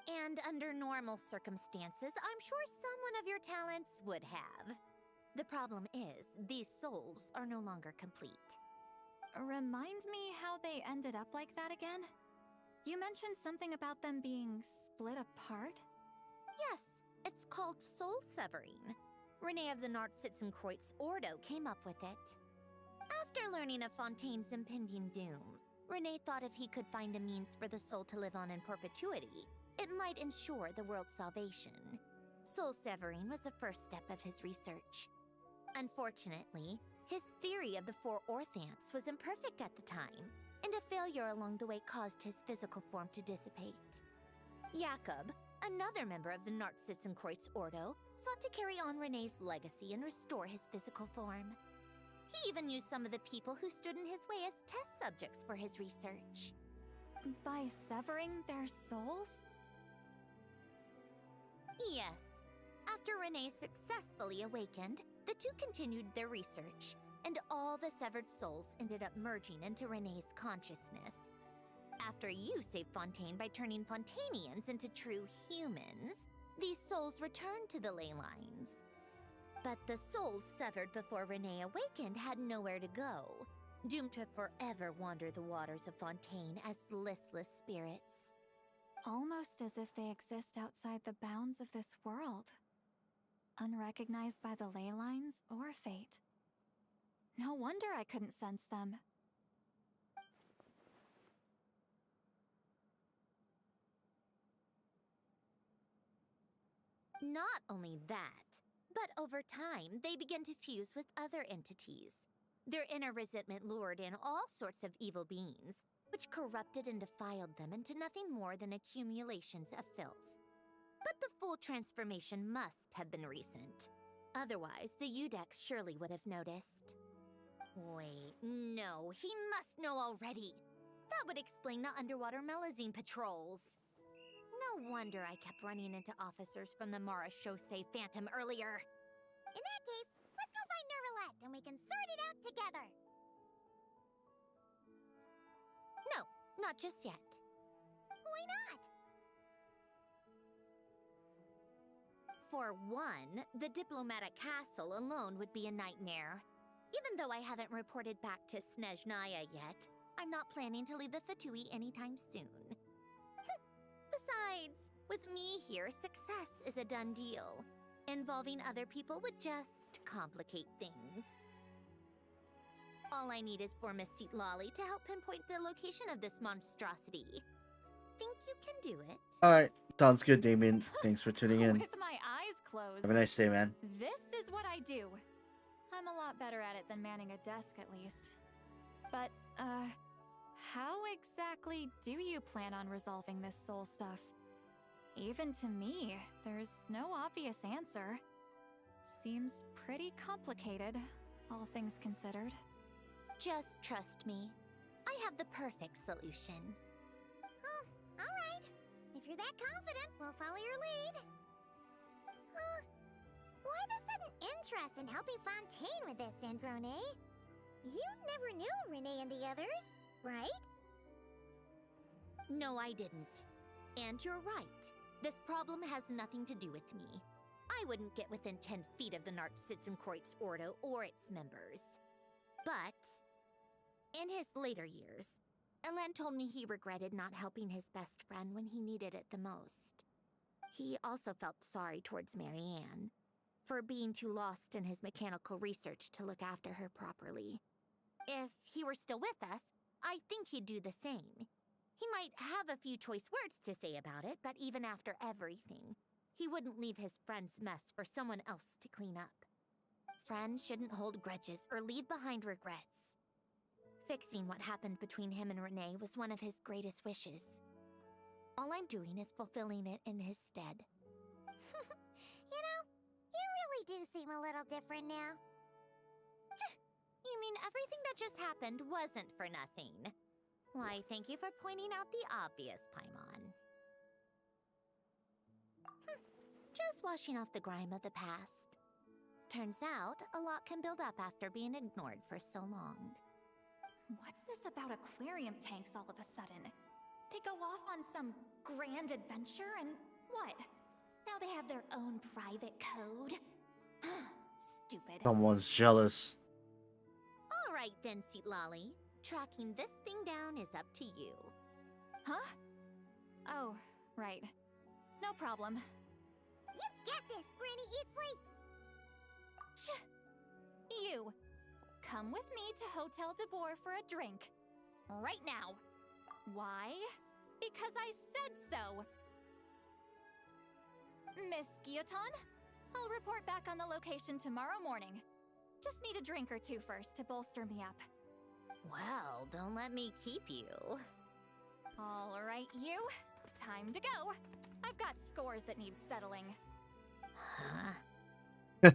And under normal circumstances, I'm sure someone of your talents would have. The problem is, these souls are no longer complete. Remind me how they ended up like that again? You mentioned something about them being split apart? Yes, it's called soul severing. Renee of the Nartsitzenkreuz Ordo came up with it. After learning of Fontaine's impending doom, Renee thought if he could find a means for the soul to live on in perpetuity, it might ensure the world's salvation. Soul severing was the first step of his research. Unfortunately, his theory of the four orthants was imperfect at the time, and a failure along the way caused his physical form to dissipate. Jakob, another member of the Nartsitzenkreuz Ordo, sought to carry on Renee's legacy and restore his physical form. He even used some of the people who stood in his way as test subjects for his research. By severing their souls? Yes. After Renee successfully awakened, the two continued their research, and all the severed souls ended up merging into Renee's consciousness. After you saved Fontaine by turning Fontanians into true humans, these souls returned to the ley lines. But the souls severed before Renee awakened had nowhere to go, doomed to forever wander the waters of Fontaine as listless spirits. Almost as if they exist outside the bounds of this world. Unrecognized by the ley lines or fate. No wonder I couldn't sense them. Not only that, but over time, they began to fuse with other entities. Their inner resentment lured in all sorts of evil beings, which corrupted and defiled them into nothing more than accumulations of filth. But the full transformation must have been recent. Otherwise, the Udex surely would have noticed. Wait, no, he must know already. That would explain the underwater Melazine patrols. No wonder I kept running into officers from the Mara Chaussee Phantom earlier. In that case, let's go find Nervalette and we can sort it out together. No, not just yet. Why not? For one, the diplomatic castle alone would be a nightmare. Even though I haven't reported back to Snezhnaya yet, I'm not planning to leave the Fatui anytime soon. Besides, with me here, success is a done deal. Involving other people would just complicate things. All I need is for Miss Lolly to help pinpoint the location of this monstrosity. Think you can do it? Alright, sounds good, Damien. Thanks for tuning in. With my eyes closed. Have a nice day, man. This is what I do. I'm a lot better at it than manning a desk, at least. But, how exactly do you plan on resolving this soul stuff? Even to me, there's no obvious answer. Seems pretty complicated, all things considered. Just trust me. I have the perfect solution. Oh, all right. If you're that confident, we'll follow your lead. Why the sudden interest in helping Fontaine with this, Androne? You never knew Renee and the others, right? No, I didn't. And you're right. This problem has nothing to do with me. I wouldn't get within 10 feet of the Nartsitzenkreuz Ordo or its members. But, in his later years, Elen told me he regretted not helping his best friend when he needed it the most. He also felt sorry towards Marianne, for being too lost in his mechanical research to look after her properly. If he were still with us, I think he'd do the same. He might have a few choice words to say about it, but even after everything, he wouldn't leave his friend's mess for someone else to clean up. Friends shouldn't hold grudges or leave behind regrets. Fixing what happened between him and Renee was one of his greatest wishes. All I'm doing is fulfilling it in his stead. You know, you really do seem a little different now. You mean everything that just happened wasn't for nothing? Why, thank you for pointing out the obvious, Paimon. Just washing off the grime of the past. Turns out, a lot can build up after being ignored for so long. What's this about aquarium tanks all of a sudden? They go off on some grand adventure and what? Now they have their own private code? Stupid. Someone's jealous. All right then, Seat Lolly. Tracking this thing down is up to you. Huh? Oh, right. No problem. You get this, Granny Eatsley! You! Come with me to Hotel de Boer for a drink. Right now. Why? Because I said so! Miss Guillotin, I'll report back on the location tomorrow morning. Just need a drink or two first to bolster me up. Well, don't let me keep you. All right, you. Time to go. I've got scores that need settling. Huh?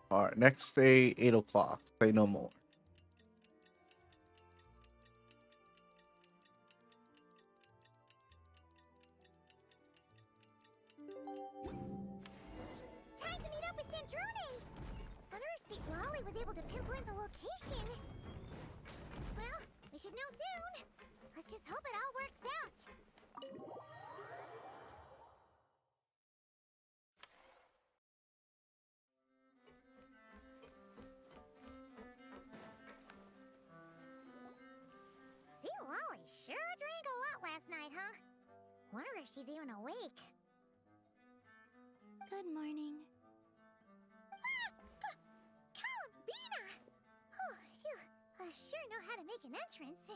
Alright, next day, 8 o'clock. Say no more. Time to meet up with Sandrone! Wonder if Seat Lolly was able to pinpoint the location. Well, we should know soon. Let's just hope it all works out. Seat Lolly sure drank a lot last night, huh? Wonder if she's even awake. Good morning. Columbina! Oh, you sure know how to make an entrance.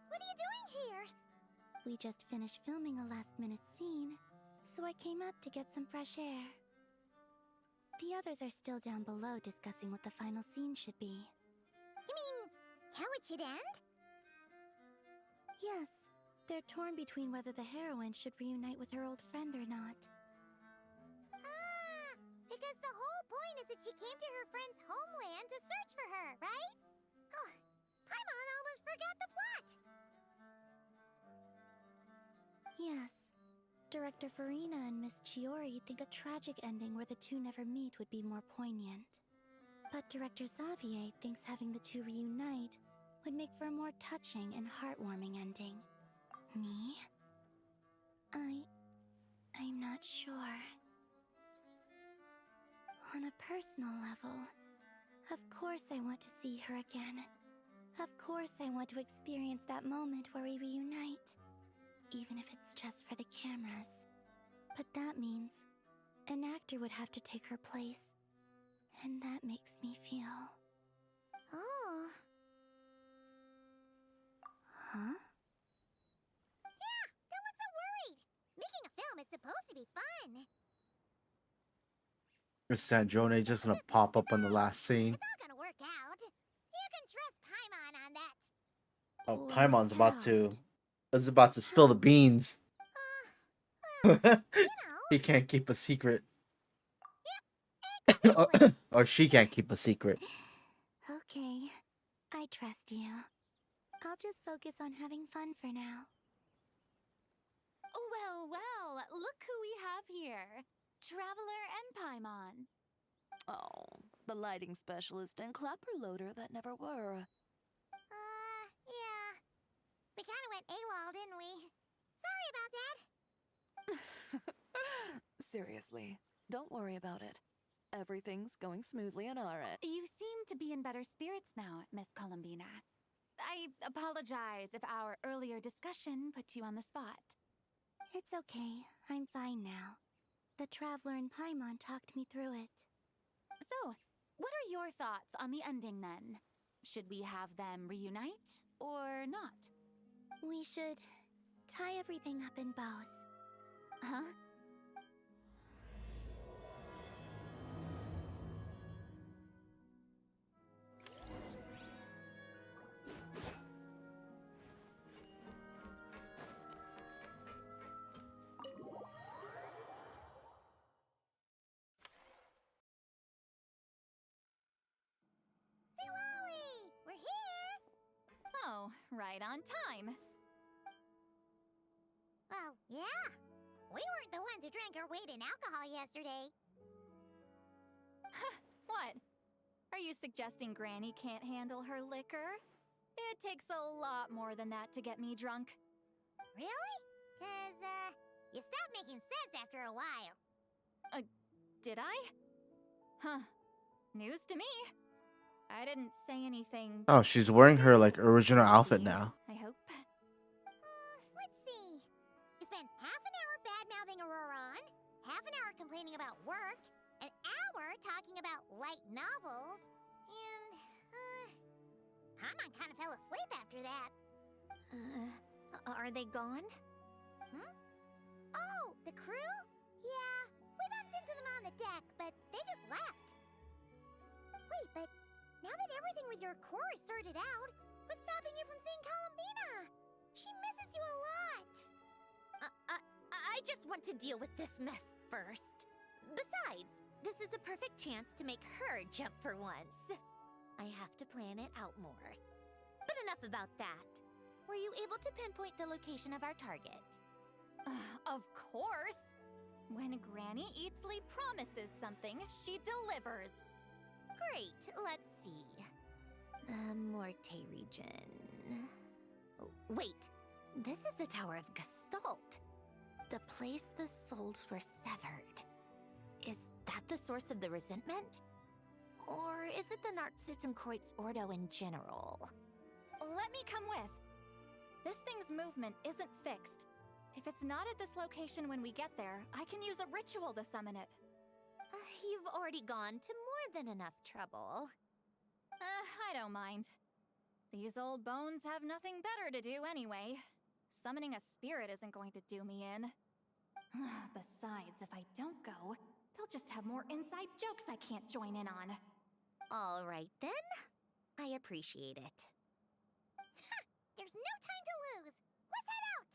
What are you doing here? We just finished filming a last-minute scene, so I came up to get some fresh air. The others are still down below discussing what the final scene should be. You mean, how it should end? Yes, they're torn between whether the heroine should reunite with her old friend or not. Ah, because the whole point is that she came to her friend's homeland to search for her, right? Oh, Paimon almost forgot the plot! Yes. Director Farina and Miss Chiori think a tragic ending where the two never meet would be more poignant. But Director Xavier thinks having the two reunite would make for a more touching and heartwarming ending. Me? I'm not sure. On a personal level, of course I want to see her again. Of course I want to experience that moment where we reunite. Even if it's just for the cameras. But that means an actor would have to take her place. And that makes me feel... Oh. Huh? Yeah, don't look so worried! Making a film is supposed to be fun! Is Sandrone just gonna pop up on the last scene? It's all gonna work out. You can trust Paimon on that. Oh, Paimon's about to spill the beans. He can't keep a secret. Or she can't keep a secret. Okay, I trust you. I'll just focus on having fun for now. Well, well, look who we have here. Traveler and Paimon. Oh, the lighting specialist and clapper loader that never were. Yeah. We kinda went AWOL, didn't we? Sorry about that. Seriously, don't worry about it. Everything's going smoothly on our end. You seem to be in better spirits now, Miss Columbina. I apologize if our earlier discussion put you on the spot. It's okay. I'm fine now. The Traveler and Paimon talked me through it. So, what are your thoughts on the ending then? Should we have them reunite or not? We should tie everything up in bows. Huh? right on time. Well, yeah. We weren't the ones who drank her weight in alcohol yesterday. What? Are you suggesting Granny can't handle her liquor? It takes a lot more than that to get me drunk. Really? 'Cause, you stopped making sense after a while. Did I? Huh. News to me. I didn't say anything. Oh, she's wearing her like original outfit now. I hope. Let's see. You spent half an hour bad-mouthing Auroron, half an hour complaining about work, an hour talking about light novels, and, Paimon kind of fell asleep after that. Are they gone? Oh, the crew? Yeah, we bumped into them on the deck, but they just left. Wait, but now that everything with your core is sorted out, what's stopping you from seeing Columbina? She misses you a lot. I just want to deal with this mess first. Besides, this is a perfect chance to make her jump for once. I have to plan it out more. But enough about that. Were you able to pinpoint the location of our target? Of course. When Granny Eatsley promises something, she delivers. Great, let's see. The Morte region. Oh, wait, this is the Tower of Gestalt. The place the souls were severed. Is that the source of the resentment? Or is it the Narcissenkreuz Ordo in general? Let me come with. This thing's movement isn't fixed. If it's not at this location when we get there, I can use a ritual to summon it. You've already gone to more than enough trouble. I don't mind. These old bones have nothing better to do anyway. Summoning a spirit isn't going to do me in. Besides, if I don't go, they'll just have more inside jokes I can't join in on. All right then. I appreciate it. There's no time to lose. Let's head out.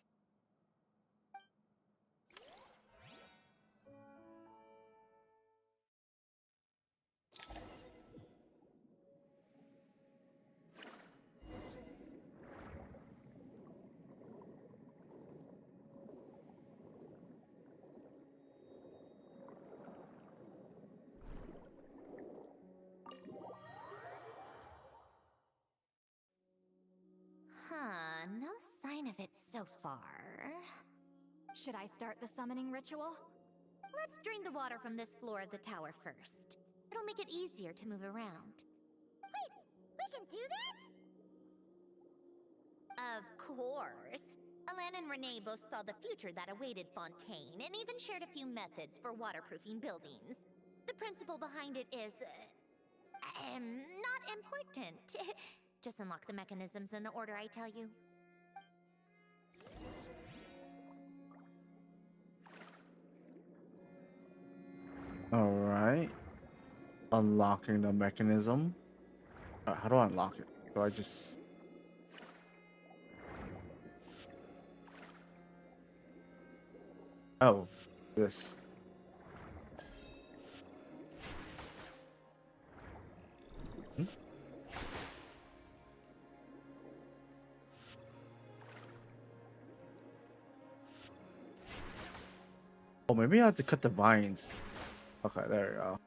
No sign of it so far. Should I start the summoning ritual? Let's drain the water from this floor of the tower first. It'll make it easier to move around. Wait, we can do that? Of course. Alan and Renee both saw the future that awaited Fontaine and even shared a few methods for waterproofing buildings. The principle behind it is... not important. Just unlock the mechanisms in the order I tell you. Alright. Unlocking the mechanism. How do I unlock it? Do I just... Oh, this. Oh, maybe I have to cut the vines. Okay, there we go.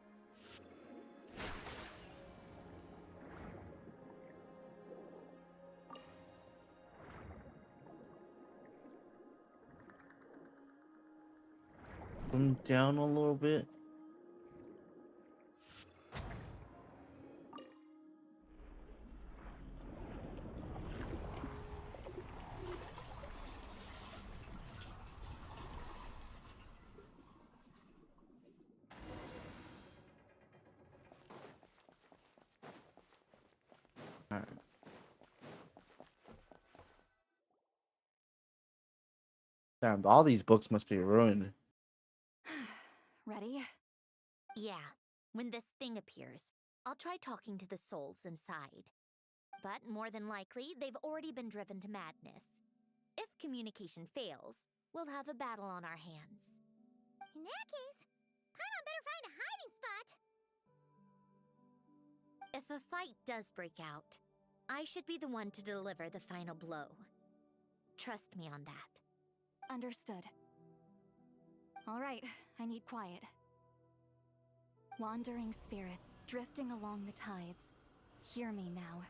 Come down a little bit. Alright. Damn, all these books must be ruined. Ready? Yeah, when this thing appears, I'll try talking to the souls inside. But more than likely, they've already been driven to madness. If communication fails, we'll have a battle on our hands. In that case, Paimon better find a hiding spot. If a fight does break out, I should be the one to deliver the final blow. Trust me on that. Understood. All right, I need quiet. Wandering spirits, drifting along the tides. Hear me now.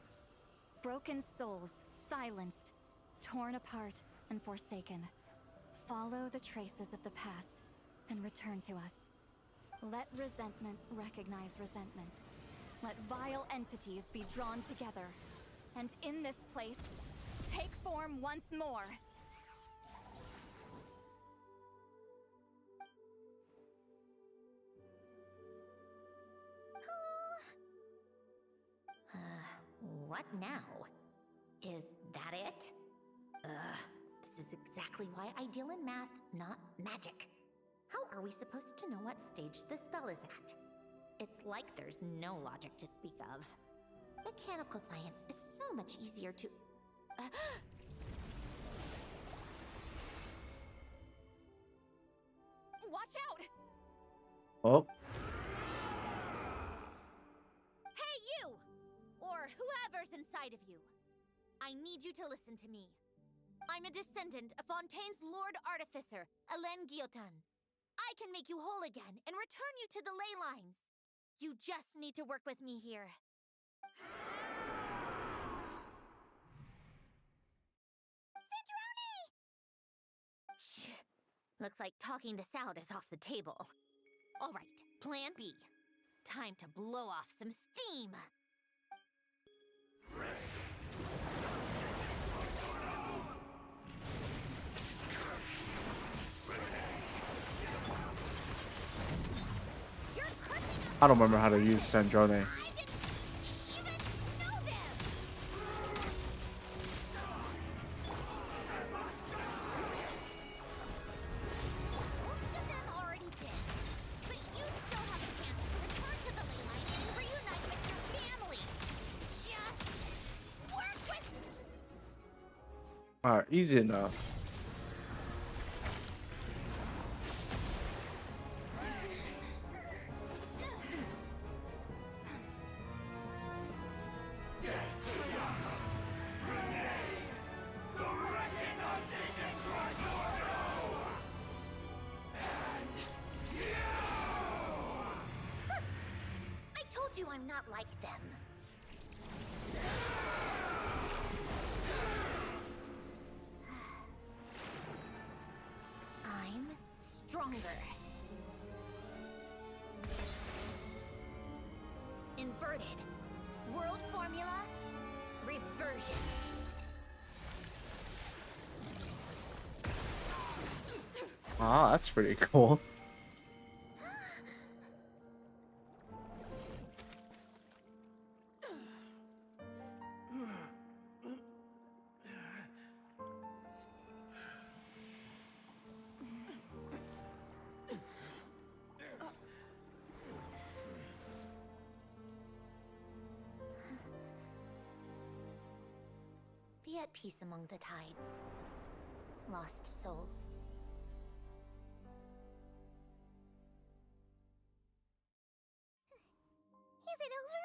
Broken souls, silenced, torn apart, and forsaken. Follow the traces of the past, and return to us. Let resentment recognize resentment. Let vile entities be drawn together. And in this place, take form once more. What now? Is that it? This is exactly why I deal in math, not magic. How are we supposed to know what stage the spell is at? It's like there's no logic to speak of. Mechanical science is so much easier to... Watch out! Oh. Hey, you! Or whoever's inside of you. I need you to listen to me. I'm a descendant of Fontaine's Lord Artificer, Hélène Guillotin. I can make you whole again and return you to the ley lines. You just need to work with me here. Cinderoni! Looks like talking this out is off the table. All right, plan B. Time to blow off some steam. I don't remember how to use Sandrone. Alright, easy enough. I told you I'm not like them. I'm stronger. Inverted. World formula. Reversion. Ah, that's pretty cool. Be at peace among the tides. Lost souls. Is it over?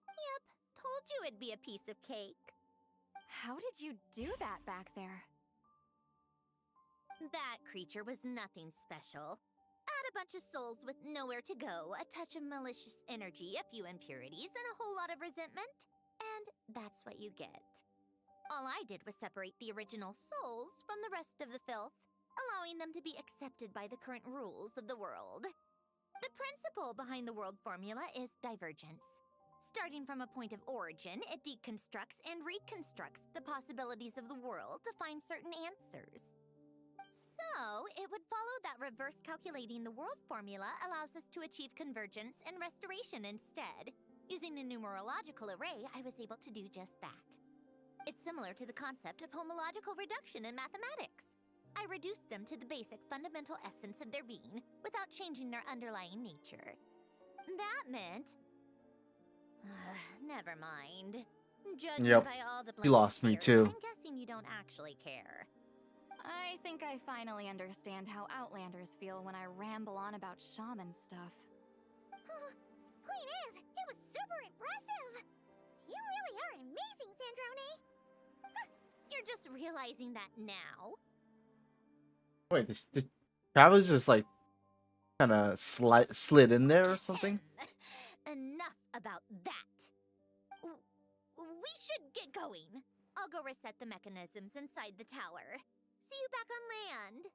Yep, told you it'd be a piece of cake. How did you do that back there? That creature was nothing special. Add a bunch of souls with nowhere to go, a touch of malicious energy, a few impurities, and a whole lot of resentment. And that's what you get. All I did was separate the original souls from the rest of the filth, allowing them to be accepted by the current rules of the world. The principle behind the world formula is divergence. Starting from a point of origin, it deconstructs and reconstructs the possibilities of the world to find certain answers. So, it would follow that reverse calculating the world formula allows us to achieve convergence and restoration instead. Using a numerological array, I was able to do just that. It's similar to the concept of homological reduction in mathematics. I reduced them to the basic fundamental essence of their being without changing their underlying nature. That meant... never mind. Judging Yep. by all the You lost me too. I'm guessing you don't actually care. I think I finally understand how Outlanders feel when I ramble on about shaman stuff. Point is, it was super impressive. You really are amazing. amazing, Sandrone. Huh, you're just realizing that now. Wait, the travelers just like kind of slid in there or something? Enough about that. We should get going. I'll go reset the mechanisms inside the tower. See you back on land.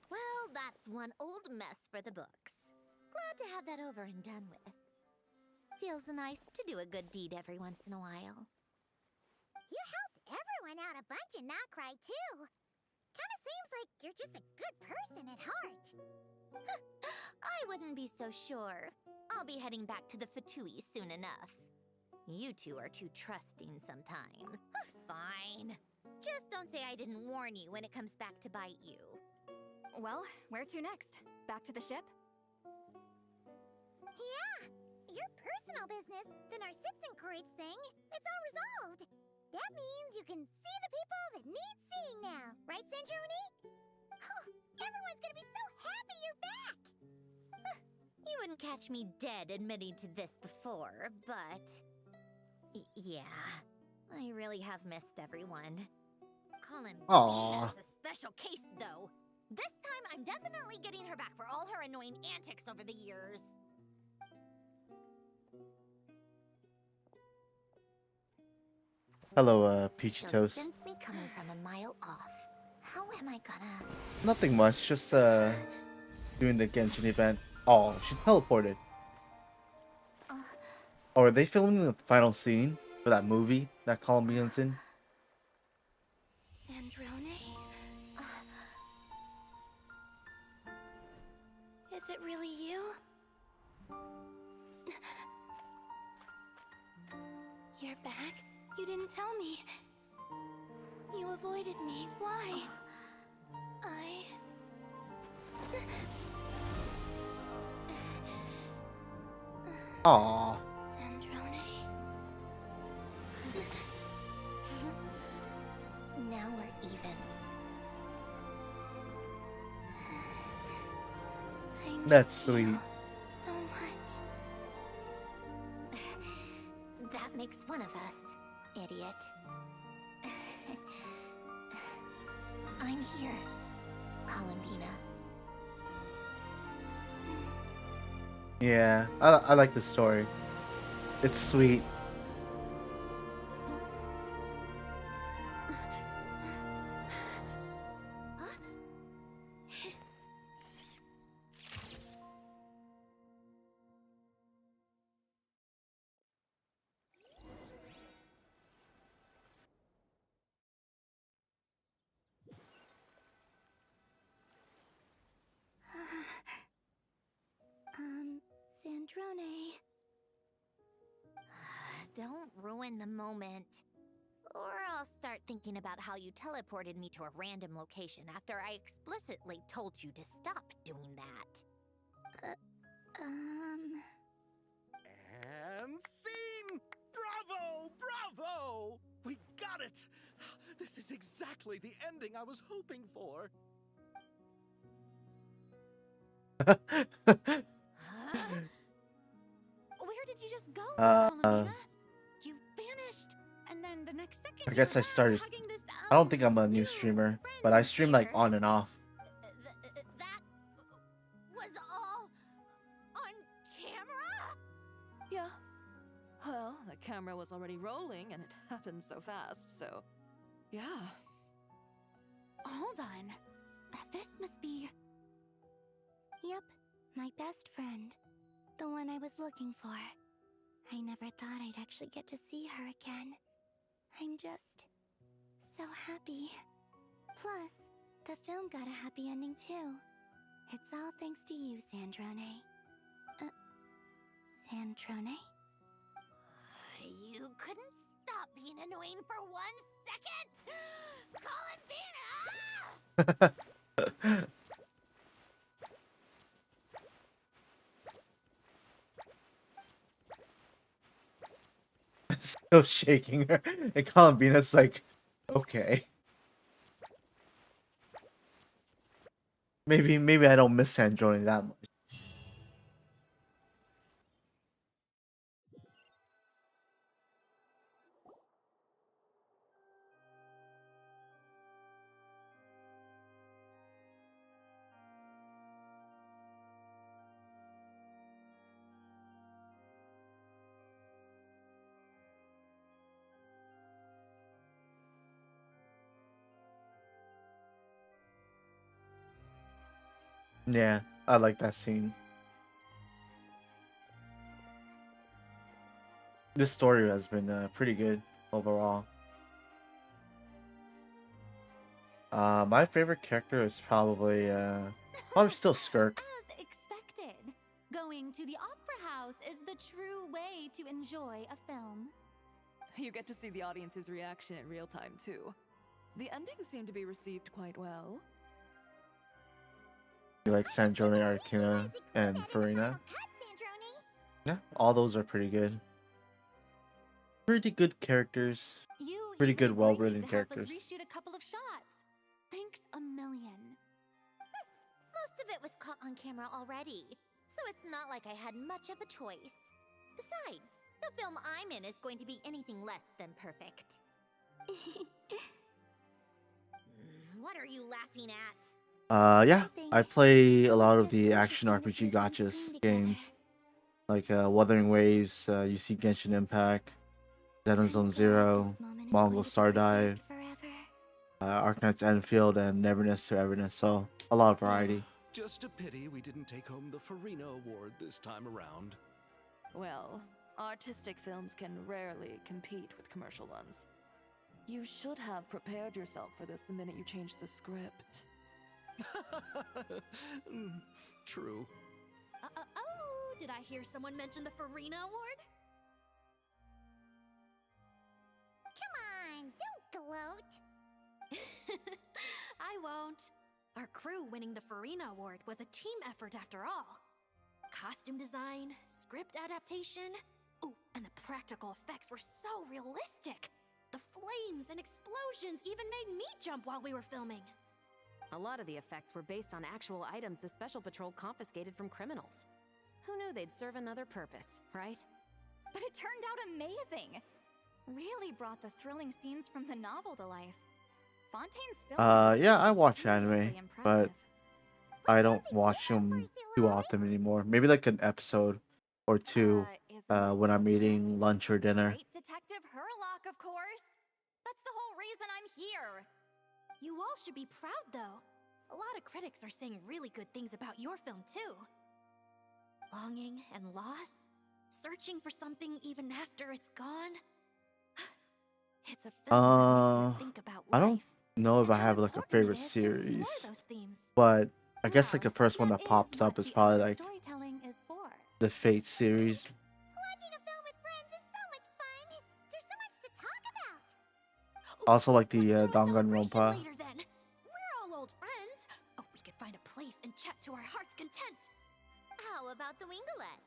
Well, that's one old mess for the books. Glad to have that over and done with. Feels nice to do a good deed every once in a while. You helped everyone out a bunch in Notcry, too. Kinda seems like you're just a good person at heart. I wouldn't be so sure. I'll be heading back to the Fatui soon enough. You two are too trusting sometimes. Fine. Just don't say I didn't warn you when it comes back to bite you. Well, where to next? Back to the ship? Yeah, your personal business, the Narcitsan thing, it's all resolved. That means you can see the people that need seeing now, right, Sandrone? Oh, everyone's gonna be so happy you're back! You wouldn't catch me dead admitting to this before, but... yeah, I really have missed everyone. Colin Aww. is a special case, though. This time, I'm definitely getting her back for all her annoying antics over the years. Hello, Peachy She'll Toast. sense me coming from a mile off. How am I gonna... Nothing much, just doing the Genshin event. Oh, she teleported. Oh, are they filming the final scene for that movie that Columbian's in? Sandrone? Is it really you? You're back? You didn't tell me. You avoided me. Why? Aww. Now we're even. That's sweet. So much. That makes one of us, idiot. I'm here, Columbina. Yeah, I like the story. It's sweet. Sandrone. Don't ruin the moment. Or I'll start thinking about how you teleported me to a random location after I explicitly told you to stop doing that. And scene! Bravo! Bravo! We got it! This is exactly the ending I was hoping for. Where did you just go, Columbina? You vanished, and then the next second I guess I started. hugging this, I don't think I'm a new streamer, but I stream like on and off. That was all on camera? Yeah. Well, the camera was already rolling and it happened so fast, so yeah. Hold on. This must be... Yep, my best friend. The one I was looking for. I never thought I'd actually get to see her again. I'm just so happy. Plus, the film got a happy ending too. It's all thanks to you, Sandrone. Sandrone? You couldn't stop being annoying for 1 second! Columbina! Still shaking her, and Columbina's like, okay. Maybe I don't miss Sandrone that much. Yeah, I like that scene. This story has been pretty good overall. My favorite character is probably still Skirk. As expected, going to the opera house is the true way to enjoy a film. You get to see the audience's reaction in real time, too. The ending seemed to be received quite well. You like Sandrone, Arkina, and Farina. Yeah, all those are pretty good. Pretty good characters. Pretty good, well-written characters. Reshoot a couple of shots. Thanks a million. Most of it was caught on camera already, so it's not like I had much of a choice. Besides, the film I'm in is going to be anything less than perfect. What are you laughing at? Yeah, I play a lot of the action RPG gotchas games, like Wuthering Waves, you see Genshin Impact, Zone Zero, Mongil Stardive, Arknights Endfield, and Neverness to Everness, so a lot of variety. Just a pity we didn't take home the Farina Award this time around. Well, artistic films can rarely compete with commercial ones. You should have prepared yourself for this the minute you changed the script. True. Oh, did I hear someone mention the Farina Award? Come on, don't gloat. I won't. Our crew winning the Farina Award was a team effort after all. Costume design, script adaptation. Ooh, and the practical effects were so realistic. The flames and explosions even made me jump while we were filming. A lot of the effects were based on actual items the Special Patrol confiscated from criminals. Who knew they'd serve another purpose, right? But it turned out amazing. Really brought the thrilling scenes from the novel to life. Fontaine's film Yeah, I watch anime, but I don't watch them too often anymore. Maybe like an episode or two when I'm eating lunch or dinner. Great Detective Hurlock, of course. That's the whole reason I'm here. You all should be proud, though. A lot of critics are saying really good things about your film, too. Longing and loss, searching for something even after it's gone. It's a film that makes you think about life. I don't know if I have like a favorite series, but I guess like the first one that pops up is probably like the Fate series. Watching a film with friends is so much fun. There's so much to talk about. Also like the Danganronpa. Later then. We're all old friends. Oh, we could find a place and chat to our heart's content. How about the Winglet?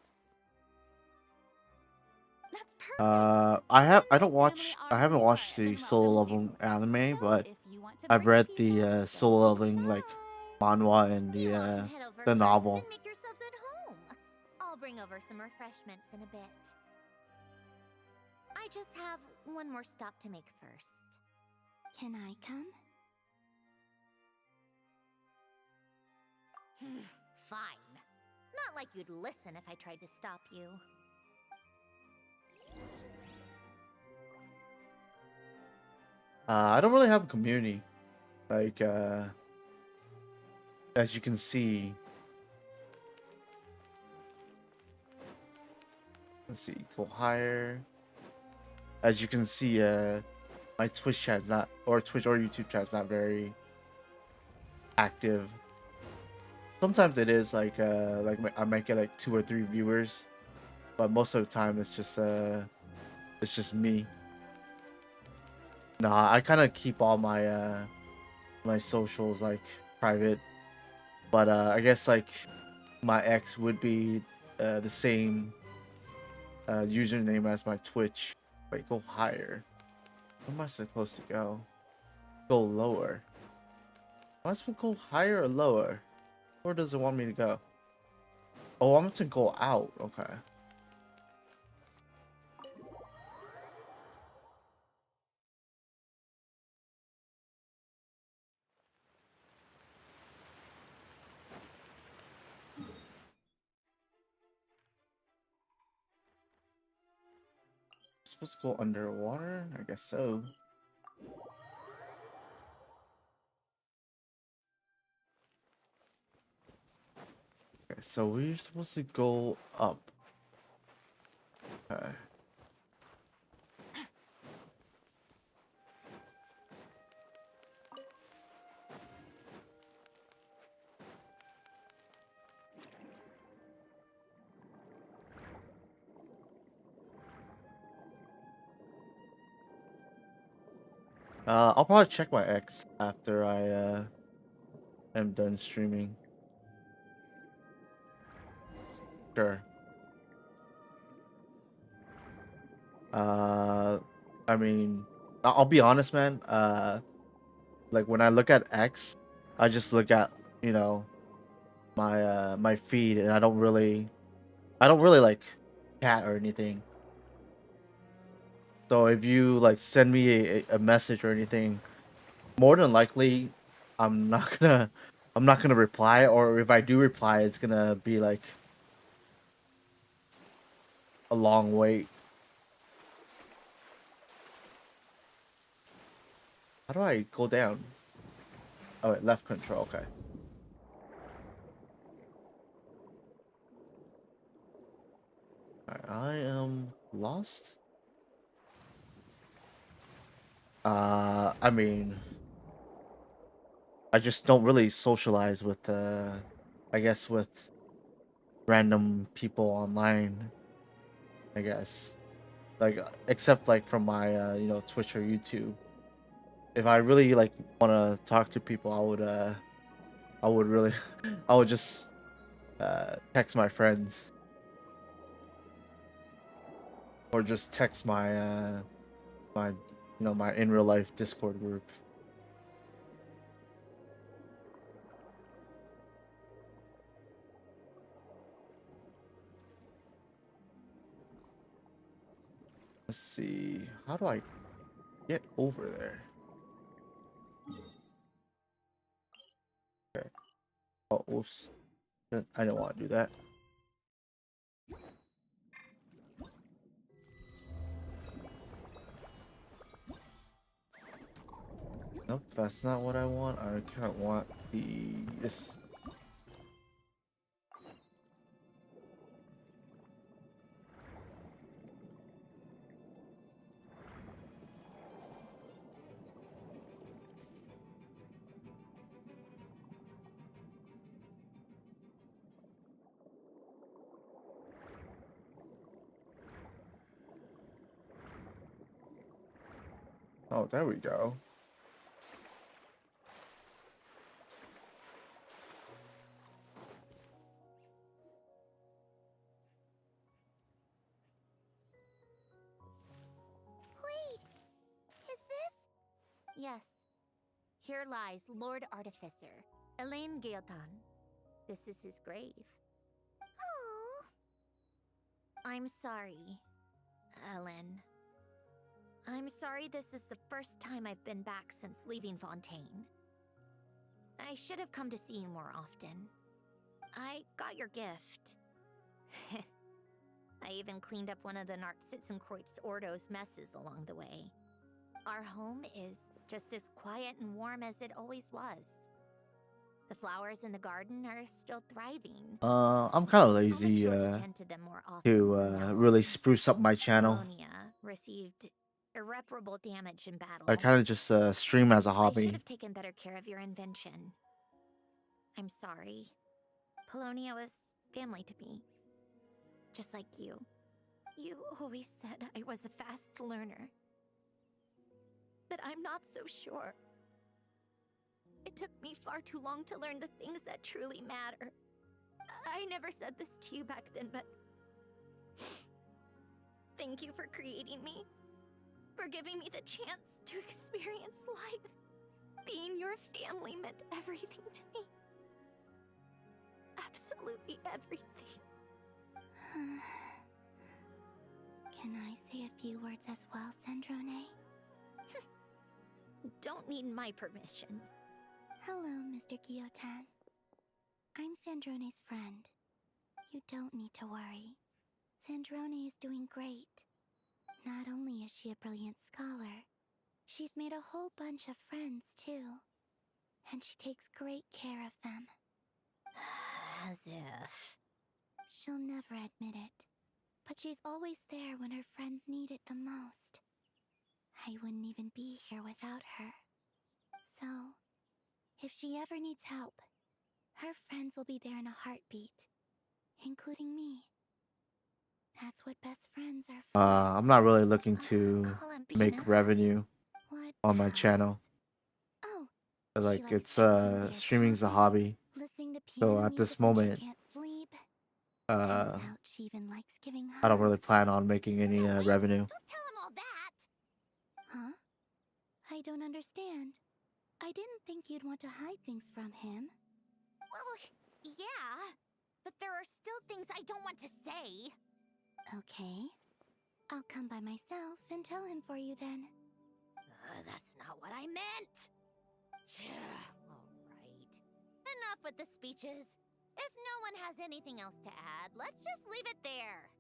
I haven't watched the Solo Leveling anime, but I've read the Solo Leveling like manhwa and the novel. Make yourselves at home. I'll bring over some refreshments in a bit. I just have one more stop to make first. Can I come? Fine. Not like you'd listen if I tried to stop you. I don't really have a community. Like, as you can see. Let's see, go higher. As you can see, my Twitch chat's not, or Twitch or YouTube chat's not very active. Sometimes it is like I might get like 2 or 3 viewers, but most of the time it's just me. Nah, I kind of keep all my my socials like private, but I guess like my ex would be the same username as my Twitch. Wait, go higher. Where am I supposed to go? Go lower. Am I supposed to go higher or lower? Where does it want me to go? Oh, I'm to go out. Okay. Supposed to go underwater? I guess so. Okay, so we're supposed to go up. Okay. I'll probably check my X after I am done streaming. Sure. I mean, I'll be honest, man. Like when I look at X, I just look at, you know, my feed, and I don't really like chat or anything. So if you like send me a message or anything, more than likely, I'm not gonna reply, or if I do reply, it's gonna be like a long wait. How do I go down? Oh, wait, left control. Okay. Alright, I am lost. I mean, I just don't really socialize with I guess with random people online. I guess, like except like from my you know, Twitch or YouTube. If I really like want to talk to people, I would really I would just text my friends, or just text my you know, my in real life Discord group. Let's see, how do I get over there? Okay. Oh, whoops. I don't want to do that. Nope, that's not what I want. I kind of want this. Oh, there we go. Wait, is this? Yes. Here lies Lord Artificer, Elaine Gaeltan. This is his grave. Oh. I'm sorry, Ellen. I'm sorry this is the first time I've been back since leaving Fontaine. I should have come to see you more often. I got your gift. I even cleaned up one of the Nartsitzenkreuz Ordo's messes along the way. Our home is just as quiet and warm as it always was. The flowers in the garden are still thriving. I'm kind of lazy to really spruce up my channel. Polonia received irreparable damage in battle. I kind of just stream as a I should hobby. have taken better care of your invention. I'm sorry. Polonia was family to me. Just like you. You always said I was a fast learner. But I'm not so sure. It took me far too long to learn the things that truly matter. I never said this to you back then, but thank you for creating me. For giving me the chance to experience life. Being your family meant everything to me. Absolutely everything. Can I say a few words as well, Sandrone? Don't need my permission. Hello, Mr. Guillotin. I'm Sandrone's friend. You don't need to worry. Sandrone is doing great. Not only is she a brilliant scholar, she's made a whole bunch of friends, too. And she takes great care of them. As if. She'll never admit it, but she's always there when her friends need it the most. I wouldn't even be here without her. So, if she ever needs help, her friends will be there in a heartbeat, including me. That's what best friends are for. I'm not really looking to make revenue on my channel. Oh, Like likes it's drinking their streaming's a coffee, hobby. listening to So piano at this music when she moment, can't sleep. uh, Turns out she even likes giving I don't hugs. really plan on making any revenue. Huh? I don't understand. I didn't think you'd want to hide things from him. Well, yeah, but there are still things I don't want to say. Okay. I'll come by myself and tell him for you then. That's not what I meant. Alright. Enough with the speeches. If no one has anything else to add, let's just leave it there.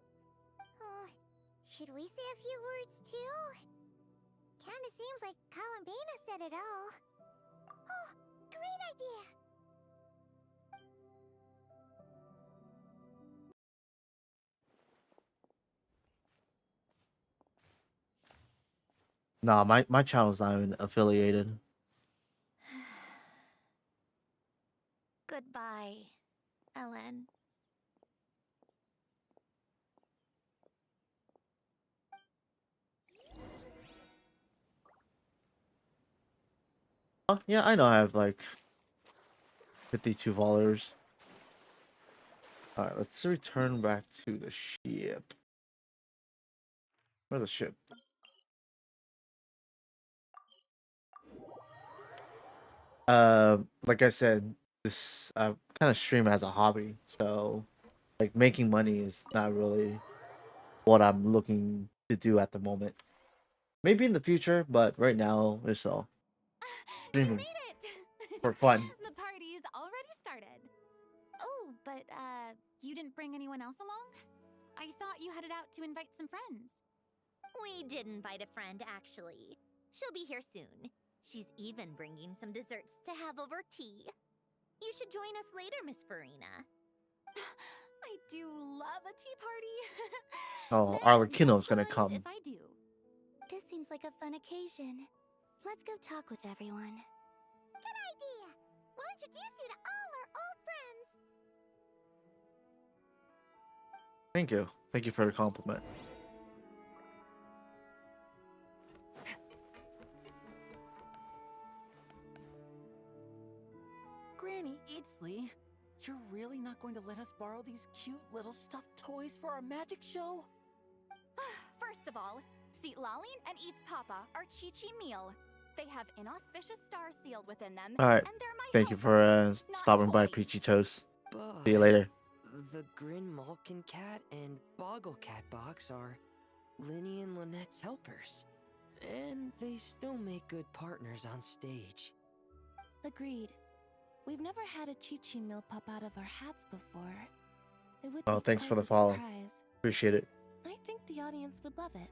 Should we say a few words too? Kinda seems like Columbina said it all. Oh, great idea! Nah, my channel's not even affiliated. Goodbye, Ellen. Oh, yeah, I know I have like 52 followers. Alright, let's return back to the ship. Where's the ship? Like I said, this kind of stream as a hobby, so like making money is not really what I'm looking to do at the moment. Maybe in the future, but right now it's all streaming for fun. The party's already started. Oh, but you didn't bring anyone else along? I thought you headed out to invite some friends. We did invite a friend, actually. She'll be here soon. She's even bringing some desserts to have over tea. You should join us later, Miss Farina. I do love a tea party. Oh, Arlecchino's gonna come. If I do. This seems like a fun occasion. Let's go talk with everyone. Good idea! We'll introduce you to all our old friends. Thank you. Thank you for the compliment. Granny Eatsley, you're really not going to let us borrow these cute little stuffed toys for our magic show? First of all, Seat Lalin and Eats Papa are Chi-Chi meal. They have inauspicious stars sealed within them. Alright. And they're my Thank you for helpers, not stopping by, toys. Peachy Toast. But See you later. the Grin Malkin Cat and Boggle Cat box are Linny and Lynette's helpers. And they still make good partners on stage. Agreed. We've never had a Chi-Chi meal pop out of our hats before. It would Oh, be thanks quite for the a follow. surprise. Appreciate it. I think the audience would love it.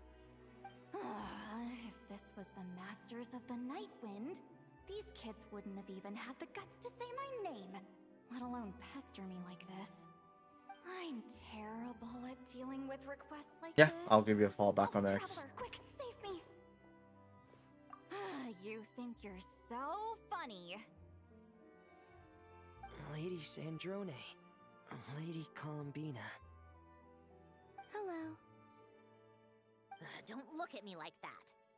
If this was the Masters of the Night Wind, these kids wouldn't have even had the guts to say my name, let alone pester me like this. I'm terrible at dealing with requests like Yeah, this. I'll give you a follow back on X. Traveler, quick, save me! You think you're so funny. Lady Sandrone, Lady Columbina. Hello. Don't look at me like that.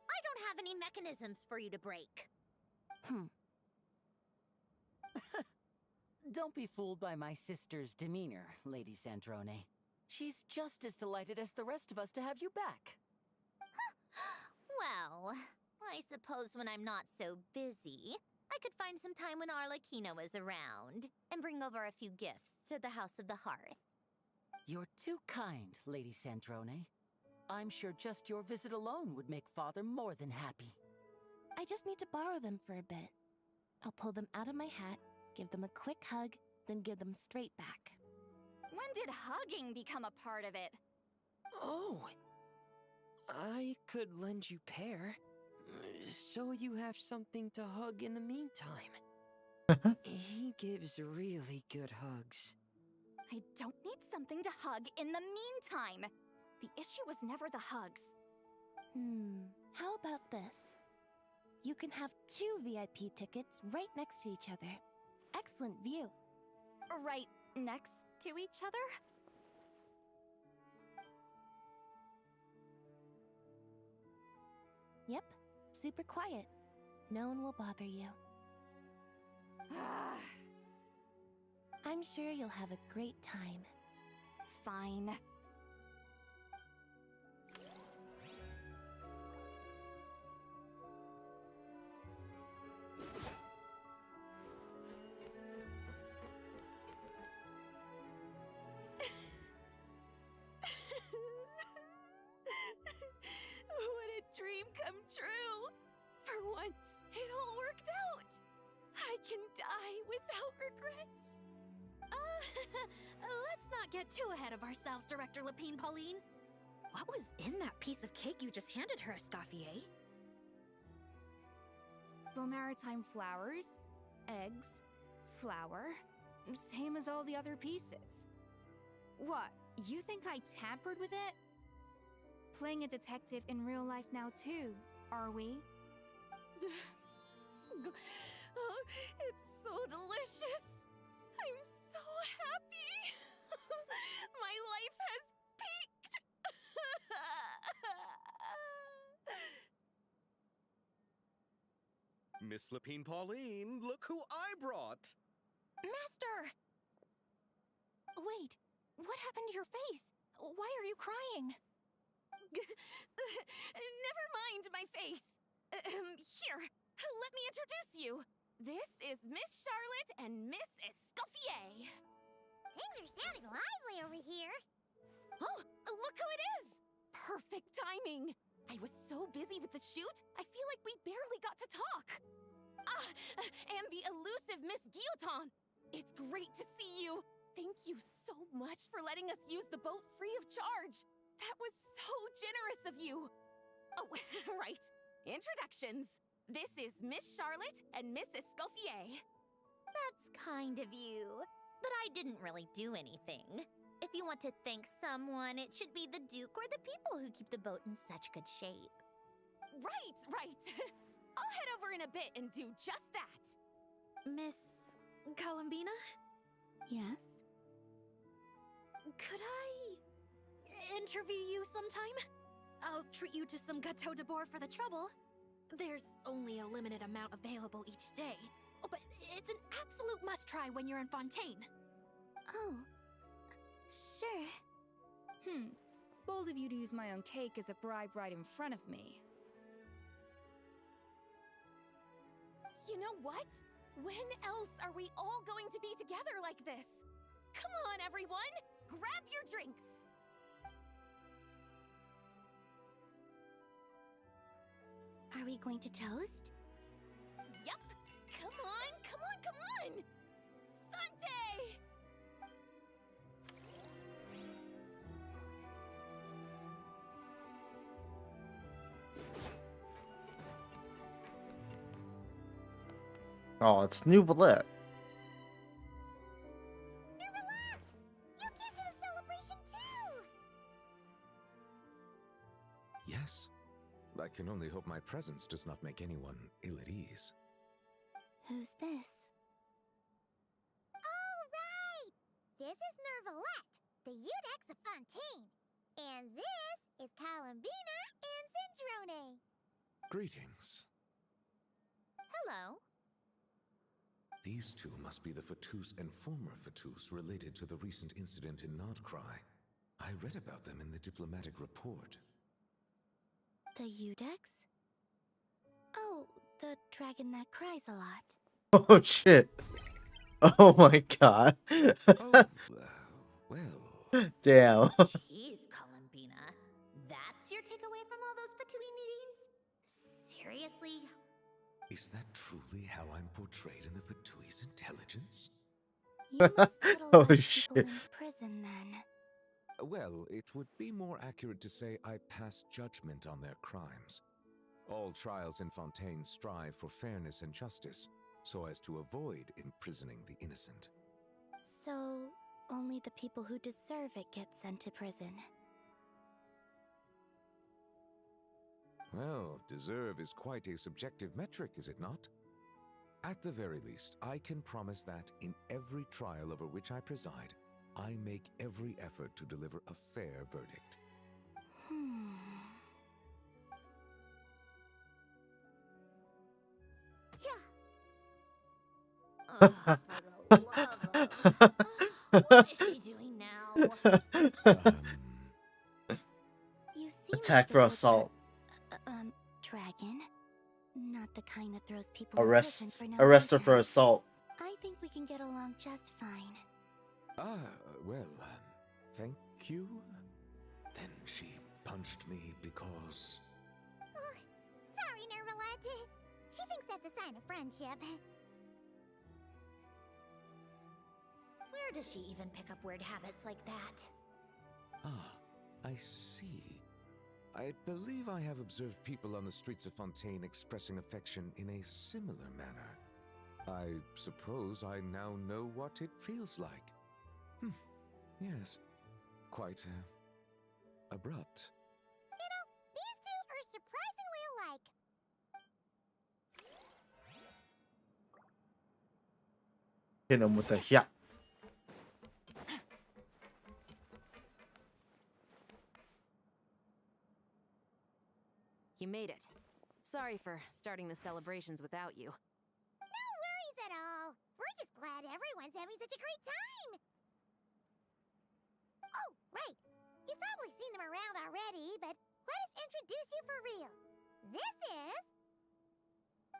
I don't have any mechanisms for you to break. Don't be fooled by my sister's demeanor, Lady Sandrone. She's just as delighted as the rest of us to have you back. Well, I suppose when I'm not so busy, I could find some time when Arlecchino is around and bring over a few gifts to the House of the Hearth. You're too kind, Lady Sandrone. I'm sure just your visit alone would make Father more than happy. I just need to borrow them for a bit. I'll pull them out of my hat, give them a quick hug, then give them straight back. When did hugging become a part of it? Oh, I could lend you pair, so you have something to hug in the meantime. He gives really good hugs. something to hug in the meantime. The issue was never the hugs. How about this? You can have 2 VIP tickets right next to each other. Excellent view. Right next to each other? Yep, super quiet. No one will bother you. I'm sure you'll have a great time. Fine. What a dream come true! For once, it all worked out! I can die without regrets. Let's not get too ahead of ourselves, Director Lapine Pauline. What was in that piece of cake you just handed her, Escoffier? Maritime flowers, eggs, flour, same as all the other pieces. What, you think I tampered with it? Playing a detective in real life now too, are we? Oh, it's so delicious! I'm so happy! My life has peaked! Miss Lapine Pauline, look who I brought! Master! Wait, what happened to your face? Why are you crying? Never mind my face. Here, let me introduce you. This is Miss Charlotte and Miss Escoffier. Things are sounding lively over here. Oh, look who it is! Perfect timing. I was so busy with the shoot, I feel like we barely got to talk. And the elusive Miss Guillotin. It's great to see you. Thank you so much for letting us use the boat free of charge. That was so generous of you. Oh, right. Introductions. This is Miss Charlotte and Miss Escoffier. That's kind of you. But I didn't really do anything. If you want to thank someone, it should be the Duke or the people who keep the boat in such good shape. Right. I'll head over in a bit and do just that. Miss Columbina? Yes? Could I interview you sometime? I'll treat you to some gâteau de bord for the trouble. There's only a limited amount available each day. Oh, but it's an absolute must-try when you're in Fontaine. Oh, sure. Bold of you to use my own cake as a bribe right in front of me. You know what? When else are we all going to be together like this? Come on, everyone! Grab your drinks! Are we going to toast? Yup! Come on! Sunday! Oh, it's New Ballet. Nervalat! You came to the celebration too! Yes. I can only hope my presence does not make anyone ill at ease. Who's this? All right! This is Nervalat, the Udex of Fontaine. And this is Columbina and Cendrone. Greetings. Hello. These two must be the Fatus and former Fatus related to the recent incident in Nodcry. I read about them in the diplomatic report. The Udex? Oh, the dragon that cries a lot. Oh shit. Oh my god. Well. Damn. Jeez, Columbina. That's your takeaway from all those Fatui meetings? Seriously? Is that truly how I'm portrayed in the Fatui's intelligence? You must put a Oh, lot of people shit. in prison then. Well, it would be more accurate to say I pass judgment on their crimes. All trials in Fontaine strive for fairness and justice, so as to avoid imprisoning the innocent. So, Only the people who deserve it get sent to prison. Well, deserve is quite a subjective metric, is it not? At the very least, I can promise that in every trial over which I preside, I make every effort to deliver a fair verdict. Oh, for the love of... What is she doing now? You seem Attack like the for type assault. Dragon. Not the kind that throws people Arrest in prison for no arrest her reason. for assault. I think we can get along just fine. Well, thank you. Then she punched me because... Sorry, Nervalat. She thinks that's a sign of friendship. Where does she even pick up weird habits like that? I see. I believe I have observed people on the streets of Fontaine expressing affection in a similar manner. I suppose I now know what it feels like. Yes, quite abrupt. You know, these two are surprisingly alike. Hit him with a yeah. You made it. Sorry for starting the celebrations without you. No worries at all. We're just glad everyone's having such a great time. Oh, right. You've probably seen them around already, but let us introduce you for real. This is...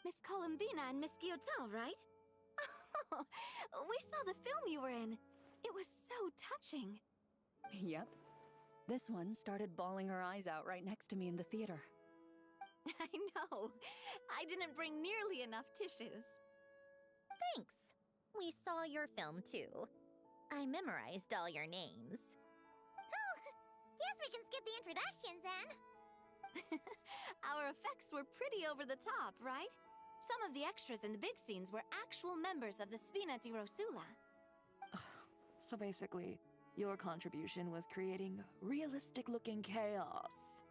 Miss Columbina and Miss Guillotin, right? We saw the film you were in. It was so touching. Yep. This one started bawling her eyes out right next to me in the theater. I know. I didn't bring nearly enough tissues. Thanks. We saw your film too. I memorized all your names. Oh, guess we can skip the introductions then. Our effects were pretty over the top, right? Some of the extras in the big scenes were actual members of the Spina di Rosula. So basically, your contribution was creating realistic-looking chaos.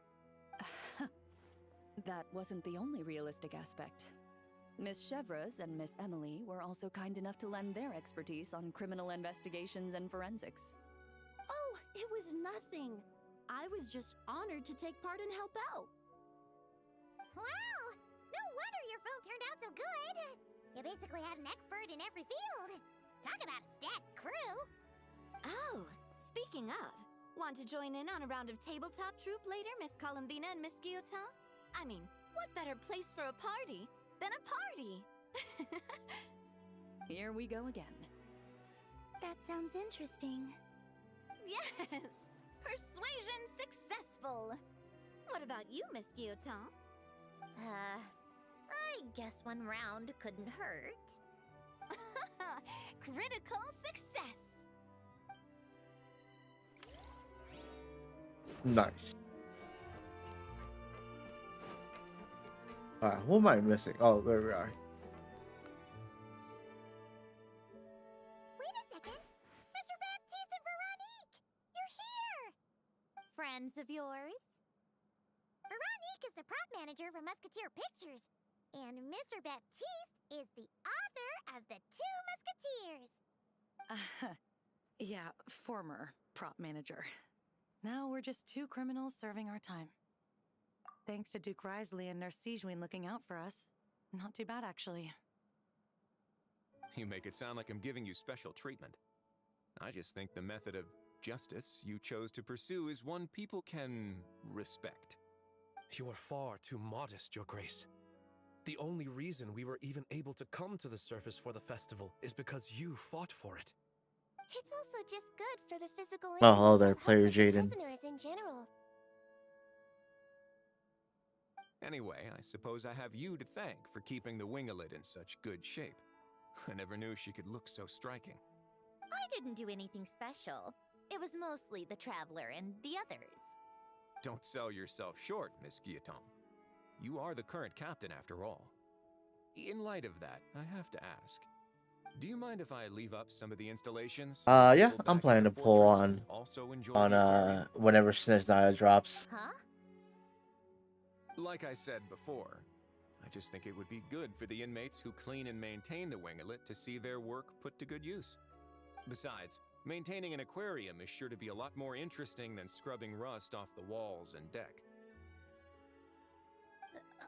That wasn't the only realistic aspect. Miss Chevres and Miss Emily were also kind enough to lend their expertise on criminal investigations and forensics. Oh, it was nothing. I was just honored to take part and help out. Wow! No wonder your film turned out so good. You basically had an expert in every field. Talk about a stacked crew. Oh, speaking of, want to join in on a round of tabletop troupe later, Miss Columbina and Miss Guillotin? I mean, what better place for a party than a party? Here we go again. That sounds interesting. Yes! Persuasion successful! What about you, Miss Guillotin? I guess one round couldn't hurt. Critical success! Nice. Who am I missing? Oh, there we are. Wait a second. Mr. Baptiste and Veronique! You're here! Friends of yours? Veronique is the prop manager for Musketeer Pictures, and Mr. Baptiste is the author of The Two Musketeers. Yeah, former prop manager. Now we're just two criminals serving our time. Thanks to Duke Risley and Nurse Sigewin looking out for us. Not too bad, actually. You make it sound like I'm giving you special treatment. I just think the method of justice you chose to pursue is one people can respect. You are far too modest, Your Grace. The only reason we were even able to come to the surface for the festival is because you fought for it. It's also just good for the physical Oh, hello image there, of player homeless Jaden. prisoners in general. Anyway, I suppose I have you to thank for keeping the Wingolid in such good shape. I never knew she could look so striking. I didn't do anything special. It was mostly the Traveler and the others. Don't sell yourself short, Miss Guillotin. You are the current captain, after all. In light of that, I have to ask, Do you mind if I leave up some of the installations? Yeah, People I'm back in planning the to pull fortress on will also enjoy the aquarium. whenever Snezhnaya drops. Huh? Like I said before, I just think it would be good for the inmates who clean and maintain the winglet to see their work put to good use. Besides, maintaining an aquarium is sure to be a lot more interesting than scrubbing rust off the walls and deck.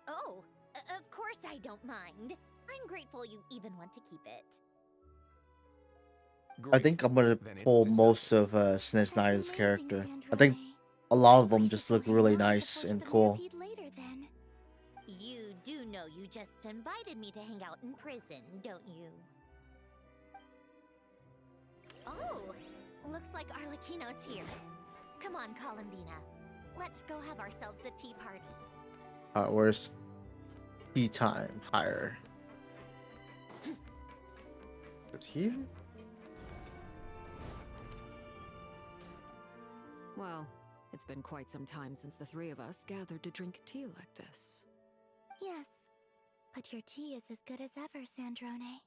Of course I don't mind. I'm grateful you even want to keep it. I think I'm gonna pull most of Snezhnaya's character. I think a lot of them just look really nice and cool. You do know you just invited me to hang out in prison, don't you? Oh, looks like Arlecchino's here. Come on, Columbina. Let's go have ourselves a tea party. Where's tea time? Higher. Is it here? Well, it's been quite some time since the three of us gathered to drink tea like this. Yes, but your tea is as good as ever, Sandrone.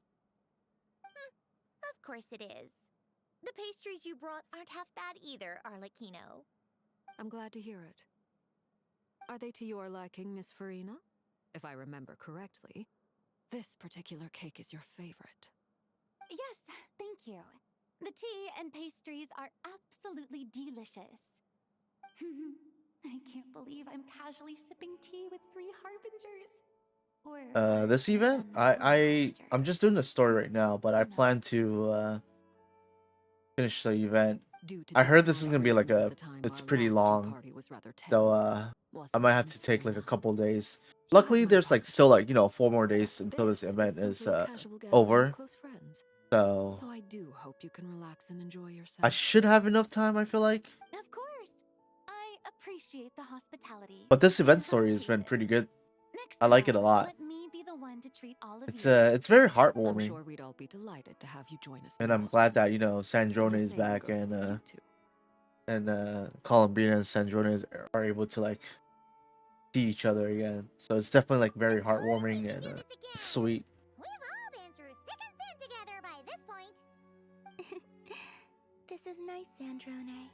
Of course it is. The pastries you brought aren't half bad either, Arlecchino. I'm glad to hear it. Are they to your liking, Miss Farina? If I remember correctly, this particular cake is your favorite. Yes, thank you. The tea and pastries are absolutely delicious. I can't believe I'm casually sipping tea with 3 harbingers. Or This event? I'm just doing the story right now, but I plan to finish the event. I heard this is gonna be like it's pretty long, so I might have to take like a couple days. Luckily, there's like still like 4 more days until this event is over. So I do hope you can relax and enjoy yourself. I should have enough time, I feel like. Of course. I appreciate the hospitality. But this event story has been pretty good. I like it a lot. Let me be the one to treat all of It's you. it's very heartwarming. I'm sure we'd all be delighted to have you join us. And I'm glad that Sandrone is back and Columbina and Sandrone are able to like see each other again. So it's definitely like very heartwarming and sweet. We've all been through thick and thin together by this point. This is nice, Sandrone.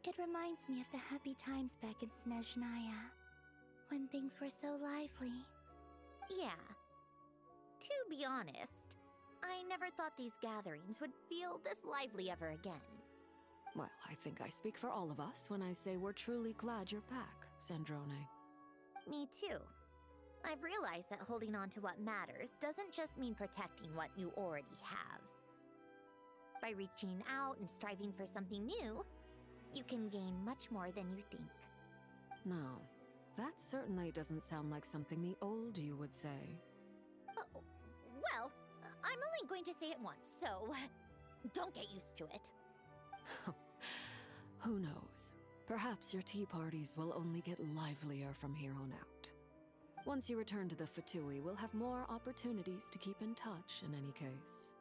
It reminds me of the happy times back in Snezhnaya, when things were so lively. Yeah. To be honest, I never thought these gatherings would feel this lively ever again. Well, I think I speak for all of us when I say we're truly glad you're back, Sandrone. Me too. I've realized that holding on to what matters doesn't just mean protecting what you already have. By reaching out and striving for something new, you can gain much more than you think. No, that certainly doesn't sound like something the old you would say. Oh, well, I'm only going to say it once, so don't get used to it. Who knows? Perhaps your tea parties will only get livelier from here on out. Once you return to the Fatui, we'll have more opportunities to keep in touch in any case.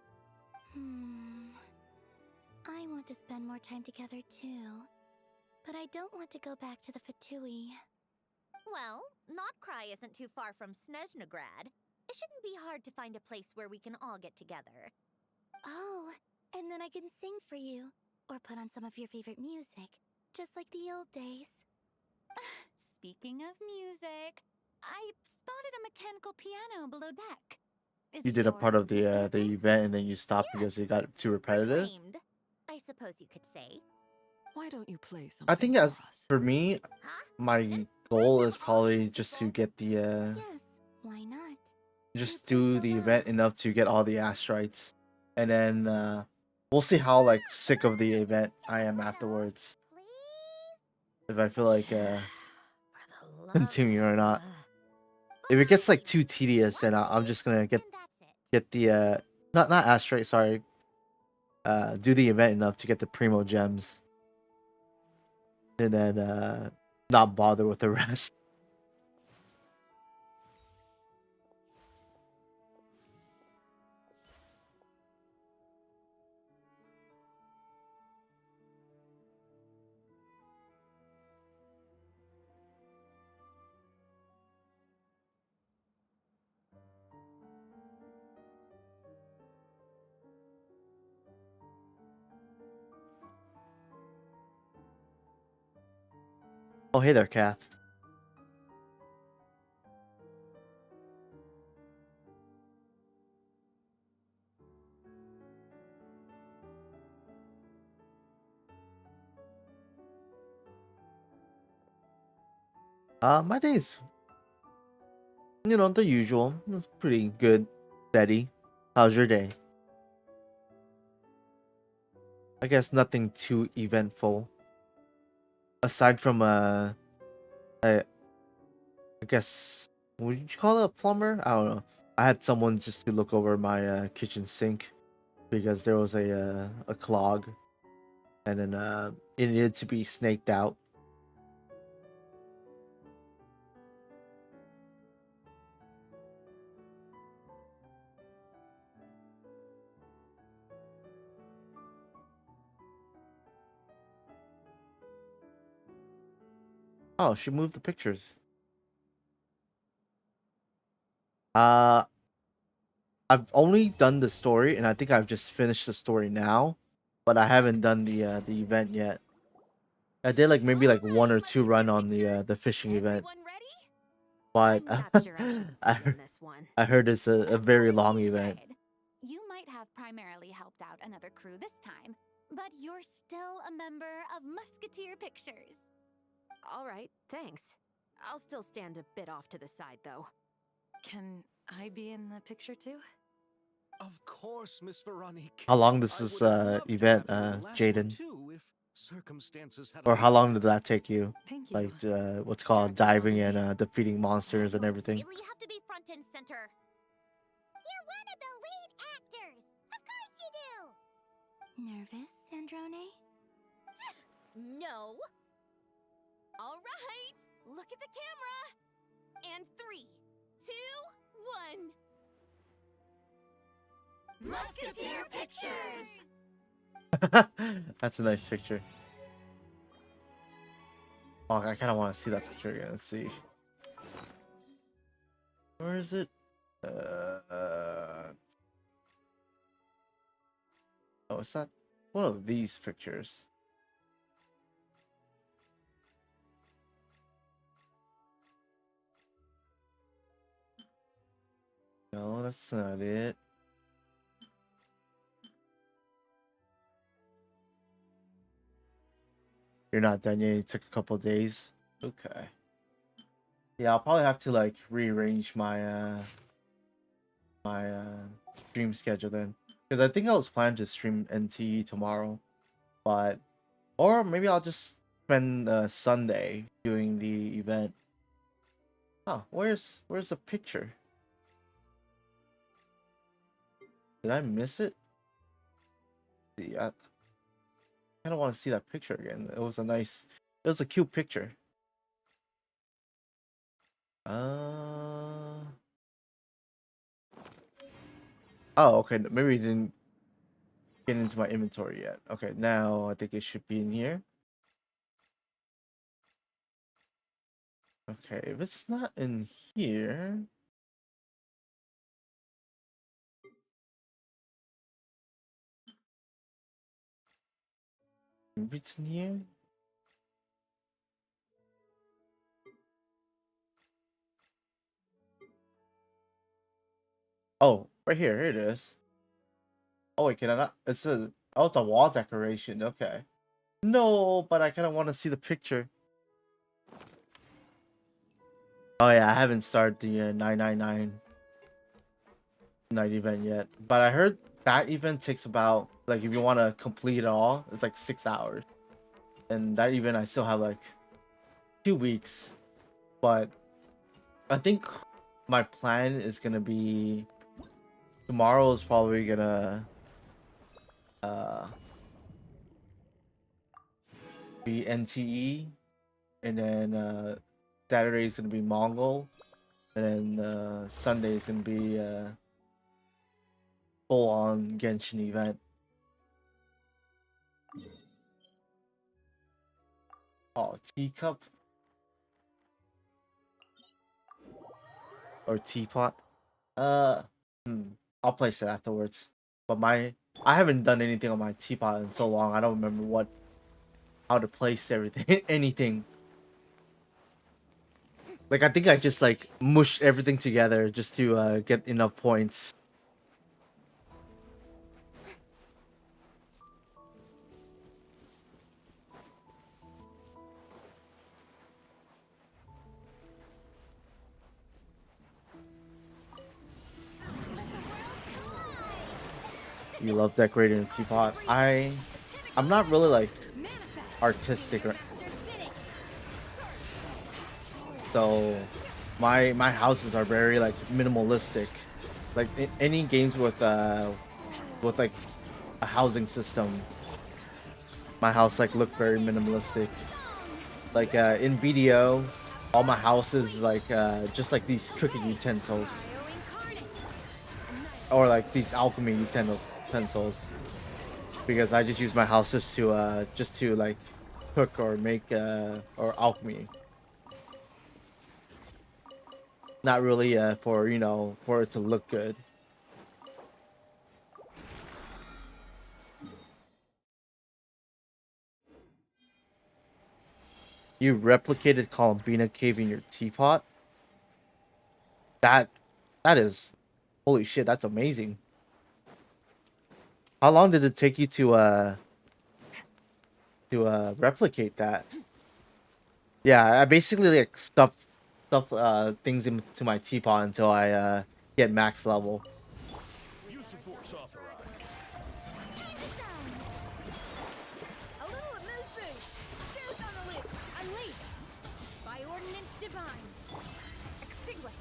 I want to spend more time together too, but I don't want to go back to the Fatui. Well, Notcry isn't too far from Snezhnograd. It shouldn't be hard to find a place where we can all get together. Oh, and then I can sing for you, or put on some of your favorite music, just like the old days. Speaking of music, I spotted a mechanical piano below deck. Is You it did a part yours of the event and then you stopped because it got too repetitive. Claimed, I suppose you could say. Why don't you play something I think as for me, my goal is probably just to get the Yes, why not? just do the event enough to get all the astrites, and then we'll see how like sick of the event I am afterwards. If I feel like continuing or not. If it gets like too tedious, then I'm just gonna get the not astrite, sorry. Do the event enough to get the primo gems, and then not bother with the rest. Oh, hey there, Kath. My day's, the usual. It's pretty good, steady. How's your day? I guess nothing too eventful. Aside from I guess would you call it a plumber? I don't know. I had someone just to look over my kitchen sink because there was a clog, and then it needed to be snaked out. Oh, she moved the pictures. Uh, I've only done the story, and I think I've just finished the story now, but I haven't done the event yet. I did like maybe like one or two run on the fishing event, but I heard it's a very long event. You might have primarily helped out another crew this time, but you're still a member of Musketeer Pictures. All right, thanks. I'll still stand a bit off to the side, though. Can I be in the picture too? Of course, Miss Veronique. How long does this event, Jaden? Circumstances had Or how long did that take you? Thank you. Like what's called diving and defeating monsters and everything. Really have to be front and center. You're one of the lead actors. Of course you do. Nervous, Sandrone? No. All right, look at the camera. And 3, 2, 1. Musketeer Pictures! That's a nice picture. Oh, I kind of want to see that picture again. Let's see. Where is it? Oh, it's not one of these pictures. No, that's not it. You're not done yet. It took a couple days. Okay. Yeah, I'll probably have to like rearrange my stream schedule then, because I think I was planning to stream NTE tomorrow, but or maybe I'll just spend Sunday doing the event. Oh, where's the picture? Did I miss it? See, I kind of want to see that picture again. It was a cute picture. Oh, okay. Maybe it didn't get into my inventory yet. Okay, now I think it should be in here. Okay, if it's not in here, maybe it's in here. Oh, right here. Here it is. Oh wait, can I not? It's a wall decoration. Okay. No, but I kind of want to see the picture. Oh yeah, I haven't started the 999 night event yet, but I heard that event takes about, like, if you want to complete it all, it's like 6 hours, and that event I still have like 2 weeks, but I think my plan is gonna be tomorrow is probably gonna be NTE, and then Saturday is gonna be Mongil, and then Sunday is gonna be full on Genshin event. Oh, teacup or teapot. I'll place it afterwards. But I haven't done anything on my teapot in so long. I don't remember how to place everything, anything. Like, I think I just like mushed everything together just to get enough points. You love decorating a teapot. I'm not really like artistic or so my houses are very like minimalistic. Like any games with like a housing system, my house like look very minimalistic. Like in BDO, all my houses like just like these cooking utensils or like these alchemy utensils because I just use my house just to like cook or make or alchemy. Not really for, you know, for it to look good. You replicated Columbina Cave in your teapot? That is, holy shit, that's amazing. How long did it take you to replicate that? Yeah, I basically like stuff things into my teapot until I get max level. Use of force authorized. Time to shine. A little amuse bouche. Fuse on the loop. Unleash. By ordinance divine. Extinguish.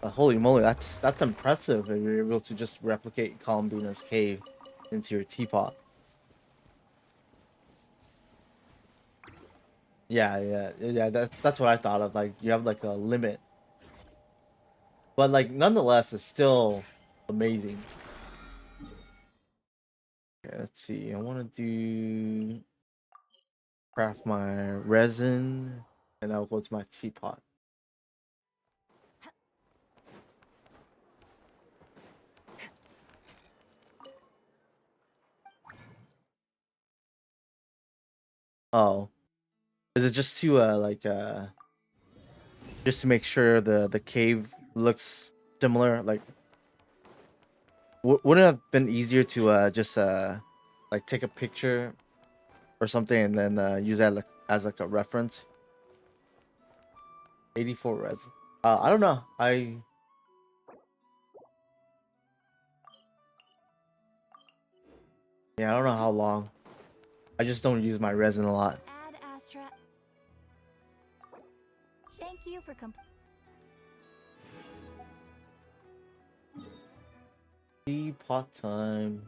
Holy moly, that's impressive if you're able to just replicate Columbina's cave into your teapot. Yeah. That's what I thought of. Like you have like a limit, but like nonetheless, it's still amazing. Okay, let's see. I want to do craft my resin, and I'll go to my teapot. Oh, is it just to just to make sure the cave looks similar? Like, wouldn't it have been easier to just like take a picture or something and then use that like, as like a reference? 84 res. I don't know. Yeah, I don't know how long. I just don't use my resin a lot. Ad Astra. Thank you for Teapot time.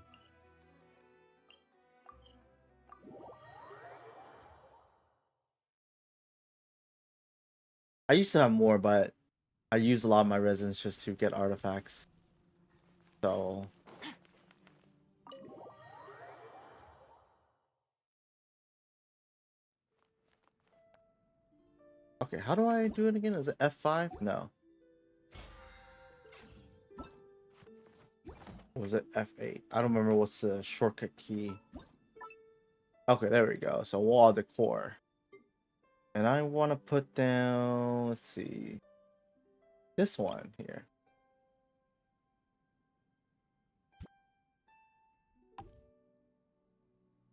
I used to have more, but I use a lot of my resins just to get artifacts. So okay, how do I do it again? Is it F5? No. Or was it F8? I don't remember what's the shortcut key. Okay, there we go. So wall decor. And I want to put down, let's see, this one here.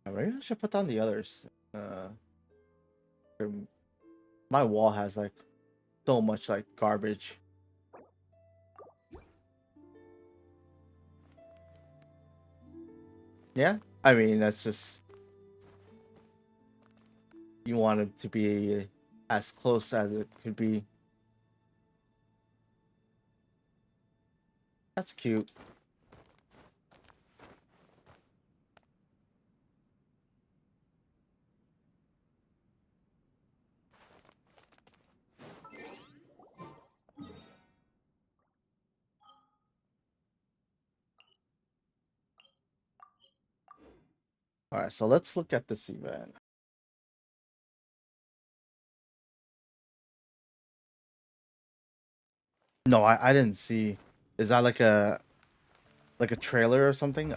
Maybe I should put down the others. My wall has like so much like garbage. Yeah, I mean that's just, you want it to be as close as it could be. That's cute. All right, so let's look at this event. No, I didn't see. Is that like a like a trailer or something.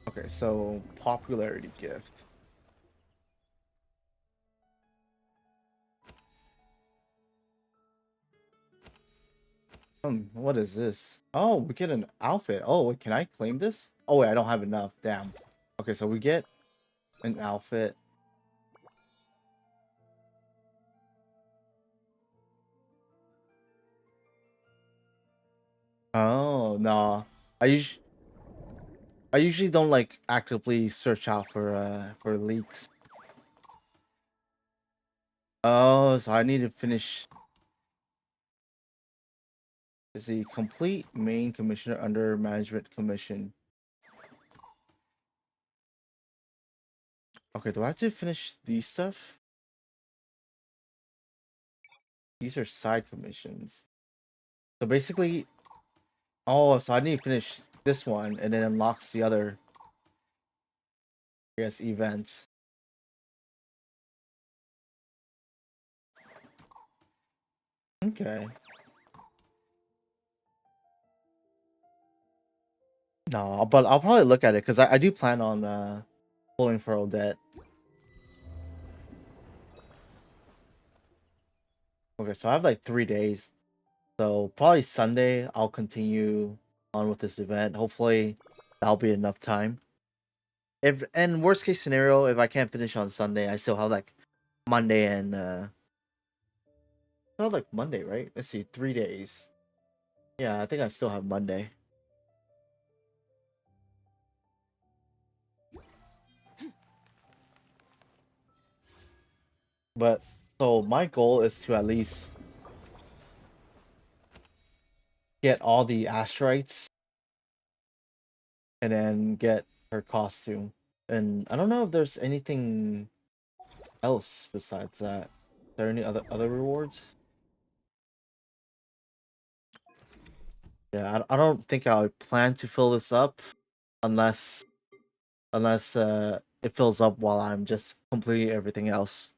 Okay, so popularity gift. What is this? Oh, we get an outfit. Oh, wait, can I claim this? Oh, wait, I don't have enough. Damn. Okay, so we get an outfit. Oh, no. I usually don't like actively search out for leaks. Oh, so I need to finish. Is the complete main commissioner under management commission? Okay, do I have to finish these stuff? These are side commissions. So basically, oh, so I need to finish this one and then unlocks the other, I guess, events. Okay. No, but I'll probably look at it because I do plan on pulling for Odette. Okay, so I have like 3 days. So probably Sunday I'll continue on with this event. Hopefully that'll be enough time. If and worst case scenario, if I can't finish on Sunday, I still have like Monday and still have like Monday, right? Let's see, 3 days. Yeah, I think I still have Monday. But so my goal is to at least get all the asteroids and then get her costume. And I don't know if there's anything else besides that. Is there any other rewards? Yeah, I don't think I would plan to fill this up unless it fills up while I'm just completing everything else.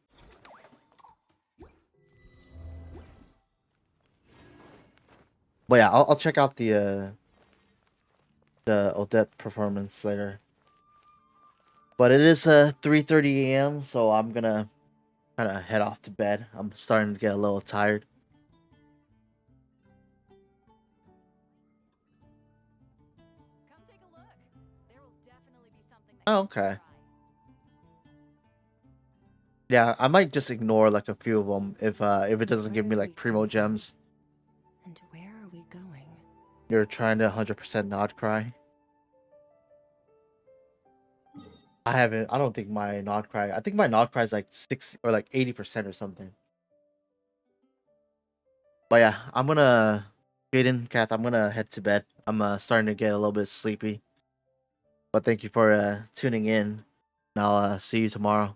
But yeah, I'll check out the Odette performance later. But it is 3:30 a.m., so I'm gonna kind of head off to bed. I'm starting to get a little tired. Oh, okay. Yeah, I might just ignore like a few of them if it doesn't give me like primo gems. And where are we going? You're trying to 100% not cry. I don't think my not cry. I think my not cry is like 60 or like 80% or something. But yeah, I'm gonna Jaden, Kath, I'm gonna head to bed. I'm starting to get a little bit sleepy. But thank you for tuning in. And I'll see you tomorrow.